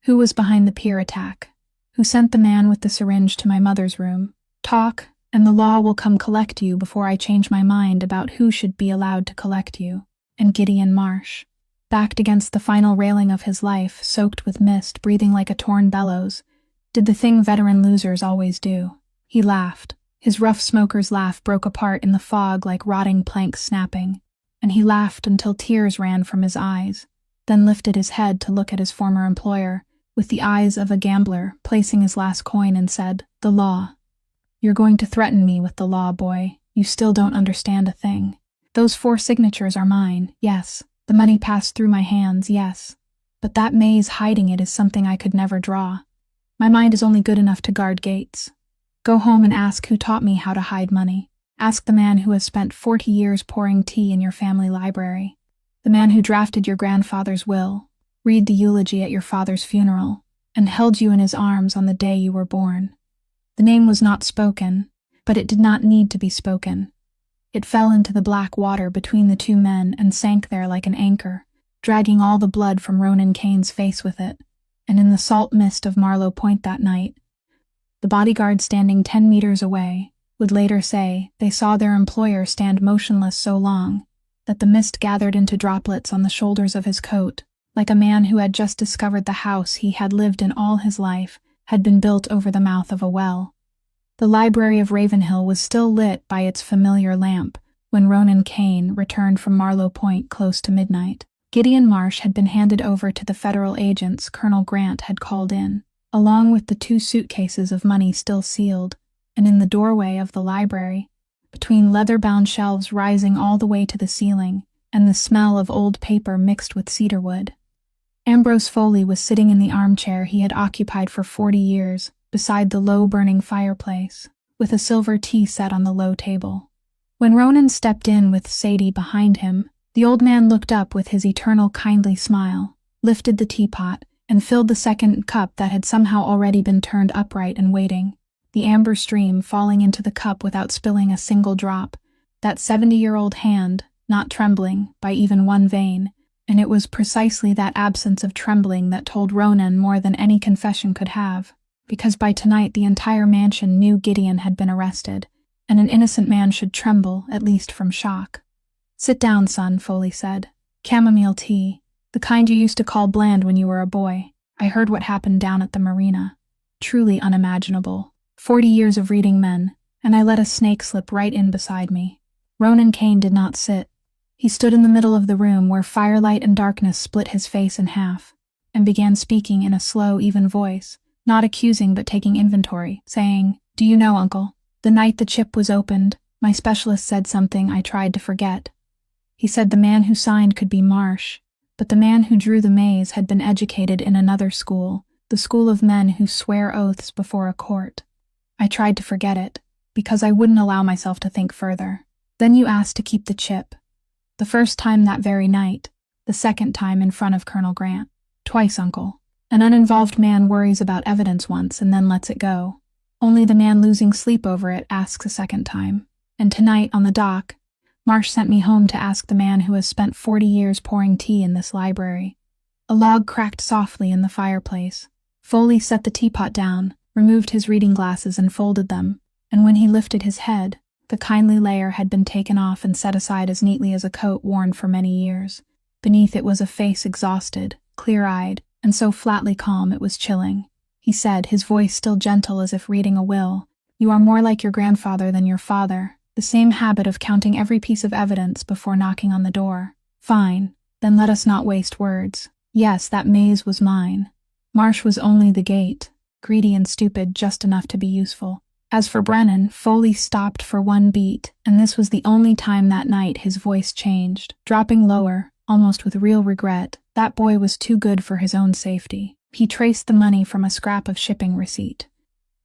Who was behind the pier attack? Who sent the man with the syringe to my mother's room? Talk, and the law will come collect you before I change my mind about who should be allowed to collect you." And Gideon Marsh, backed against the final railing of his life, soaked with mist, breathing like a torn bellows, did the thing veteran losers always do. He laughed. His rough smoker's laugh broke apart in the fog like rotting planks snapping, and he laughed until tears ran from his eyes, then lifted his head to look at his former employer, with the eyes of a gambler, placing his last coin, and said, "The law. You're going to threaten me with the law, boy. You still don't understand a thing. Those 4 signatures are mine, yes. The money passed through my hands, yes. But that maze hiding it is something I could never draw. My mind is only good enough to guard gates. Go home and ask who taught me how to hide money. Ask the man who has spent 40 years pouring tea in your family library. The man who drafted your grandfather's will, read the eulogy at your father's funeral, and held you in his arms on the day you were born. The name was not spoken, but it did not need to be spoken. It fell into the black water between the two men and sank there like an anchor, dragging all the blood from Ronan Kane's face with it. And in the salt mist of Marlowe Point that night, the bodyguard standing 10 meters away would later say they saw their employer stand motionless so long that the mist gathered into droplets on the shoulders of his coat, like a man who had just discovered the house he had lived in all his life had been built over the mouth of a well. The library of Ravenhill was still lit by its familiar lamp when Ronan Kane returned from Marlowe Point close to midnight. Gideon Marsh had been handed over to the federal agents Colonel Grant had called in, along with the 2 suitcases of money still sealed, and in the doorway of the library, between leather-bound shelves rising all the way to the ceiling, and the smell of old paper mixed with cedarwood, Ambrose Foley was sitting in the armchair he had occupied for 40 years, beside the low-burning fireplace, with a silver tea set on the low table. When Ronan stepped in with Sadie behind him, the old man looked up with his eternal kindly smile, lifted the teapot, and filled the second cup that had somehow already been turned upright and waiting, the amber stream falling into the cup without spilling a single drop, that 70-year-old hand not trembling by even one vein, and it was precisely that absence of trembling that told Ronan more than any confession could have, because by tonight the entire mansion knew Gideon had been arrested, and an innocent man should tremble, at least from shock. "Sit down, son," Foley said. "Chamomile tea, the kind you used to call bland when you were a boy. I heard what happened down at the marina. Truly unimaginable. 40 years of reading men, and I let a snake slip right in beside me." Ronan Kane did not sit. He stood in the middle of the room where firelight and darkness split his face in half, and began speaking in a slow, even voice, not accusing but taking inventory, saying, "Do you know, Uncle, the night the chip was opened, my specialist said something I tried to forget. He said the man who signed could be Marsh, but the man who drew the maze had been educated in another school, the school of men who swear oaths before a court. I tried to forget it, because I wouldn't allow myself to think further. Then you asked to keep the chip. The first time that very night, the second time in front of Colonel Grant. Twice, Uncle. An uninvolved man worries about evidence once and then lets it go. Only the man losing sleep over it asks a second time. And tonight, on the dock, Marsh sent me home to ask the man who has spent 40 years pouring tea in this library." A log cracked softly in the fireplace. Foley set the teapot down, removed his reading glasses and folded them, and when he lifted his head, the kindly layer had been taken off and set aside as neatly as a coat worn for many years. Beneath it was a face exhausted, clear-eyed, and so flatly calm it was chilling. He said, his voice still gentle as if reading a will, "You are more like your grandfather than your father, the same habit of counting every piece of evidence before knocking on the door. Fine, then let us not waste words. Yes, that maze was mine. Marsh was only the gate, greedy and stupid just enough to be useful. As for Brennan, Foley stopped for one beat, and this was the only time that night his voice changed, dropping lower, almost with real regret. That boy was too good for his own safety. He traced the money from a scrap of shipping receipt.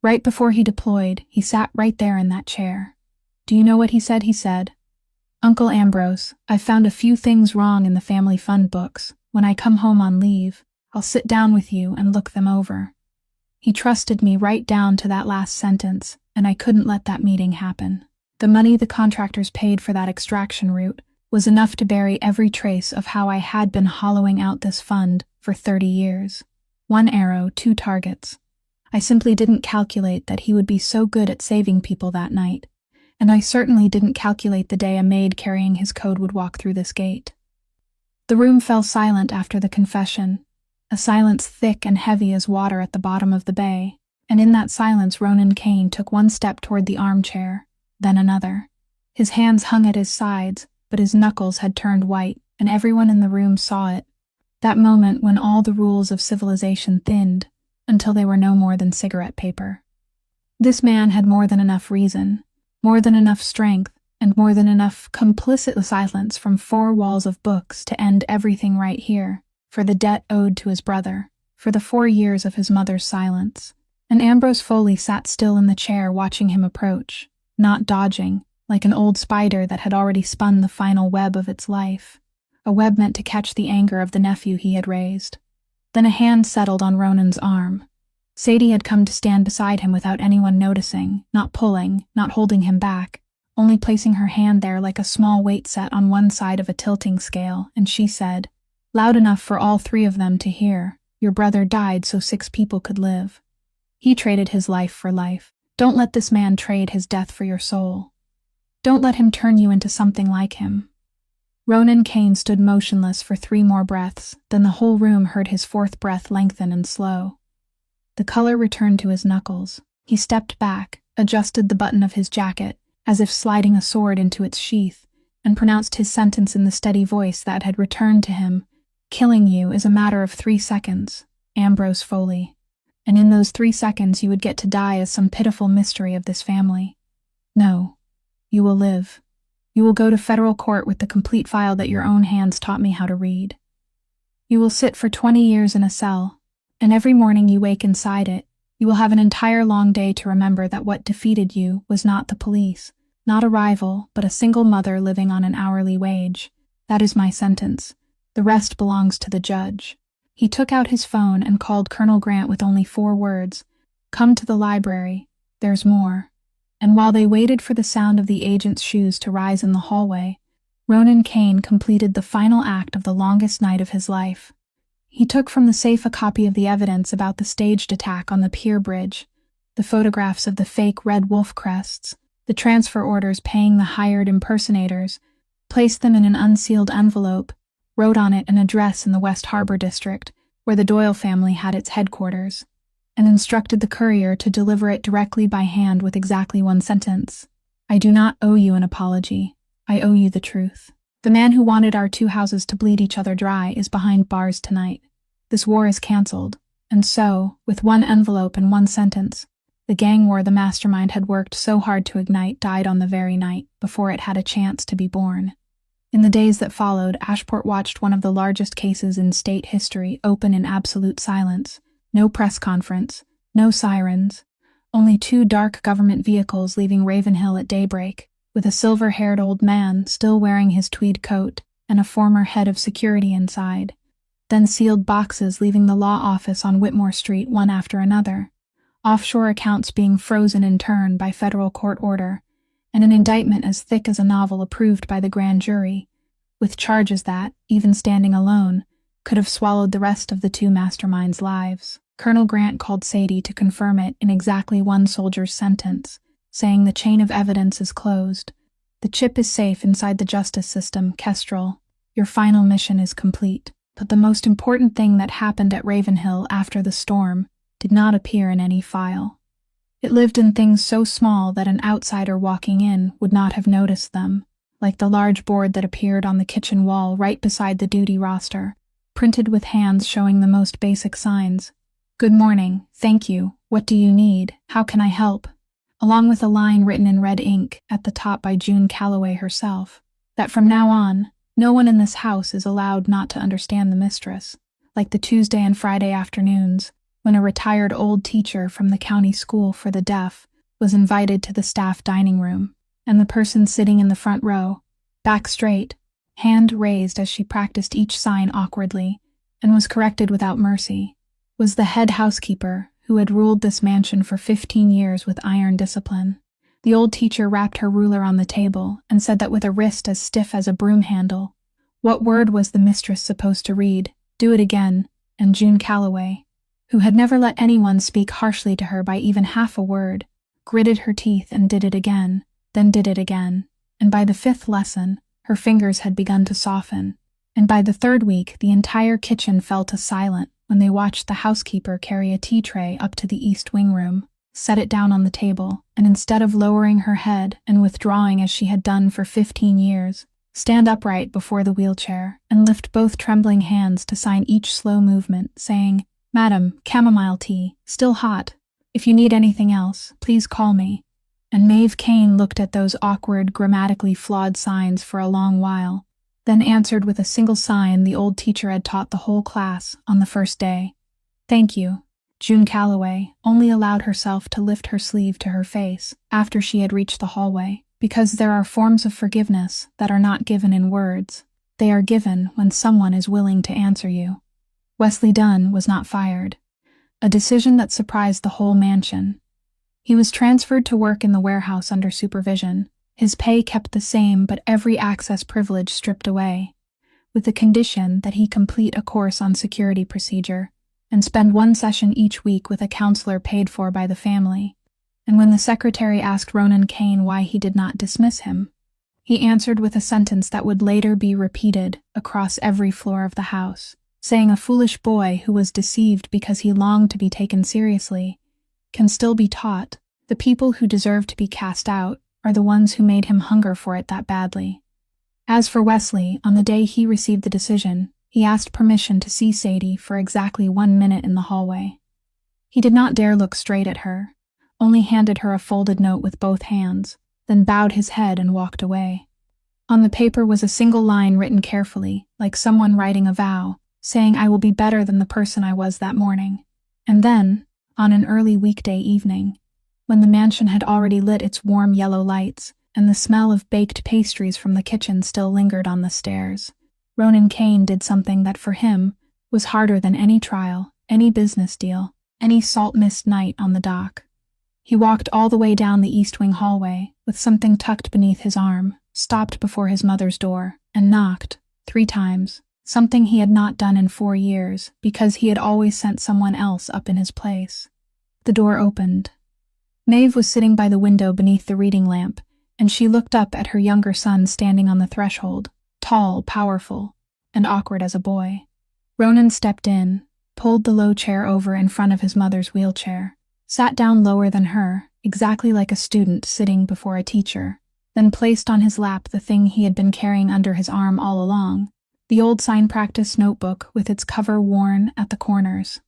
Right before he deployed, he sat right there in that chair. Do you know what he said? He said, "Uncle Ambrose, I've found a few things wrong in the family fund books. When I come home on leave, I'll sit down with you and look them over." He trusted me right down to that last sentence, and I couldn't let that meeting happen. The money the contractors paid for that extraction route was enough to bury every trace of how I had been hollowing out this fund for 30 years. 1 arrow, 2 targets. I simply didn't calculate that he would be so good at saving people that night, and I certainly didn't calculate the day a maid carrying his code would walk through this gate. The room fell silent after the confession, a silence thick and heavy as water at the bottom of the bay, and in that silence Ronan Kane took one step toward the armchair, then another. His hands hung at his sides, but his knuckles had turned white, and everyone in the room saw it. That moment when all the rules of civilization thinned, until they were no more than cigarette paper. This man had more than enough reason, more than enough strength, and more than enough complicit silence from 4 walls of books to end everything right here, for the debt owed to his brother, for the 4 years of his mother's silence, And Ambrose Foley sat still in the chair watching him approach, not dodging, like an old spider that had already spun the final web of its life, a web meant to catch the anger of the nephew he had raised. Then a hand settled on Ronan's arm. Sadie had come to stand beside him without anyone noticing, not pulling, not holding him back, only placing her hand there like a small weight set on one side of a tilting scale, and she said, loud enough for all three of them to hear, "Your brother died so 6 people could live. He traded his life for life. Don't let this man trade his death for your soul. Don't let him turn you into something like him." Ronan Kane stood motionless for 3 more breaths, then the whole room heard his 4th breath lengthen and slow. The color returned to his knuckles. He stepped back, adjusted the button of his jacket, as if sliding a sword into its sheath, and pronounced his sentence in the steady voice that had returned to him. "Killing you is a matter of 3 seconds, Ambrose Foley. And in those 3 seconds you would get to die as some pitiful mystery of this family. No, you will live. You will go to federal court with the complete file that your own hands taught me how to read. You will sit for 20 years in a cell, and every morning you wake inside it, you will have an entire long day to remember that what defeated you was not the police, not a rival, but a single mother living on an hourly wage. That is my sentence. The rest belongs to the judge." He took out his phone and called Colonel Grant with only 4 words. "Come to the library. There's more." And while they waited for the sound of the agent's shoes to rise in the hallway, Ronan Kane completed the final act of the longest night of his life. He took from the safe a copy of the evidence about the staged attack on the pier bridge, the photographs of the fake red wolf crests, the transfer orders paying the hired impersonators, placed them in an unsealed envelope, wrote on it an address in the West Harbor district, where the Doyle family had its headquarters, and instructed the courier to deliver it directly by hand with exactly 1 sentence. "I do not owe you an apology. I owe you the truth. The man who wanted our 2 houses to bleed each other dry is behind bars tonight. This war is cancelled." And so, with 1 envelope and 1 sentence, the gang war the mastermind had worked so hard to ignite died on the very night before it had a chance to be born. In the days that followed, Ashport watched one of the largest cases in state history open in absolute silence. No press conference, no sirens, only 2 dark government vehicles leaving Ravenhill at daybreak, with a silver-haired old man still wearing his tweed coat and a former head of security inside. Then sealed boxes leaving the law office on Whitmore Street one after another, offshore accounts being frozen in turn by federal court order, and an indictment as thick as a novel approved by the grand jury, with charges that, even standing alone, could have swallowed the rest of the 2 masterminds' lives. Colonel Grant called Sadie to confirm it in exactly 1 soldier's sentence, saying the chain of evidence is closed. The chip is safe inside the justice system, Kestrel. Your final mission is complete. But the most important thing that happened at Ravenhill after the storm did not appear in any file. It lived in things so small that an outsider walking in would not have noticed them, like the large board that appeared on the kitchen wall right beside the duty roster, printed with hands showing the most basic signs. "Good morning, thank you, what do you need, how can I help?" Along with a line written in red ink at the top by June Calloway herself, that from now on, no one in this house is allowed not to understand the mistress, like the Tuesday and Friday afternoons, when a retired old teacher from the county school for the deaf was invited to the staff dining room, and the person sitting in the front row, back straight, hand raised as she practiced each sign awkwardly, and was corrected without mercy, was the head housekeeper who had ruled this mansion for 15 years with iron discipline. The old teacher rapped her ruler on the table and said that with a wrist as stiff as a broom handle, what word was the mistress supposed to read? Do it again. And June Calloway, who had never let anyone speak harshly to her by even half a word, gritted her teeth and did it again, then did it again, and by the 5th lesson, her fingers had begun to soften, and by the 3rd week the entire kitchen fell to silent when they watched the housekeeper carry a tea tray up to the East Wing room, set it down on the table, and instead of lowering her head and withdrawing as she had done for 15 years, stand upright before the wheelchair and lift both trembling hands to sign each slow movement, saying, "Madam, chamomile tea, still hot. If you need anything else, please call me." And Maeve Kane looked at those awkward, grammatically flawed signs for a long while, then answered with a single sign the old teacher had taught the whole class on the first day. "Thank you." June Calloway only allowed herself to lift her sleeve to her face after she had reached the hallway, because there are forms of forgiveness that are not given in words. They are given when someone is willing to answer you. Wesley Dunn was not fired, a decision that surprised the whole mansion. He was transferred to work in the warehouse under supervision. His pay kept the same, but every access privilege stripped away, with the condition that he complete a course on security procedure and spend one session each week with a counselor paid for by the family. And when the secretary asked Ronan Kane why he did not dismiss him, he answered with a sentence that would later be repeated across every floor of the house, saying a foolish boy who was deceived because he longed to be taken seriously can still be taught. The people who deserve to be cast out are the ones who made him hunger for it that badly. As for Wesley, on the day he received the decision, he asked permission to see Sadie for exactly 1 minute in the hallway. He did not dare look straight at her, only handed her a folded note with both hands, then bowed his head and walked away. On the paper was a single line written carefully, like someone writing a vow, saying, "I will be better than the person I was that morning." And then, on an early weekday evening, when the mansion had already lit its warm yellow lights, and the smell of baked pastries from the kitchen still lingered on the stairs, Ronan Kane did something that for him was harder than any trial, any business deal, any salt mist night on the dock. He walked all the way down the East Wing hallway with something tucked beneath his arm, stopped before his mother's door, and knocked 3 times, something he had not done in 4 years because he had always sent someone else up in his place. The door opened. Maeve was sitting by the window beneath the reading lamp, and she looked up at her younger son standing on the threshold, tall, powerful, and awkward as a boy. Ronan stepped in, pulled the low chair over in front of his mother's wheelchair, sat down lower than her, exactly like a student sitting before a teacher, then placed on his lap the thing he had been carrying under his arm all along, the old sign practice notebook with its cover worn at the corners.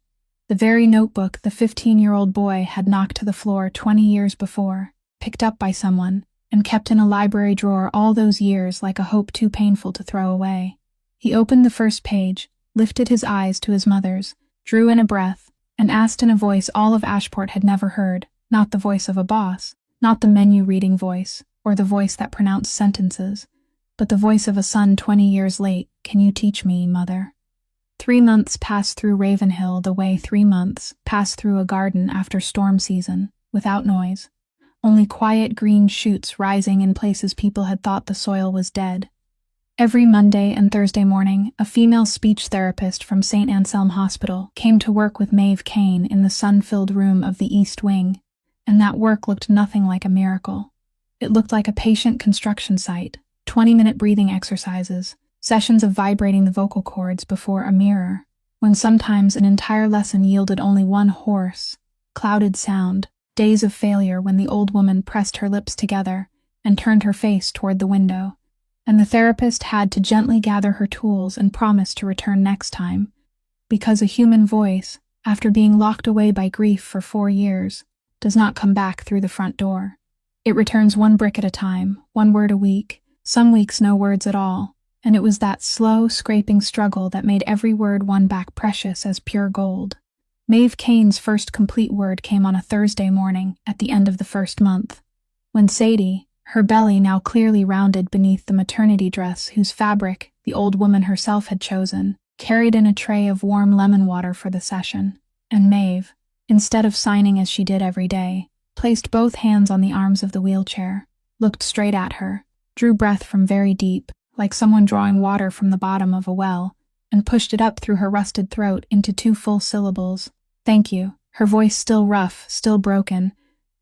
The very notebook the 15-year-old boy had knocked to the floor 20 years before, picked up by someone, and kept in a library drawer all those years like a hope too painful to throw away. He opened the first page, lifted his eyes to his mother's, drew in a breath, and asked in a voice all of Ashport had never heard, not the voice of a boss, not the menu-reading voice, or the voice that pronounced sentences, but the voice of a son 20 years late. "Can you teach me, Mother?" 3 months passed through Ravenhill the way 3 months passed through a garden after storm season, without noise. Only quiet green shoots rising in places people had thought the soil was dead. Every Monday and Thursday morning, a female speech therapist from St. Anselm Hospital came to work with Maeve Kane in the sun-filled room of the East Wing, and that work looked nothing like a miracle. It looked like a patient construction site, 20-minute breathing exercises, sessions of vibrating the vocal cords before a mirror, when sometimes an entire lesson yielded only one hoarse, clouded sound. Days of failure when the old woman pressed her lips together and turned her face toward the window, and the therapist had to gently gather her tools and promise to return next time, because a human voice, after being locked away by grief for 4 years, does not come back through the front door. It returns 1 brick at a time, 1 word a week, some weeks no words at all, and it was that slow, scraping struggle that made every word won back precious as pure gold. Maeve Kane's first complete word came on a Thursday morning at the end of the first month, when Sadie, her belly now clearly rounded beneath the maternity dress whose fabric the old woman herself had chosen, carried in a tray of warm lemon water for the session, and Maeve, instead of signing as she did every day, placed both hands on the arms of the wheelchair, looked straight at her, drew breath from very deep, like someone drawing water from the bottom of a well, and pushed it up through her rusted throat into 2 full syllables. "Thank you," her voice still rough, still broken,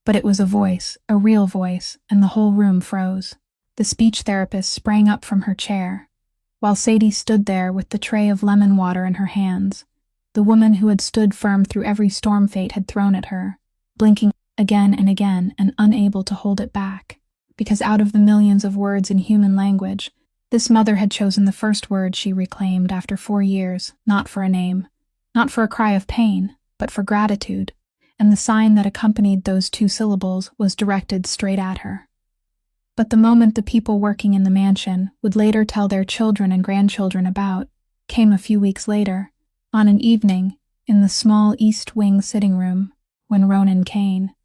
but it was a voice, a real voice, and the whole room froze. The speech therapist sprang up from her chair, while Sadie stood there with the tray of lemon water in her hands, the woman who had stood firm through every storm fate had thrown at her, blinking again and unable to hold it back, because out of the millions of words in human language, this mother had chosen the first word she reclaimed after 4 years, not for a name, not for a cry of pain, but for gratitude, and the sign that accompanied those 2 syllables was directed straight at her. But the moment the people working in the mansion would later tell their children and grandchildren about came a few weeks later, on an evening in the small East Wing sitting room, when Ronan Kane.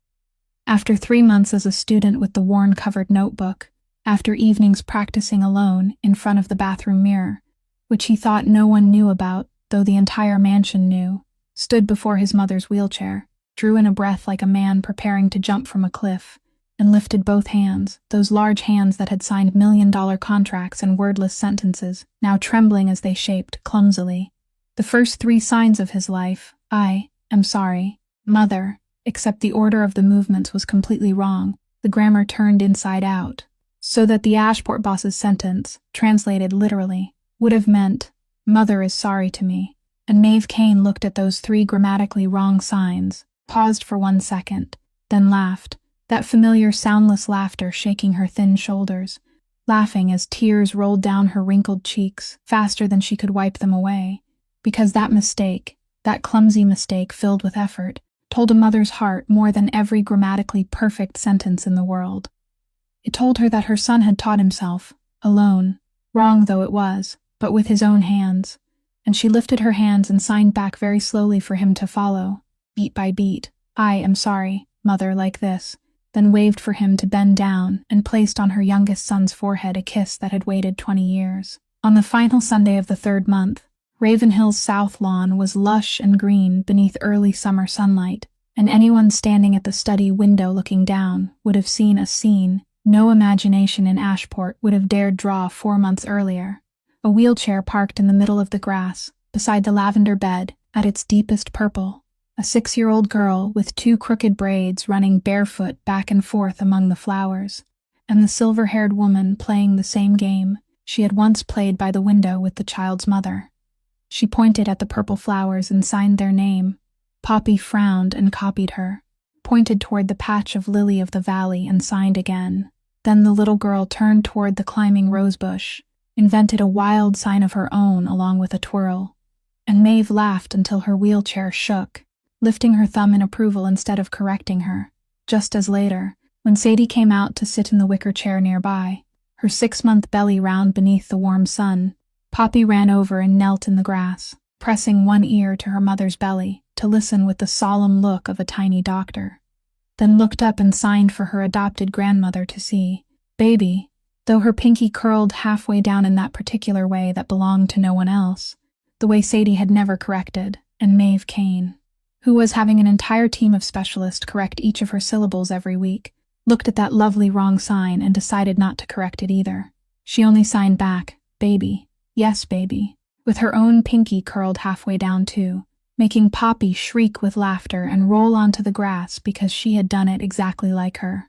After 3 months as a student with the worn-covered notebook, after evenings practicing alone in front of the bathroom mirror, which he thought no one knew about, though the entire mansion knew, stood before his mother's wheelchair, drew in a breath like a man preparing to jump from a cliff, and lifted both hands, those large hands that had signed million-dollar contracts and wordless sentences, now trembling as they shaped, clumsily. The first 3 signs of his life, "I am sorry, Mother," except the order of the movements was completely wrong, the grammar turned inside out, so that the Ashport boss's sentence, translated literally, would have meant, "Mother is sorry to me." And Maeve Kane looked at those 3 grammatically wrong signs, paused for 1 second, then laughed, that familiar soundless laughter shaking her thin shoulders, laughing as tears rolled down her wrinkled cheeks faster than she could wipe them away, because that mistake, that clumsy mistake filled with effort, told a mother's heart more than every grammatically perfect sentence in the world. It told her that her son had taught himself, alone, wrong though it was, but with his own hands, and she lifted her hands and signed back very slowly for him to follow, beat by beat, "I am sorry, Mother," like this, then waved for him to bend down and placed on her youngest son's forehead a kiss that had waited 20 years. On the final Sunday of the 3rd month, Ravenhill's south lawn was lush and green beneath early summer sunlight, and anyone standing at the study window looking down would have seen a scene no imagination in Ashport would have dared draw 4 months earlier. A wheelchair parked in the middle of the grass, beside the lavender bed, at its deepest purple. A 6-year-old girl with 2 crooked braids running barefoot back and forth among the flowers, and the silver-haired woman playing the same game she had once played by the window with the child's mother. She pointed at the purple flowers and signed their name. Poppy frowned and copied her, pointed toward the patch of lily of the valley and signed again. Then the little girl turned toward the climbing rosebush, invented a wild sign of her own along with a twirl, and Maeve laughed until her wheelchair shook, lifting her thumb in approval instead of correcting her, just as later, when Sadie came out to sit in the wicker chair nearby, her 6-month belly round beneath the warm sun, Poppy ran over and knelt in the grass, pressing one ear to her mother's belly to listen with the solemn look of a tiny doctor, then looked up and signed for her adopted grandmother to see. "Baby," though her pinky curled halfway down in that particular way that belonged to no one else, the way Sadie had never corrected, and Maeve Kane, who was having an entire team of specialists correct each of her syllables every week, looked at that lovely wrong sign and decided not to correct it either. She only signed back, "Baby, yes baby," with her own pinky curled halfway down too, making Poppy shriek with laughter and roll onto the grass because she had done it exactly like her.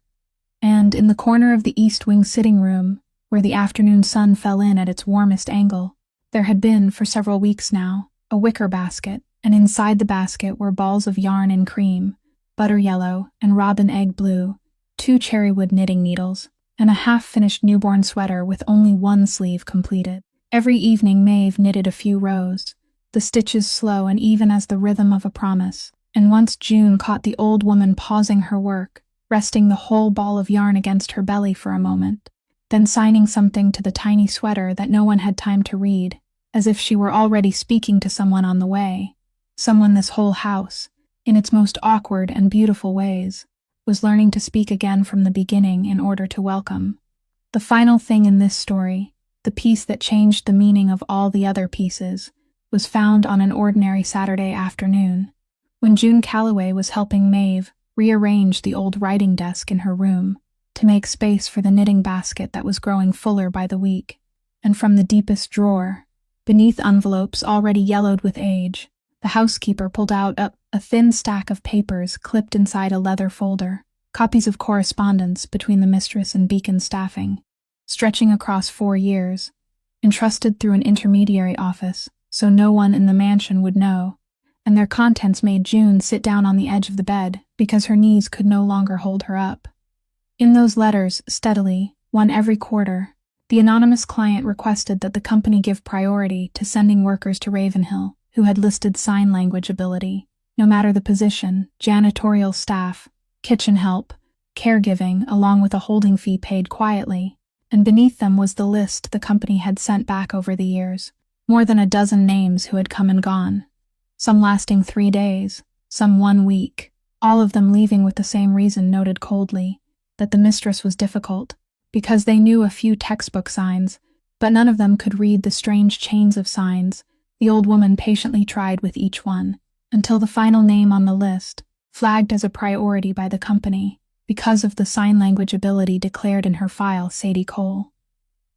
And in the corner of the East Wing sitting room, where the afternoon sun fell in at its warmest angle, there had been, for several weeks now, a wicker basket, and inside the basket were balls of yarn and cream, butter yellow and robin egg blue, 2 cherrywood knitting needles, and a half-finished newborn sweater with only 1 sleeve completed. Every evening Maeve knitted a few rows, the stitches slow and even as the rhythm of a promise, and once June caught the old woman pausing her work, resting the whole ball of yarn against her belly for a moment, then signing something to the tiny sweater that no one had time to read, as if she were already speaking to someone on the way, someone this whole house, in its most awkward and beautiful ways, was learning to speak again from the beginning in order to welcome. The final thing in this story, the piece that changed the meaning of all the other pieces, was found on an ordinary Saturday afternoon, when June Calloway was helping Maeve rearrange the old writing desk in her room to make space for the knitting basket that was growing fuller by the week, and from the deepest drawer, beneath envelopes already yellowed with age, the housekeeper pulled out a thin stack of papers clipped inside a leather folder, copies of correspondence between the mistress and Beacon staffing, stretching across 4 years, entrusted through an intermediary office so no one in the mansion would know, and their contents made June sit down on the edge of the bed because her knees could no longer hold her up. In those letters, steadily, one every quarter, the anonymous client requested that the company give priority to sending workers to Ravenhill who had listed sign language ability, no matter the position, janitorial staff, kitchen help, caregiving, along with a holding fee paid quietly, and beneath them was the list the company had sent back over the years, more than a dozen names who had come and gone. some lasting 3 days, some 1 week, all of them leaving with the same reason noted coldly, that the mistress was difficult, because they knew a few textbook signs, but none of them could read the strange chains of signs the old woman patiently tried with each one, until the final name on the list, flagged as a priority by the company, because of the sign language ability declared in her file, Sadie Cole.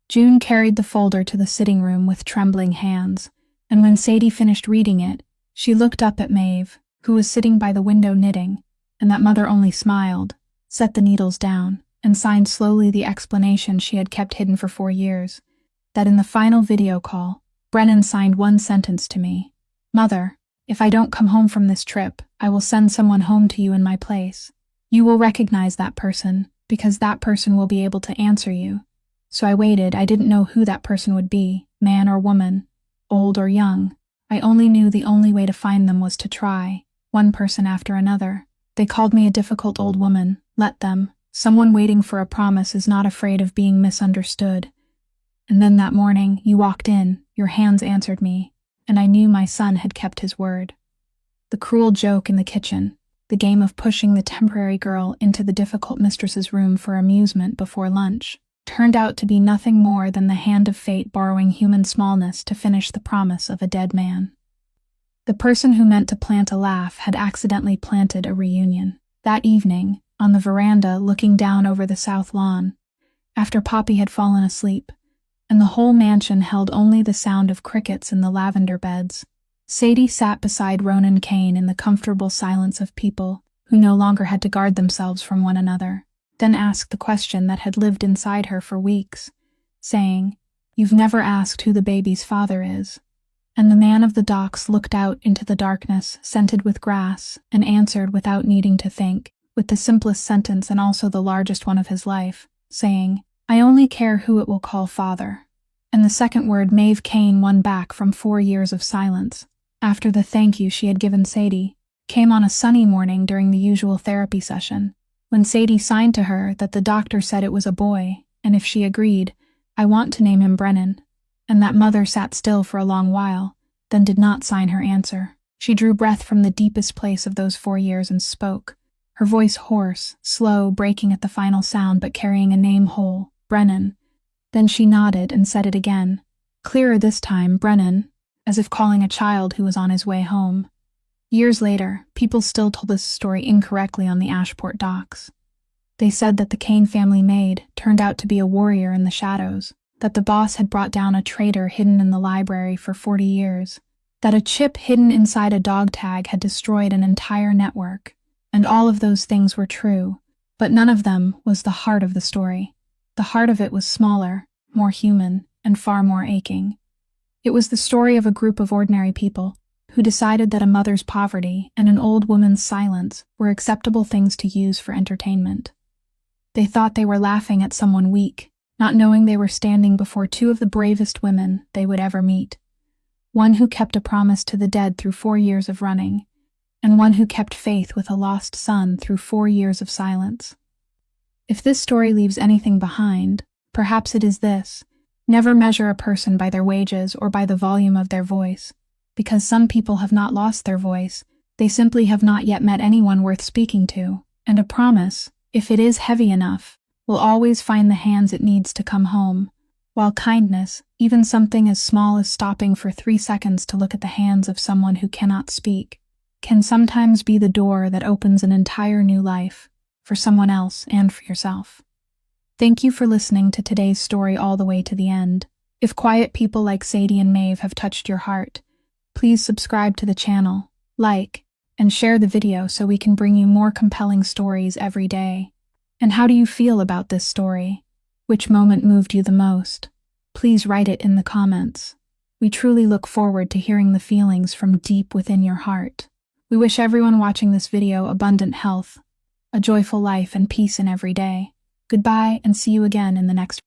June carried the folder to the sitting room with trembling hands, and when Sadie finished reading it, she looked up at Maeve, who was sitting by the window knitting, and that mother only smiled, set the needles down, and signed slowly the explanation she had kept hidden for 4 years, that in the final video call, Brennan signed one sentence to me: "Mother, if I don't come home from this trip, I will send someone home to you in my place. You will recognize that person, because that person will be able to answer you." So I waited. I didn't know who that person would be, man or woman, old or young. I only knew the only way to find them was to try, one person after another. They called me a difficult old woman. Let them. Someone waiting for a promise is not afraid of being misunderstood. And then that morning, you walked in, your hands answered me, and I knew my son had kept his word. The cruel joke in the kitchen, the game of pushing the temporary girl into the difficult mistress's room for amusement before lunch, turned out to be nothing more than the hand of fate borrowing human smallness to finish the promise of a dead man. The person who meant to plant a laugh had accidentally planted a reunion. That evening, on the veranda looking down over the south lawn, after Poppy had fallen asleep, and the whole mansion held only the sound of crickets in the lavender beds, Sadie sat beside Ronan Kane in the comfortable silence of people who no longer had to guard themselves from one another, then asked the question that had lived inside her for weeks, saying, "You've never asked who the baby's father is." And the man of the docks looked out into the darkness, scented with grass, and answered without needing to think, with the simplest sentence and also the largest one of his life, saying, "I only care who it will call father." And the second word Maeve Kane won back from 4 years of silence, after the thank you she had given Sadie, came on a sunny morning during the usual therapy session, when Sadie signed to her that the doctor said it was a boy, and if she agreed, "I want to name him Brennan." And that mother sat still for a long while, then did not sign her answer. She drew breath from the deepest place of those 4 years and spoke, her voice hoarse, slow, breaking at the final sound but carrying a name whole, "Brennan." Then she nodded and said it again, clearer this time, "Brennan," as if calling a child who was on his way home. Years later, people still told this story incorrectly on the Ashport docks. They said that the Kane family maid turned out to be a warrior in the shadows, that the boss had brought down a traitor hidden in the library for 40 years, that a chip hidden inside a dog tag had destroyed an entire network, and all of those things were true, but none of them was the heart of the story. The heart of it was smaller, more human, and far more aching. It was the story of a group of ordinary people who decided that a mother's poverty and an old woman's silence were acceptable things to use for entertainment. They thought they were laughing at someone weak, not knowing they were standing before 2 of the bravest women they would ever meet. One who kept a promise to the dead through 4 years of running, and one who kept faith with a lost son through 4 years of silence. If this story leaves anything behind, perhaps it is this: never measure a person by their wages or by the volume of their voice, because some people have not lost their voice, they simply have not yet met anyone worth speaking to, and a promise, if it is heavy enough, will always find the hands it needs to come home, while kindness, even something as small as stopping for 3 seconds to look at the hands of someone who cannot speak, can sometimes be the door that opens an entire new life, for someone else and for yourself. Thank you for listening to today's story all the way to the end. If quiet people like Sadie and Maeve have touched your heart, please subscribe to the channel, like, and share the video so we can bring you more compelling stories every day. And how do you feel about this story? Which moment moved you the most? Please write it in the comments. We truly look forward to hearing the feelings from deep within your heart. We wish everyone watching this video abundant health, a joyful life, and peace in every day. Goodbye, and see you again in the next